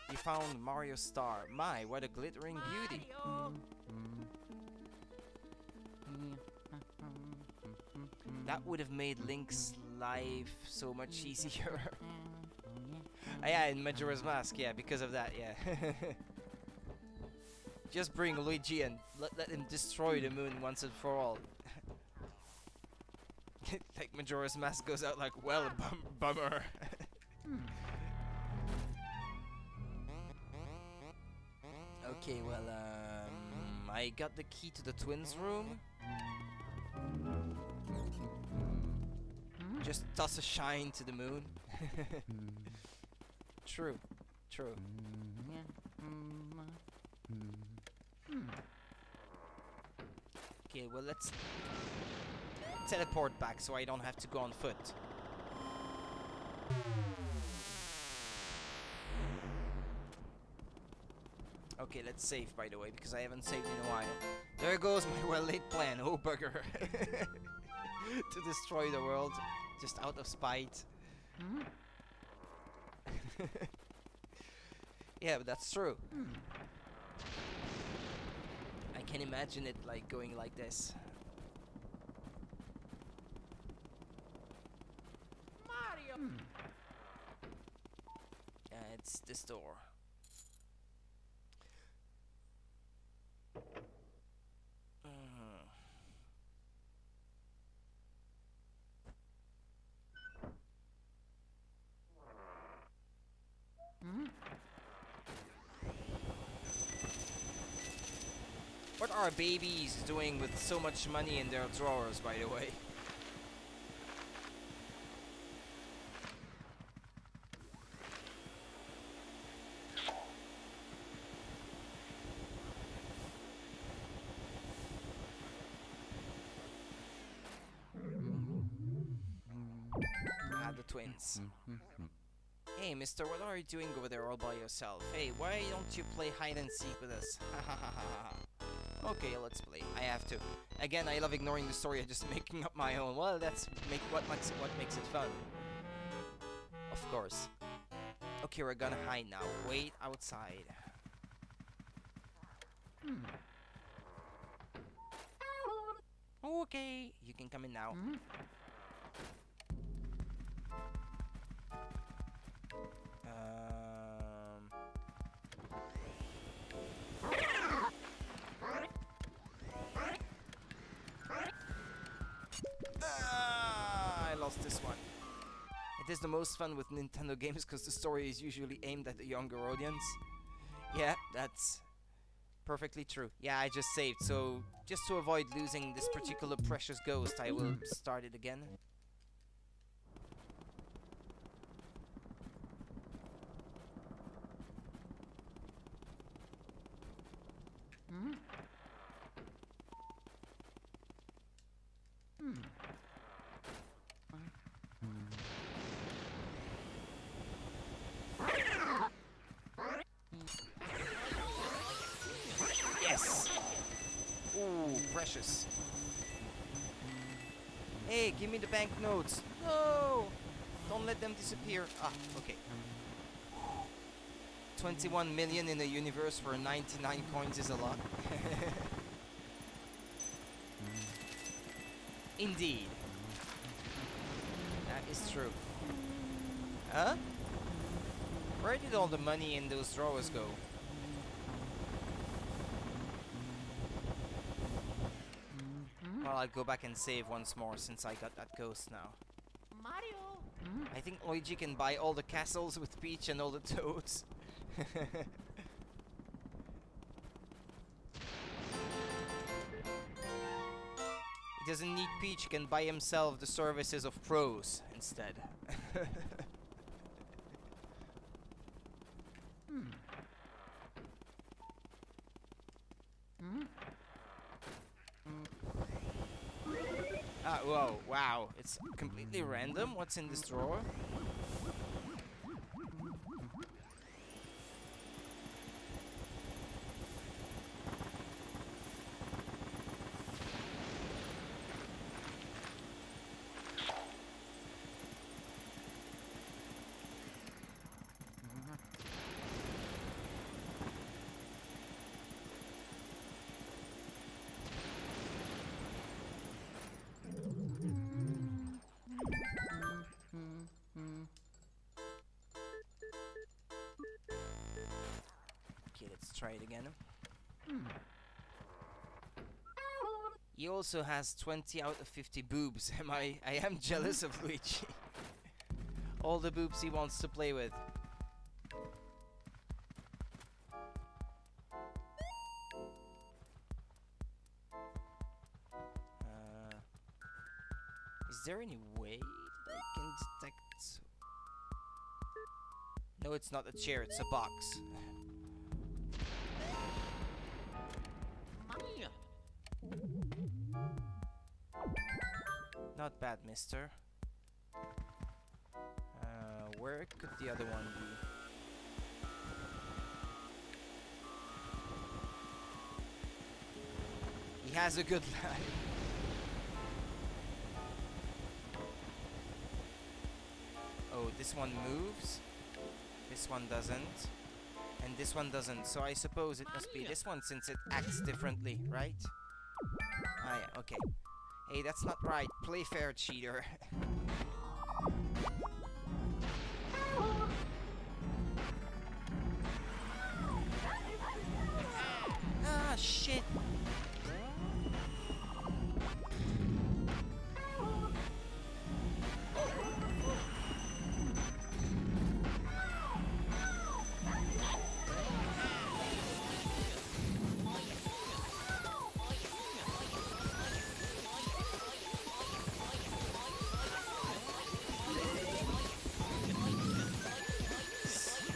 You found Mario's star. My, what a glittering beauty. Mario. That would have made Link's life so much easier. Yeah, in Majora's Mask, yeah, because of that, yeah. Just bring Luigi and let him destroy the moon once and for all. Like Majora's Mask goes out like, well, bummer. Okay, well, I got the key to the twins' room. Just toss a shine to the moon. True, true. Okay, well, let's teleport back so I don't have to go on foot. Okay, let's save, by the way, because I haven't saved in a while. There goes my well-laid plan. Oh, bugger. To destroy the world, just out of spite. Yeah, but that's true. I can imagine it like going like this. Mario. It's this door. What are babies doing with so much money in their drawers, by the way? twins. Hey, mister, what are you doing over there all by yourself? Hey, why don't you play hide and seek with us? Okay, let's play. I have to. Again, I love ignoring the story and just making up my own. Well, that's what makes it fun. Of course. Okay, we're gonna hide now. Wait outside. Okay, you can come in now. I lost this one. It is the most fun with Nintendo games because the story is usually aimed at the younger audience. Yeah, that's perfectly true. Yeah, I just saved, so just to avoid losing this particular precious ghost, I will start it again. Yes! Ooh, precious. Hey, give me the banknotes. No! Don't let them disappear. Ah, okay. 21 million in a universe for 99 coins is a lot. Indeed. That is true. Huh? Where did all the money in those drawers go? Well, I'll go back and save once more since I got that ghost now. Mario. I think Luigi can buy all the castles with Peach and all the toads. He doesn't need Peach, he can buy himself the services of pros instead. Ah, whoa, wow, it's completely random. What's in this drawer? Okay, let's try it again. He also has 20 out of 50 boobs. I am jealous of Luigi. All the boobs he wants to play with. Is there any way that I can detect? No, it's not a chair, it's a box. Mario. Not bad, mister. Where could the other one be? He has a good life. Oh, this one moves. This one doesn't. And this one doesn't. So I suppose it must be this one since it acts differently, right? Ah, yeah, okay. Hey, that's not right. Play fair, cheater. Ah, shit.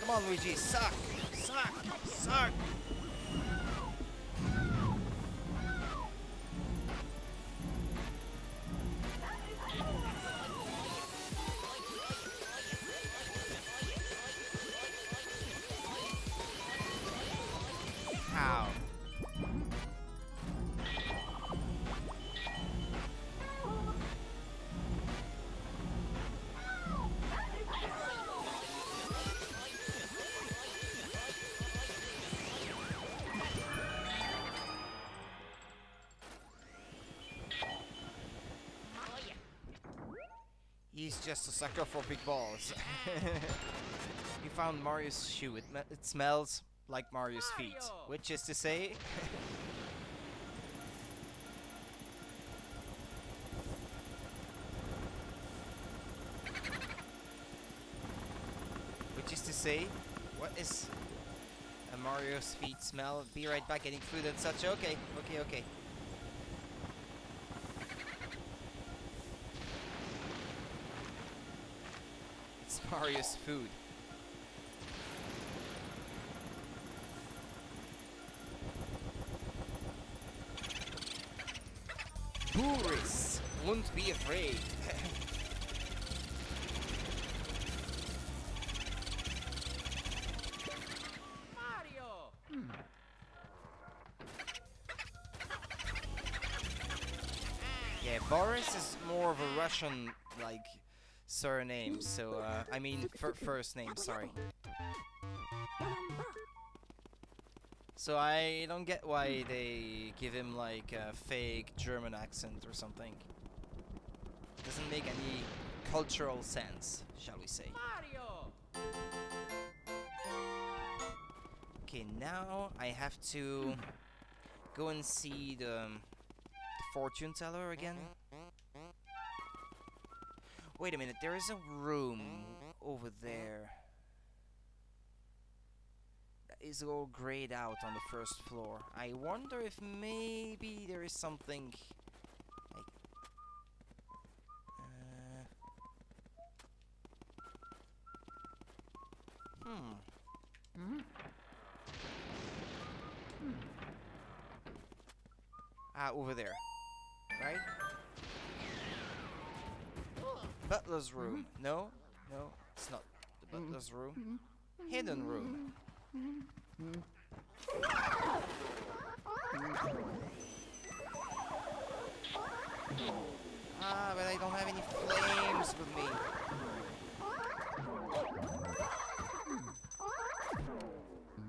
Come on, Luigi, suck! Suck! Suck! He's just a sucker for big balls. You found Mario's shoe. It smells like Mario's feet, Mario! which is to say, what is a Mario's feet smell? Be right back, getting food and such. Okay. It's Mario's food. Boris, won't be afraid. Mario! Yeah, Boris is more of a Russian, like, surname, so, I mean, first name, sorry. So I don't get why they give him, like, a fake German accent or something. Doesn't make any cultural sense, shall we say. Mario! Okay, now I have to go and see the fortune teller again. Wait a minute, there is a room over there that is all grayed out on the first floor. I wonder if maybe there is something like over there, right? Butler's room. No, it's not the butler's room. Hidden room. Ah, but I don't have any flames with me.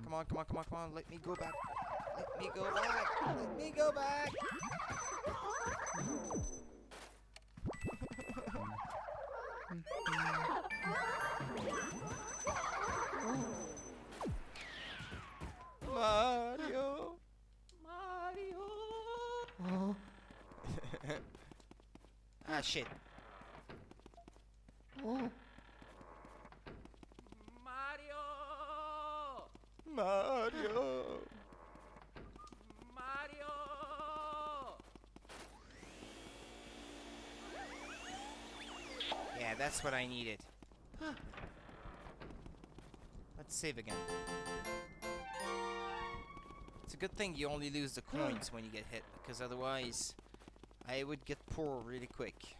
Come on, let me go back. Let me go back. Mario. Ah, shit. Mario. Yeah, that's what I needed. Let's save again. It's a good thing you only lose the coins when you get hit, because otherwise I would get poor really quick.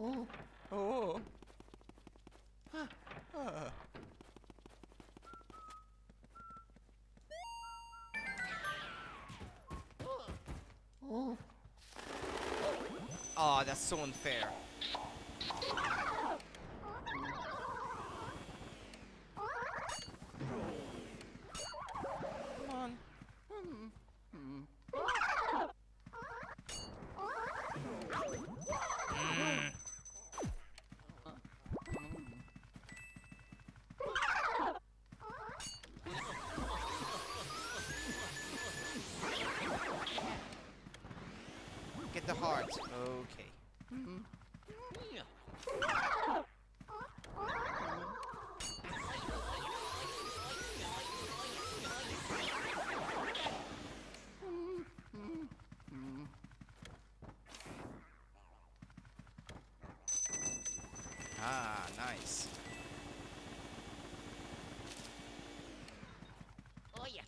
Oh. Oh, that's so unfair. Come on. Get the heart. Okay. Ah, nice. Oh yeah.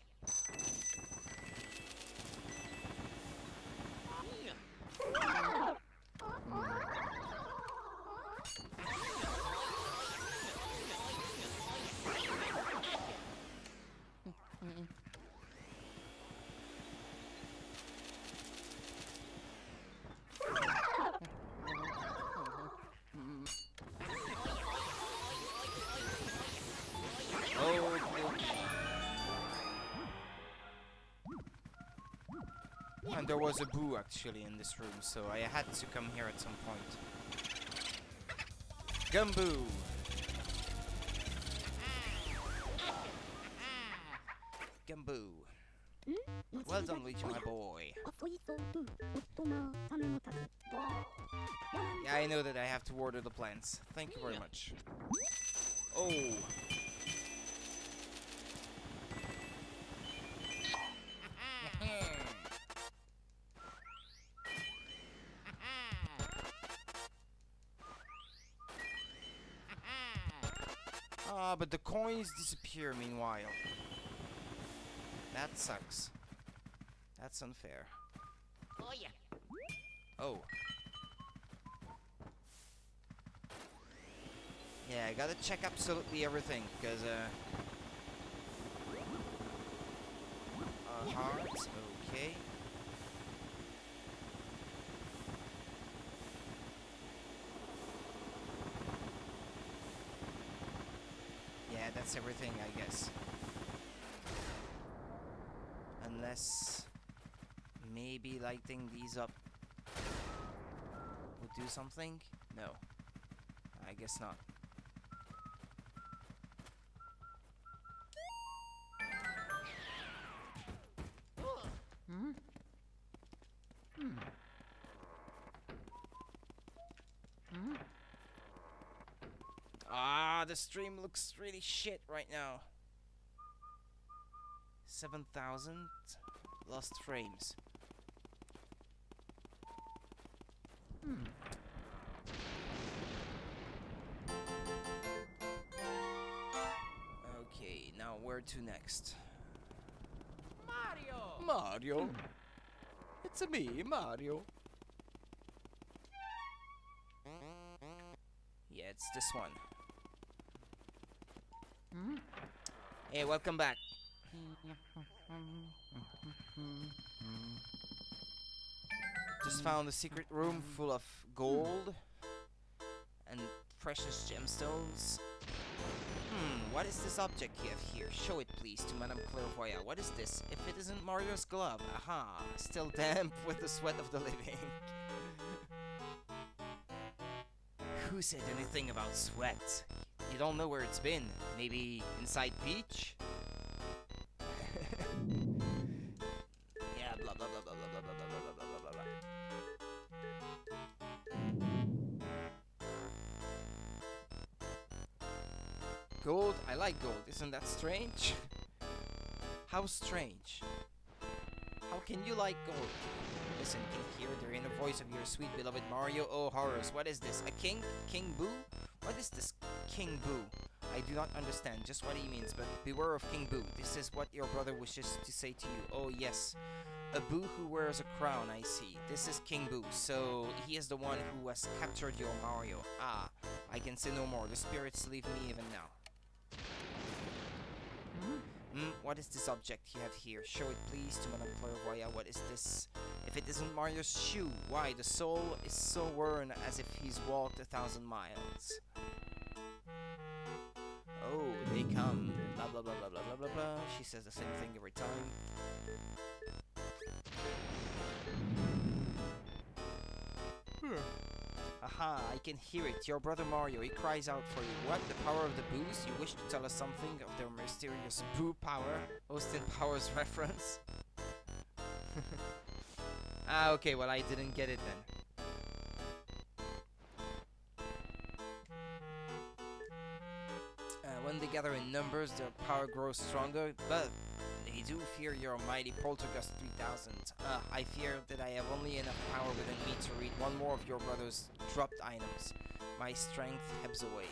there was a boo actually in this room, so I had to come here at some point. Gumboo! Gumboo. Well done, Luigi, my boy. Yeah, I know that I have to water the plants. Thank you very much. Oh. Ah, but the coins disappear meanwhile. That sucks. That's unfair. Oh yeah. Oh. Yeah, I gotta check absolutely everything, because, hearts, okay. Yeah, that's everything, I guess. Unless maybe lighting these up would do something? No. I guess not. Ah, the stream looks really shit right now. 7,000 lost frames. Okay, now where to next? Mario! Mario? It's me, Mario. Yeah, it's this one. Hey, welcome back. Just found a secret room full of gold and precious gemstones. What is this object you have here? Show it please to Madame Clairvoyant. What is this? If it isn't Mario's glove. Aha, still damp with the sweat of the living. Who said anything about sweat? You don't know where it's been. Maybe inside Peach? Yeah, blah blah blah blah blah blah blah blah blah blah blah blah. Gold? I like gold. Isn't that strange? How strange? How can you like gold? Listen, can you hear the inner voice of your sweet beloved Mario? Oh horrors, what is this? A king? King Boo? What is this King Boo? I do not understand just what he means, but beware of King Boo. This is what your brother wishes to say to you. Oh yes, a Boo who wears a crown, I see. This is King Boo, so he is the one who has captured your Mario. Ah, I can say no more. The spirits leave me even now. What is this object you have here? Show it please to Madame Clairvoyant. What is this? If it isn't Mario's shoe, why? The sole is so worn as if he's walked 1,000 miles. Oh, they come. Blah blah blah blah blah blah blah blah. She says the same thing every time. Aha, I can hear it. Your brother Mario, he cries out for you. What? The power of the Boos? You wish to tell us something of their mysterious Boo power? Austin Powers reference? Ah, okay, well I didn't get it then. When they gather in numbers, their power grows stronger, but they do fear your mighty Poltergust 3000. I fear that I have only enough power within me to read one more of your brother's dropped items. My strength ebbs away.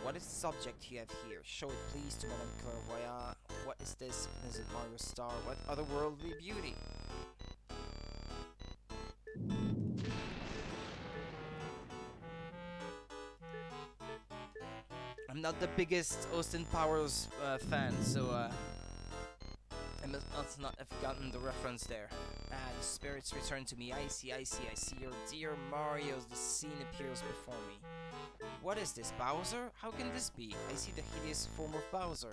What is this object you have here? Show it please to Madame Clairvoyant. What is this? Is it Mario's star? What otherworldly beauty? I'm not the biggest Austin Powers fan, so I must not have gotten the reference there. Ah, the spirits return to me. I see your dear Mario's. The scene appears before me. What is this, Bowser? How can this be? I see the hideous form of Bowser.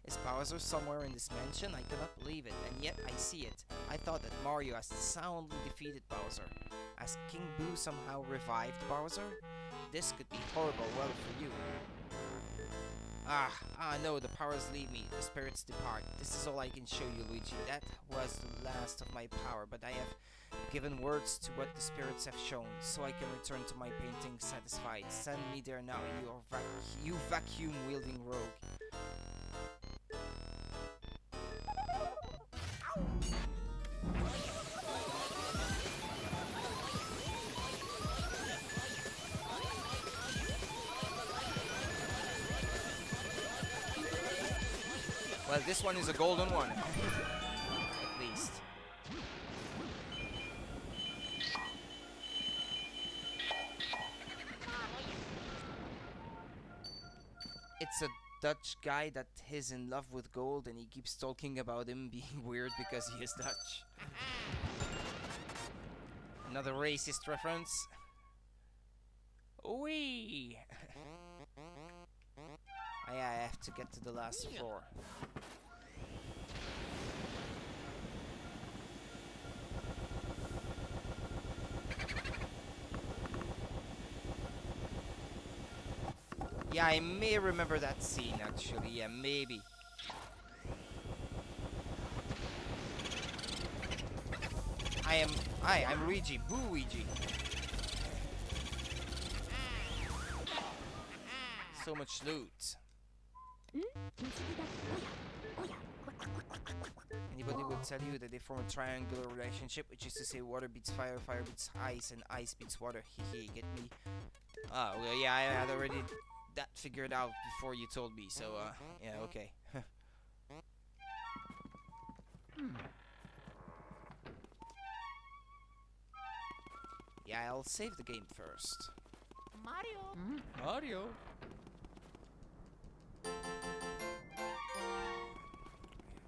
Is Bowser somewhere in this mansion? I cannot believe it, and yet I see it. I thought that Mario has soundly defeated Bowser. Has King Boo somehow revived Bowser? This could be horrible well for you. No, the powers leave me, the spirits depart. This is all I can show you, Luigi. That was the last of my power, but I have given words to what the spirits have shown, so I can return to my painting satisfied. Send me there now, you vacuum-wielding rogue. Well, this one is a golden one, at least. It's a Dutch guy that is in love with gold, and he keeps talking about him being weird because he is Dutch. Another racist reference. Wee. I have to get to the last floor. Yeah, I may remember that scene actually. Yeah, maybe. I'm Luigi. Boo Luigi. So much loot. Anybody will tell you that they form a triangular relationship, which is to say water beats fire, fire beats ice, and ice beats water. Hehe, get me? Oh, well, yeah, I had already that figured out before you told me, so, yeah, okay. Yeah, I'll save the game first. Mario. Mario.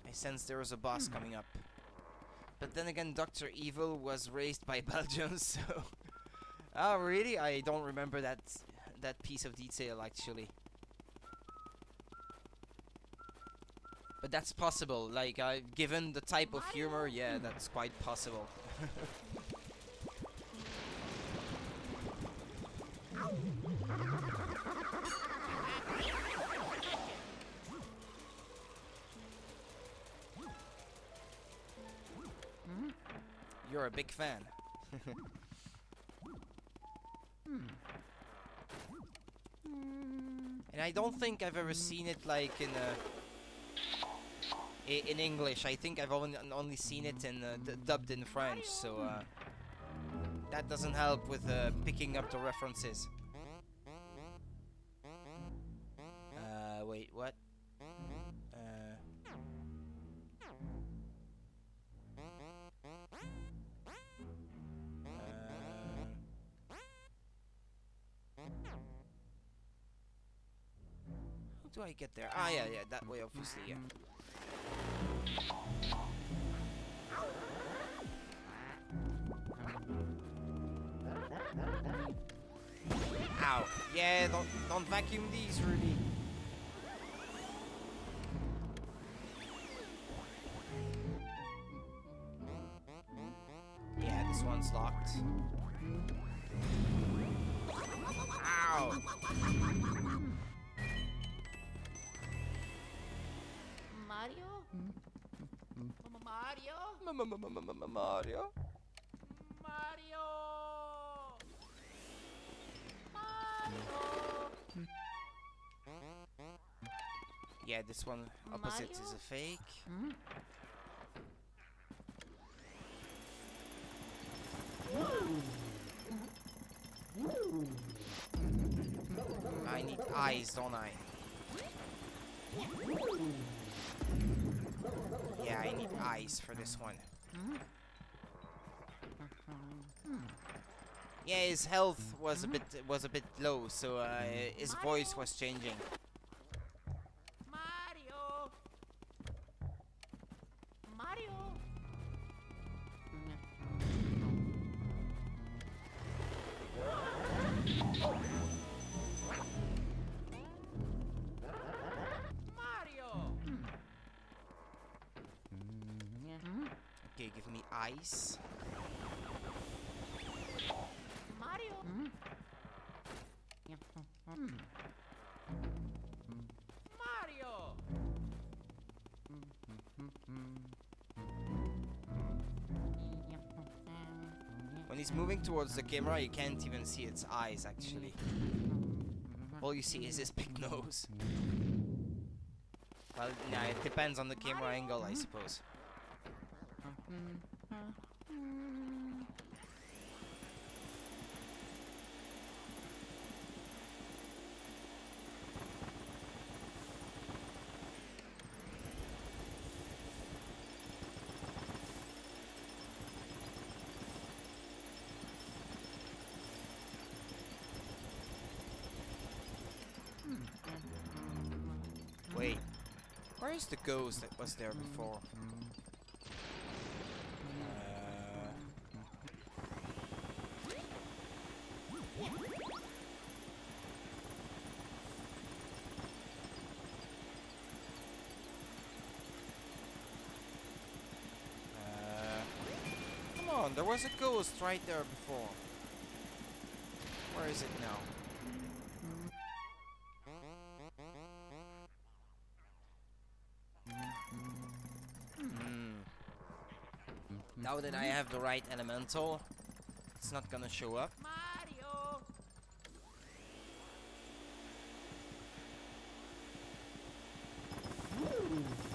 I sense there was a boss coming up. But then again, Dr. Evil was raised by Belgians, so... Oh, really? I don't remember that piece of detail, actually. But that's possible. Like, given the type of humor, yeah, that's quite possible. You're a big fan. And I don't think I've ever seen it like in English. I think I've only seen it in dubbed in French, so that doesn't help with picking up the references. Wait, what? How do I get there? Ah, yeah, that way, obviously, yeah. Ow. Yeah, don't vacuum these, Ruby. Yeah, this one's locked. Ow. Mario? Mario? Mario? Mario! Yeah, this one opposite is a fake. I need eyes, don't I? Yeah, I need eyes for this one. Yeah, his health was a bit low, so his voice was changing. Mario! give me ice. Mario. Mario. When he's moving towards the camera, you can't even see its eyes, actually. All you see is his big nose. Well, nah, it depends on the camera angle, I suppose. Wait, where is the ghost that was there before? Come on, there was a ghost right there before. Where is it now? Now that I have the right elemental, it's not gonna show up. Mario.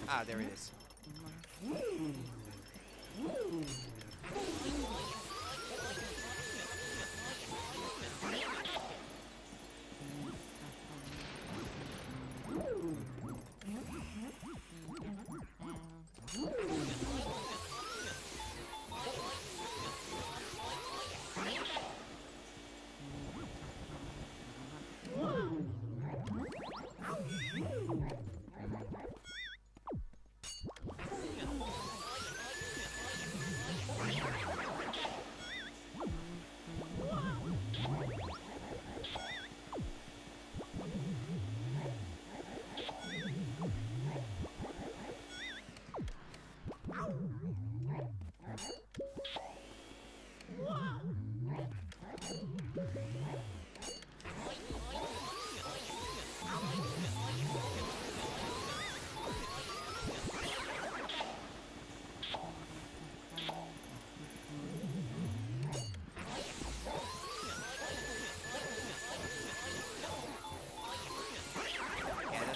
Ah, there it is.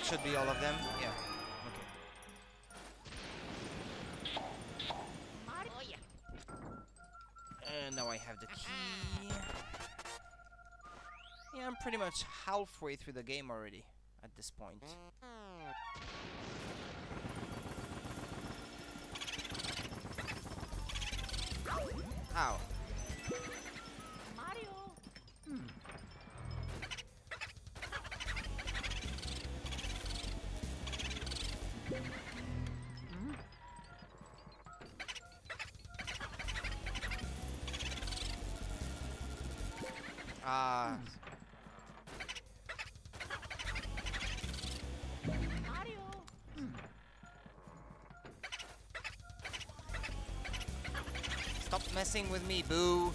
Should be all of them. Yeah. Okay. Mario. Now I have the key. Yeah, I'm pretty much halfway through the game already at this point. Ow. Mario. Ah. Mario. Stop messing with me, boo.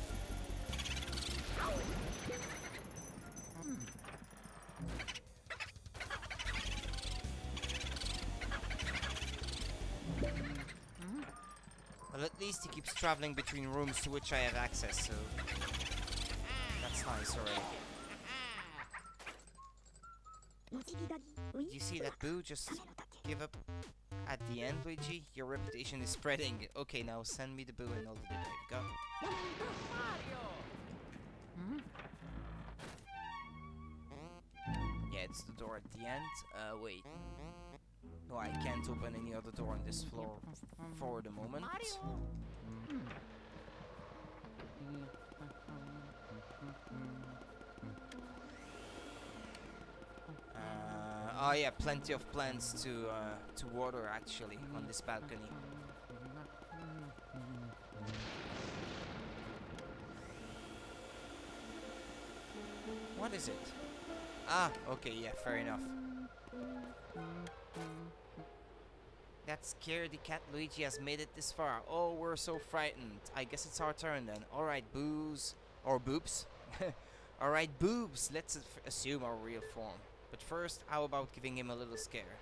Well, at least he keeps traveling between rooms to which I have access, so that's nice already. You see that, boo? Just give up at the end, Luigi. Your reputation is spreading. Okay, now send me the boo and I'll do it. There you go. Mario. Yeah, it's the door at the end. Wait. No, I can't open any other door on this floor for the moment. Mario. Oh yeah, plenty of plants to water actually on this balcony. What is it? Ah, okay, yeah, fair enough. That That scaredy cat Luigi has made it this far. Oh, we're so frightened. I guess it's our turn then. Alright, boos. Or boops. Alright, boobs. Let's assume our real form. But first, how about giving him a little scare?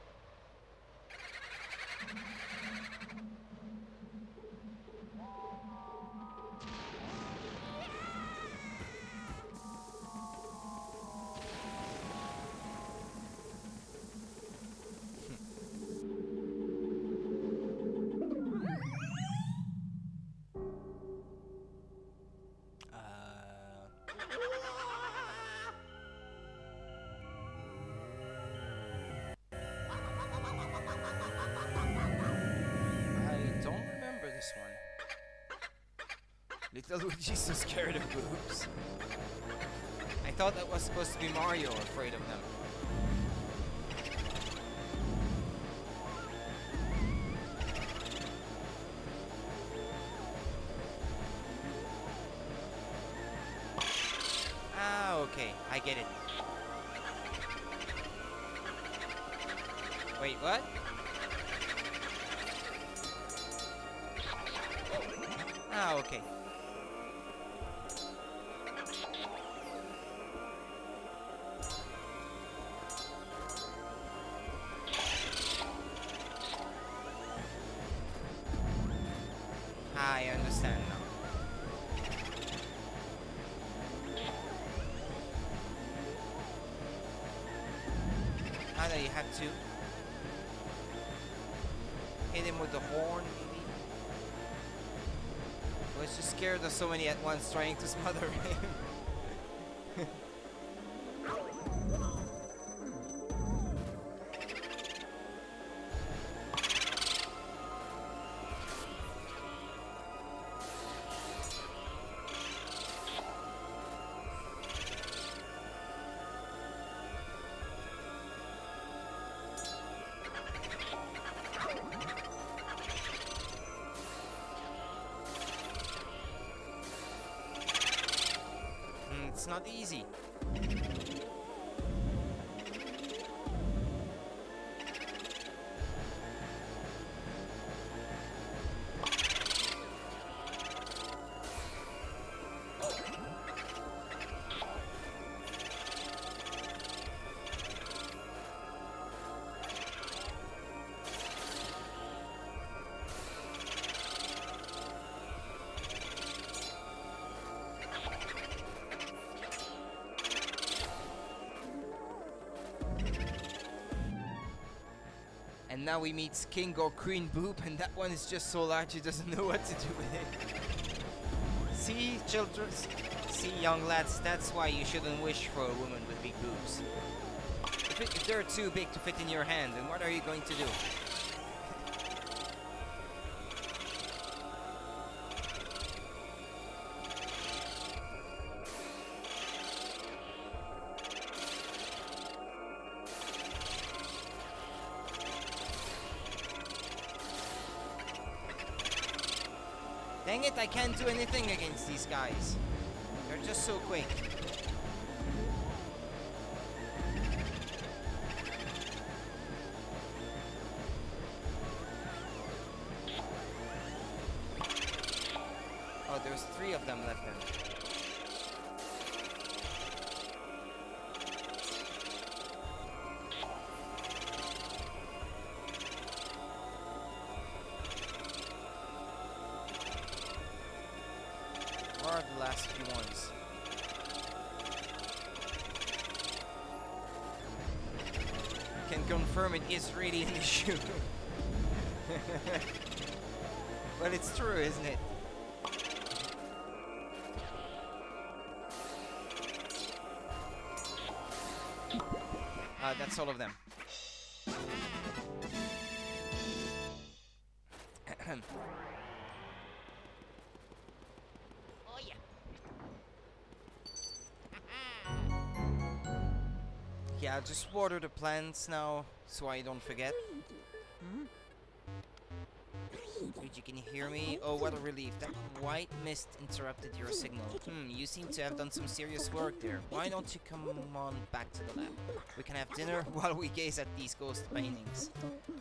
I don't remember this one. Little Luigi's so scared of boobs. I thought that was supposed to be Mario afraid of them. Ah, okay, I get it. Wait, what? Ah, okay. I understand now. Ah, there you have to hit him with the horn, maybe. I was just scared of so many at once trying to smother him. It's not easy. And now we meet King or Queen Boob, and that one is just so large he doesn't know what to do with it. See, children, see, young lads, that's why you shouldn't wish for a woman with big boobs. If they're too big to fit in your hand, then what are you going to do? Dang it, I can't do anything against these guys. They're just so quick. Oh, there's 3 of them left then. Where are the last few ones? Can confirm it is really an issue. But it's true, isn't it? That's all of them. Oh yeah. Yeah, I'll just water the plants now so I don't forget. Luigi, can you hear me? Oh, what a relief. That white mist interrupted your signal. You seem to have done some serious work there. Why don't you come on back to the lab? We can have dinner while we gaze at these ghost paintings.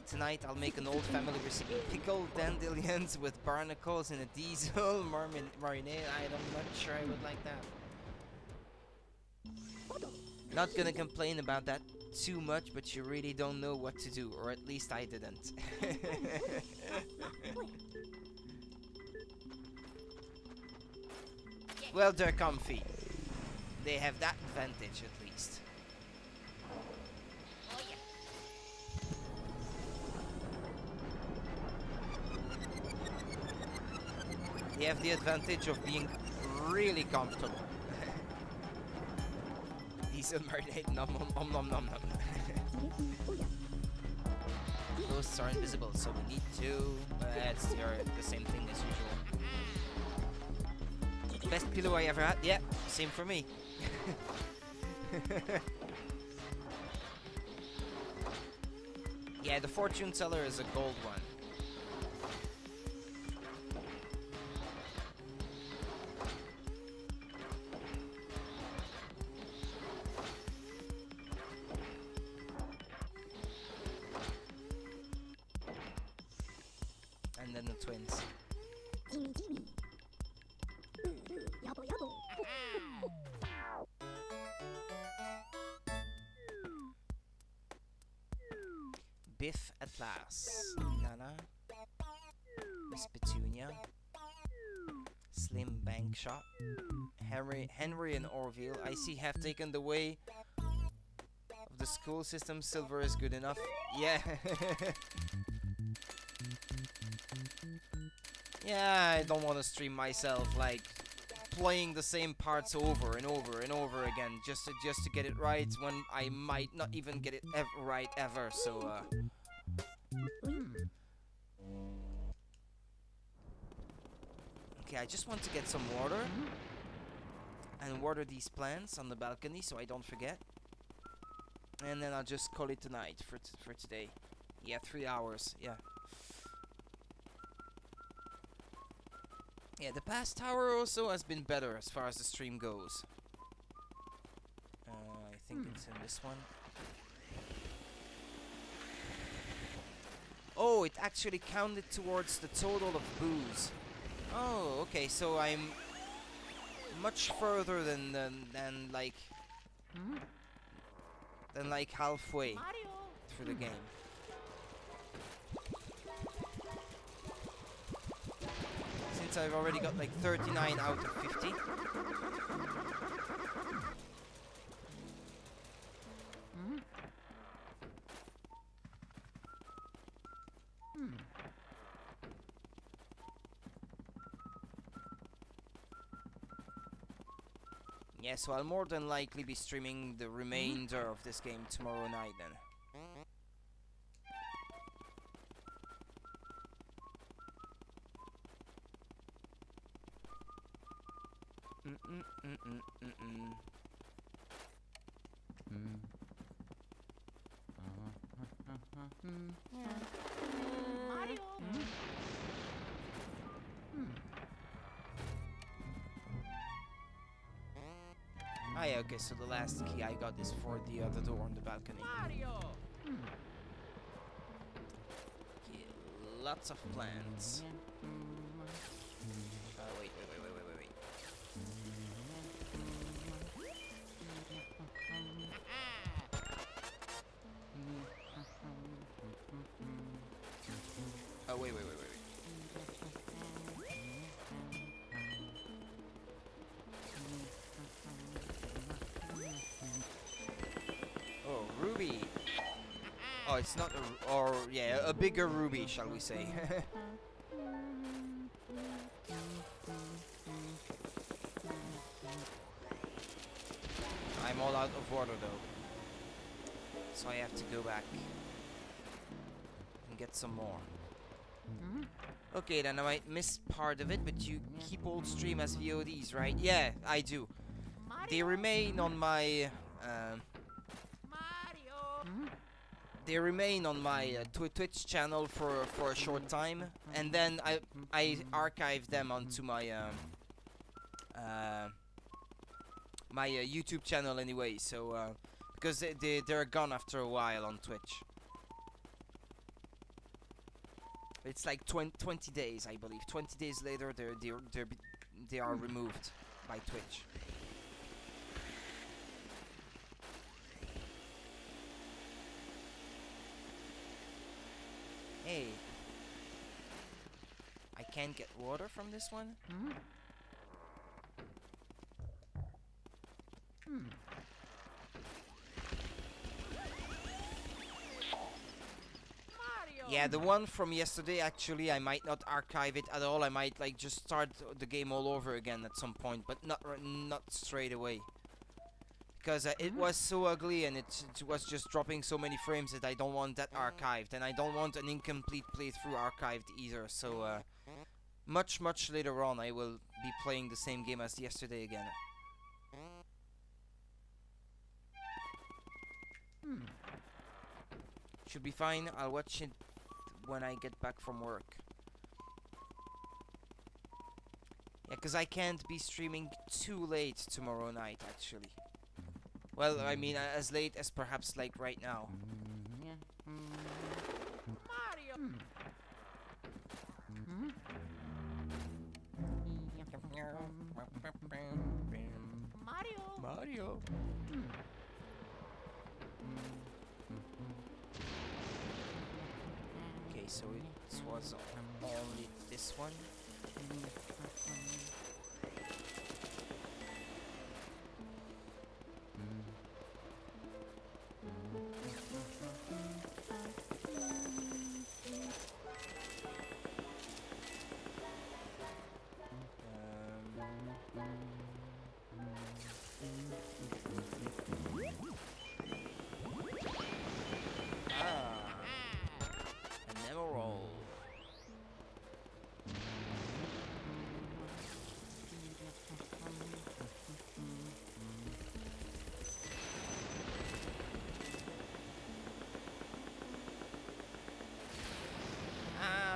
Tonight, I'll make an old family recipe. Pickled dandelions with barnacles in a diesel marinade. I'm not sure I would like that. Not gonna complain about that too much, but you really don't know what to do, or at least I didn't. Well, they're comfy. They have that advantage at least. Oh yeah. They have the advantage of being really comfortable. Diesel marinade, nom nom nom nom nom nom. Ghosts are invisible, so we need to. It's the same thing as usual. Best pillow I ever had. Yeah, same for me. Yeah, the fortune teller is a gold one. And then the twins. Biff at last. Nana. Miss Petunia. Slim Bank Shot. Henry and Orville. I see have taken the way of the school system. Silver is good enough. Yeah. Yeah, I don't want to stream myself like playing the same parts over and over and over again just to get it right when I might not even get it right ever. So okay, I just want to get some water and water these plants on the balcony so I don't forget. And then I'll just call it tonight for today. Yeah, 3 hours. Yeah. Yeah, the past hour also has been better as far as the stream goes. I think it's in this one. Oh, it actually counted towards the total of booze. Oh, okay, so I'm much further than like halfway Mario. through the game. Since I've already got like 39 out of 50. Yeah, so I'll more than likely be streaming the remainder of this game tomorrow night then. Mario. Ah yeah, okay, so the last key I got is for the other door on the balcony. Mario. Okay, lots of plants. Wait. Oh, wait. Oh, ruby. Oh, it's not a, or yeah, a bigger ruby, shall we say? I'm all out of water though, so I have to go back and get some more. Okay, then I might miss part of it, but you keep old stream as VODs, right? Yeah, I do. They remain on my Mario. they remain on my Twitch channel for a short time, and then I archive them onto my YouTube channel anyway. So because they're gone after a while on Twitch. It's like 20 days, I believe. 20 days later, they are removed by Twitch. Hey, I can't get water from this one? Yeah, the one from yesterday, actually, I might not archive it at all. I might like just start the game all over again at some point, but not straight away. Because it was so ugly and it was just dropping so many frames that I don't want that archived. And I don't want an incomplete playthrough archived either. So much later on I will be playing the same game as yesterday again. Should be fine. I'll watch it when I get back from work. Yeah, because I can't be streaming too late tomorrow night, actually. Well, I mean, as late as perhaps like right now. Mario. Mario. Okay, so it was only this one.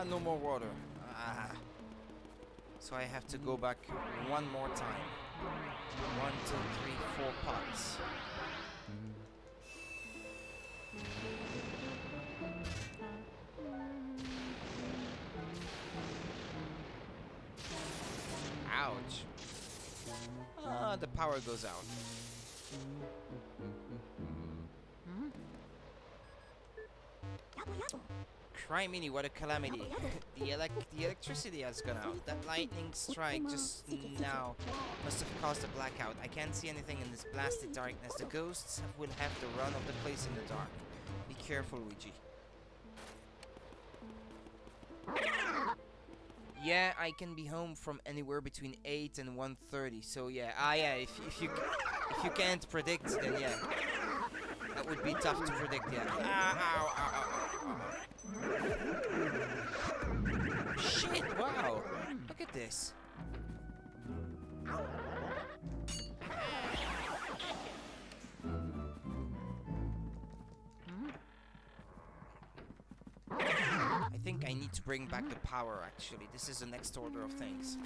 No more water. So I have to go back one more time. 1, 2, 3, 4 pots. Ouch. The power goes out. Criminy, what a calamity. The electricity has gone out. That lightning strike just now must have caused a blackout. I can't see anything in this blasted darkness. The ghosts will have the run of the place in the dark. Be careful, Luigi. Yeah, I can be home from anywhere between 8 and 1:30. So yeah, yeah. If you can't predict, then yeah, that would be tough to predict. Yeah. Ow, ow, ow, ow. Shit! Wow! Look at this. I think I need to bring back the power, actually. This is the next order of things.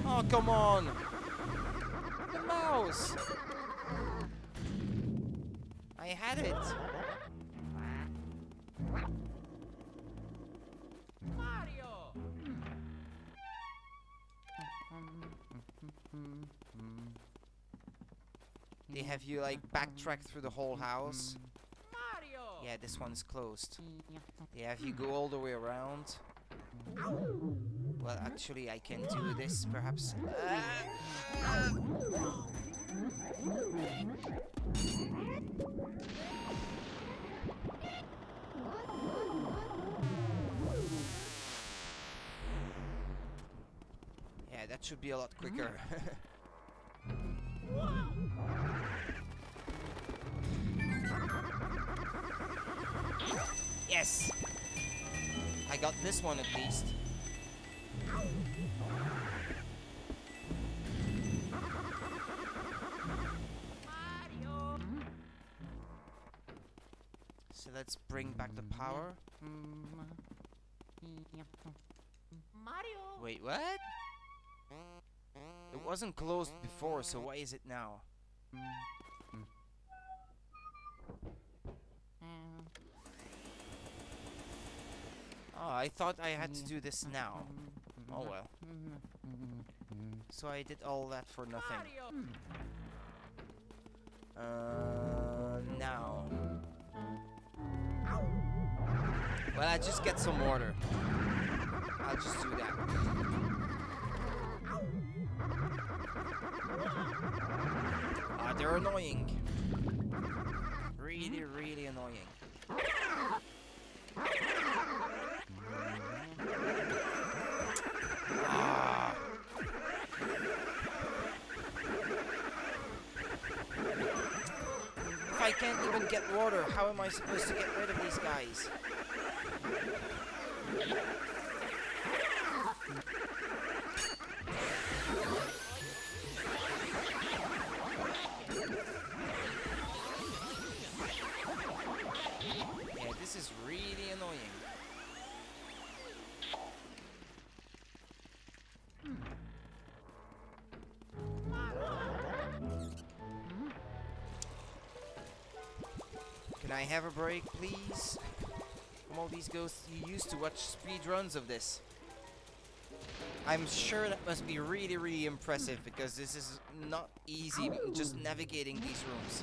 Oh, come on! The mouse! I had it! Mario. They have you like backtrack through the whole house. Mario. Yeah, this one's closed. They have you go all the way around. Well, actually, I can do this, perhaps. Yeah, that should be a lot quicker. Yes! I got this one at least. Mario. So let's bring back the power. Mario. Wait, what? It wasn't closed before, so why is it now? Oh, I thought I had to do this now. Oh well. So I did all that for nothing. Mario. Now. Well, I just get some water. I'll just do that. Ah, they're annoying. Really, really annoying. Ah. If I can't even get water, how am I supposed to get rid of these guys? Yeah, this is really annoying. Can I have a break, please? From all these ghosts, you used to watch speedruns of this. I'm sure that must be really, really impressive because this is not easy just navigating these rooms.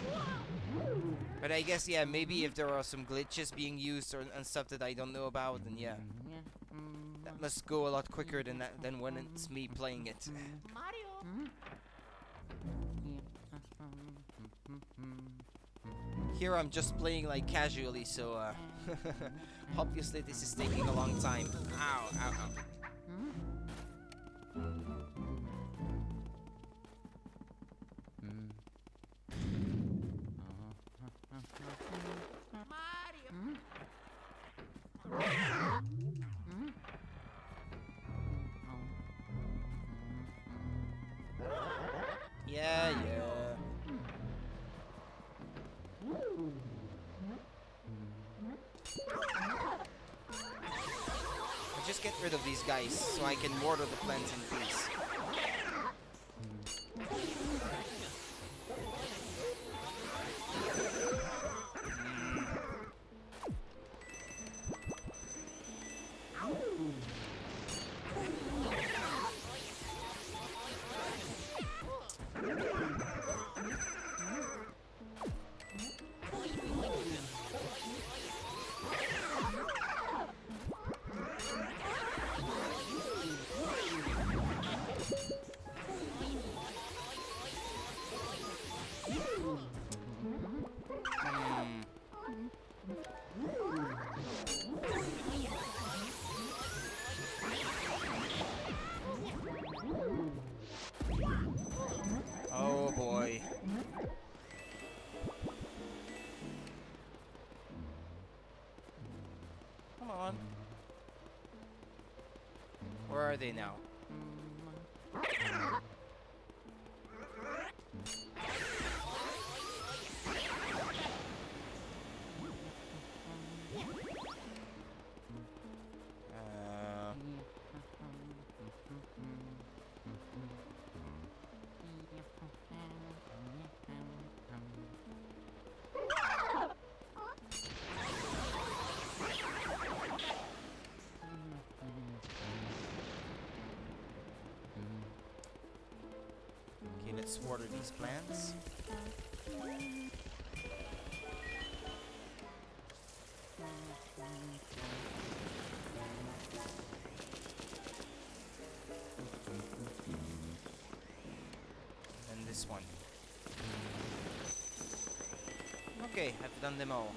But I guess, yeah, maybe if there are some glitches being used or and stuff that I don't know about, then yeah. That must go a lot quicker than when it's me playing it. Mario. Here I'm just playing like casually, so obviously this is taking a long time. Ow, ow, ow. Mario. Yeah, yeah. I'll just get rid of these guys so I can water the plants in peace. Oh boy. Come on. Where are they now? Okay, let's water these plants. And this one. Okay, I've done them all.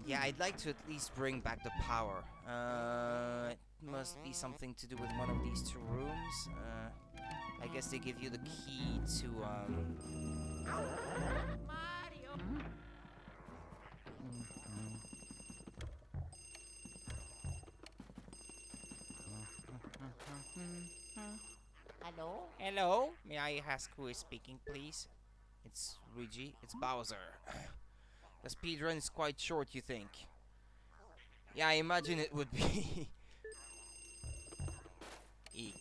Yeah, I'd like to at least bring back the power. It must be something to do with one of these two rooms. I guess they give you the key to Mario. Hello? Hello? May I ask who is speaking, please? It's Luigi. It's Bowser. The speedrun is quite short, you think? Yeah, I imagine it would be. Eek.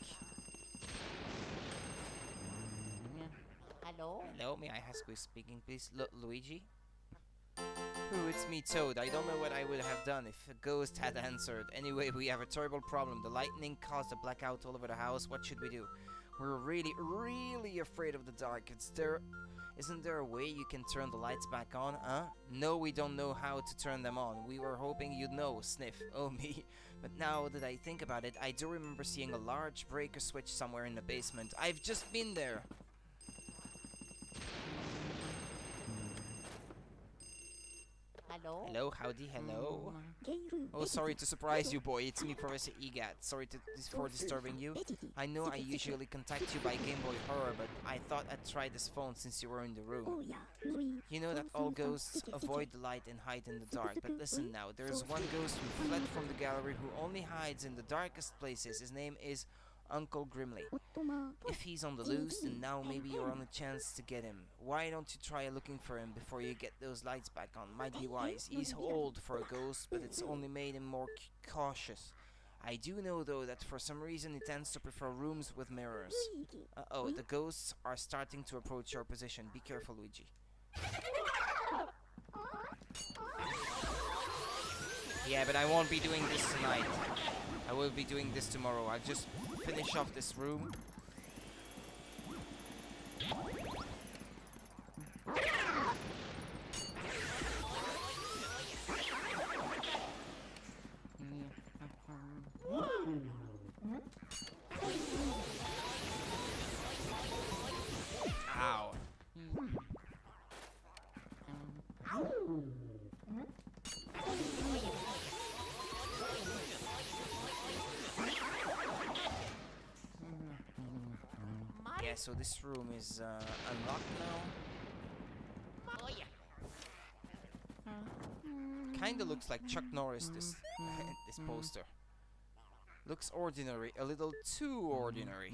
Hello? Hello, may I ask who is speaking, please? Luigi? Ooh, it's me, Toad. I don't know what I would have done if a ghost had answered. Anyway, we have a terrible problem. The lightning caused a blackout all over the house. What should we do? We're really, really afraid of the dark. Isn't there a way you can turn the lights back on, huh? No, we don't know how to turn them on. We were hoping you'd know, Sniff. Oh, me. But now that I think about it, I do remember seeing a large breaker switch somewhere in the basement. I've just been there. Hello? Hello, howdy, hello. Oh, sorry to surprise you, boy. It's me, Professor EGAT. Sorry for disturbing you. I know I usually contact you by Game Boy Horror, but I thought I'd try this phone since you were in the room. You know that all ghosts avoid the light and hide in the dark, but listen now. There's one ghost who fled from the gallery who only hides in the darkest places. His name is Uncle Grimly. If he's on the loose, then now maybe you're on a chance to get him. Why don't you try looking for him before you get those lights back on? Might be wise. He's old for a ghost, but it's only made him more cautious. I do know though that for some reason he tends to prefer rooms with mirrors. Uh-oh, the ghosts are starting to approach your position. Be careful, Luigi. Yeah, but I won't be doing this tonight. I will be doing this tomorrow. I'll just finish off this room. Ow. Yeah, so this room is unlocked now. Oh, yeah. Kinda looks like Chuck Norris, this this poster. Looks ordinary, a little too ordinary.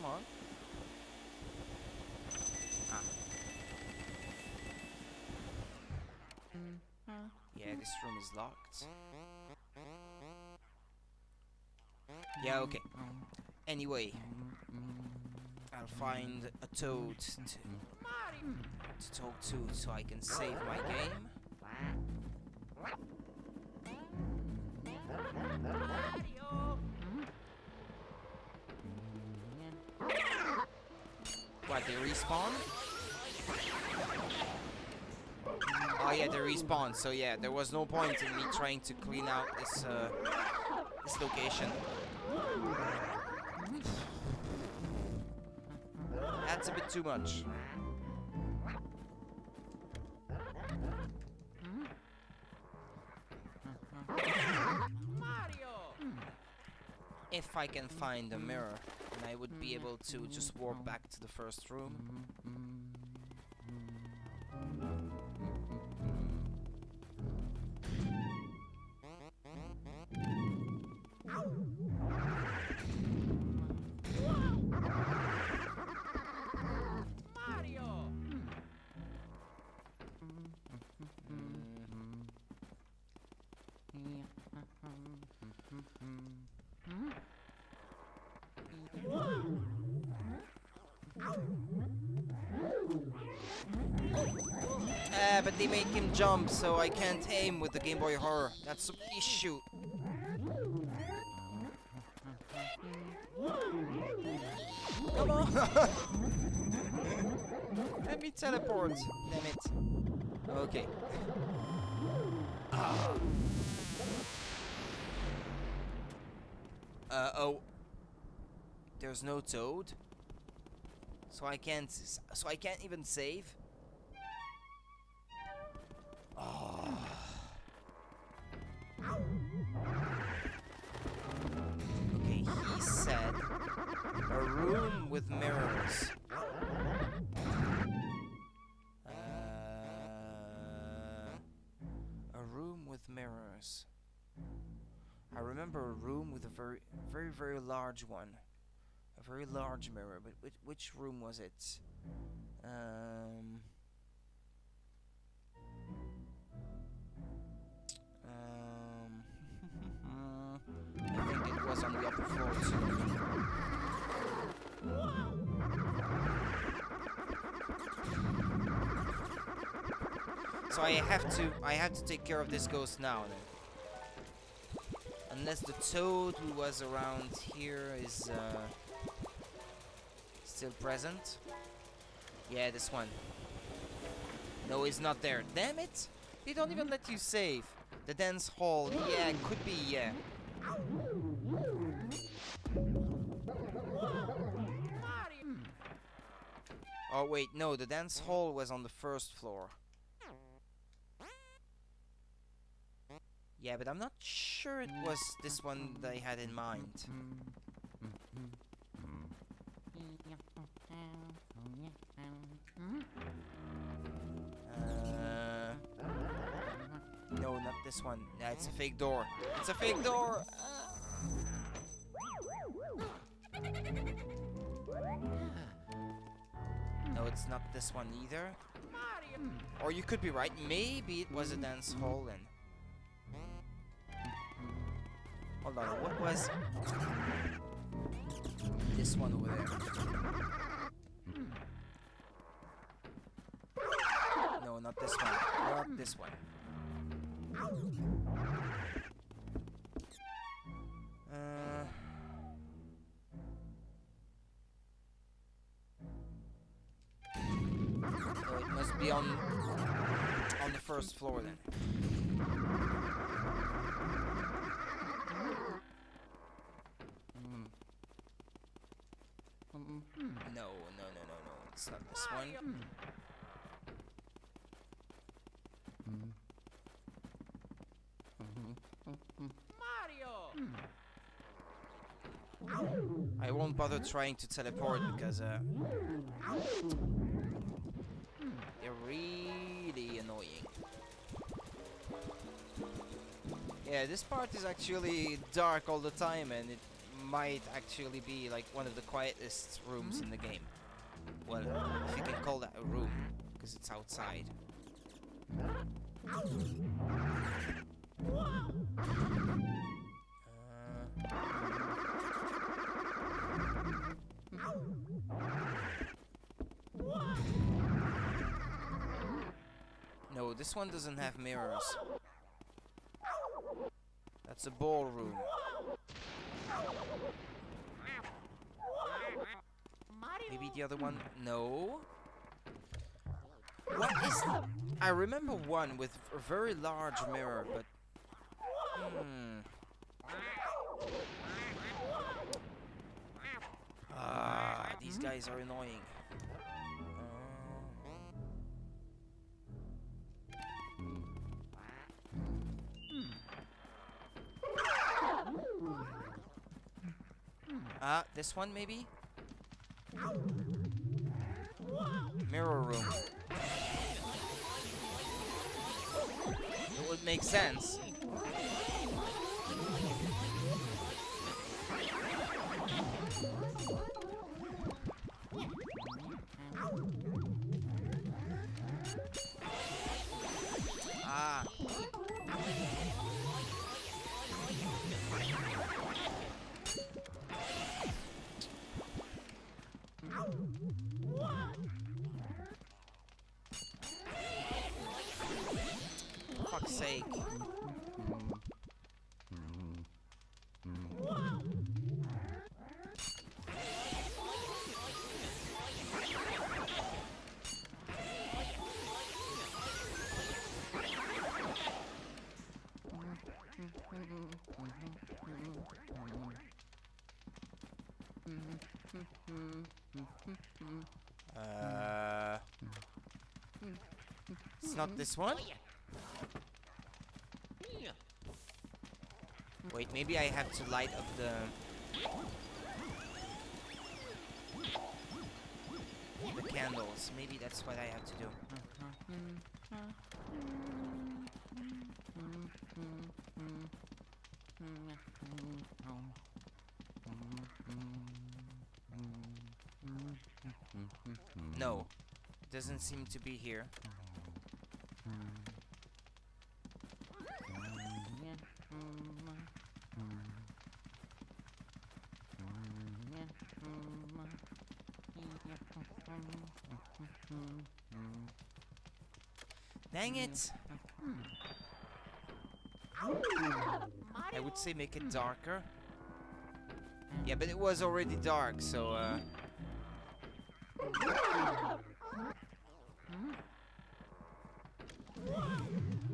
Come on. Yeah, this room is locked. Yeah, okay. Anyway, I'll find a toad to talk to so I can save my game. Mario! What, they respawn? Oh yeah, they respawn, so yeah, there was no point in me trying to clean out this this location. That's a bit too much. Mario! If I can find a mirror, then I would be able to just walk back to the first room. Mario! But they make him jump, so I can't aim with the Game Boy Horror. That's the issue. Come on! me teleport. Damn it. Okay. Oh. There's no toad. So I can't even save. Oh. Okay, he said a room with mirrors. A room with mirrors. I remember a room with a very large one. A very large mirror, but which room was it? I think it was on the upper floor too. So I have to take care of this ghost now then. Unless the toad who was around here is still present. Yeah, this one. No, he's not there. Damn it! They don't even let you save. The dance hall. Yeah, it could be, yeah. Oh wait, no, the dance hall was on the first floor. Yeah, but I'm not sure it was this one that I had in mind. No, not this one. Yeah, it's a fake door. It's a fake door! No, it's not this one either. Or you could be right. Maybe it was a dance hall then. Hold on, what was this one over there? No, not this one. Not this one. Oh, it must be on the first floor then. No, it's not this one. I won't bother trying to teleport because they're really annoying. Yeah, this part is actually dark all the time, and it might actually be like one of the quietest rooms in the game. Well, if you can call that a room, because it's outside. No, this one doesn't have mirrors. That's a ballroom. Maybe the other one? No. What is... I remember one with a very large mirror, but... These guys are annoying. This one maybe? Mirror room. It would make sense. Fuck's sake. It's not this one? Wait, maybe I have to light up the candles. Maybe that's what I have to do. No, doesn't seem to be here. Dang it! I would say make it darker. Yeah, but it was already dark, so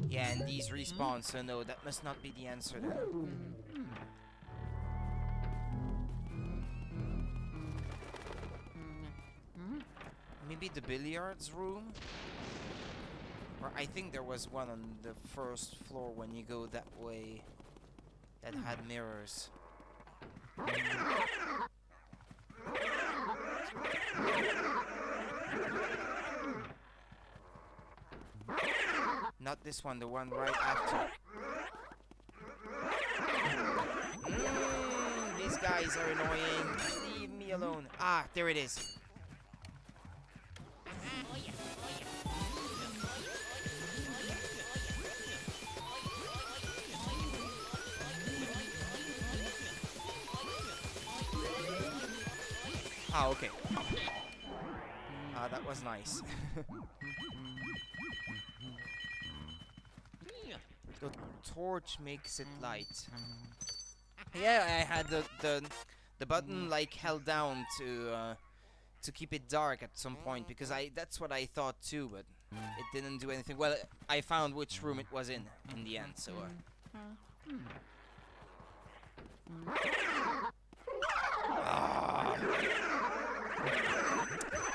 yeah, and these respawn, so no, that must not be the answer then. Maybe the billiards room? Or I think there was one on the first floor when you go that way that had mirrors. Not this one, the one right after. These guys are annoying. Leave me alone. Ah, there it is. Ah, okay. Ah, that was nice. The torch makes it light. Yeah, I had the button like held down to keep it dark at some point because that's what I thought too, but it didn't do anything. Well, I found which room it was in the end, so.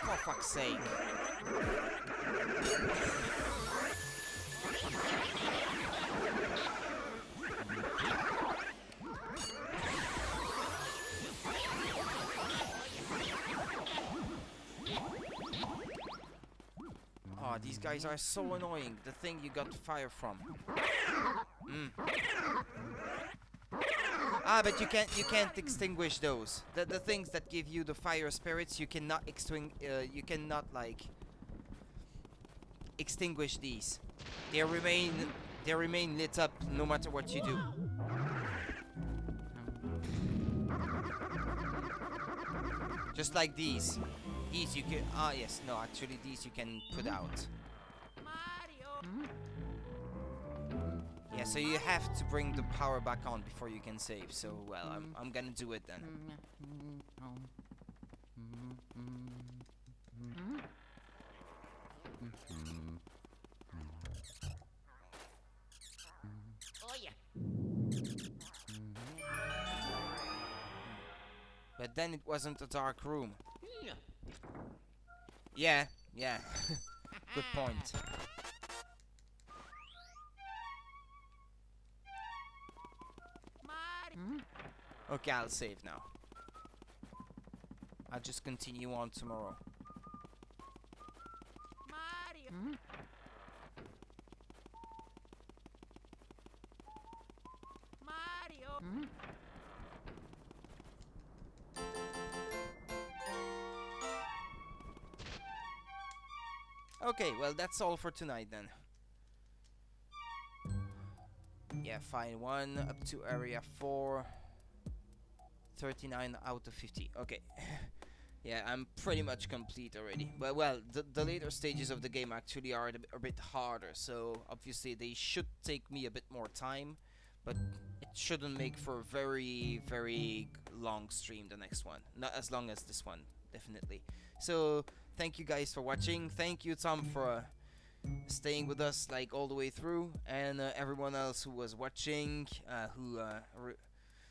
For fuck's sake. Oh, these guys are so annoying. The thing you got fire from. Ah, but you can't extinguish those. The things that give you the fire spirits, you cannot like extinguish these. They remain lit up no matter what you do. Just like these. These you can yes, no, actually these you can put out. Yeah, so you have to bring the power back on before you can save. So, well, I'm gonna do it then. But then it wasn't a dark room. Yeah, yeah. Good point. Okay, I'll save now. I'll just continue on tomorrow. Okay, well, that's all for tonight then. Yeah, fine. 1 up to area 4. 39 out of 50. Okay. Yeah, I'm pretty much complete already. But well, the later stages of the game actually are a bit harder, so obviously they should take me a bit more time, but it shouldn't make for a very, very long stream, the next one. Not as long as this one, definitely. So, thank you guys for watching. Thank you, Tom, for staying with us like all the way through, and everyone else who was watching, who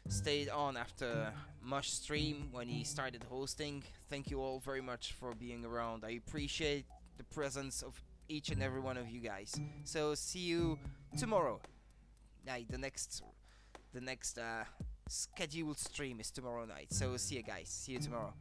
stayed on after Mush stream when he started hosting. Thank you all very much for being around. I appreciate the presence of each and every one of you guys. So see you tomorrow. Like the next scheduled stream is tomorrow night. So see you guys. See you tomorrow.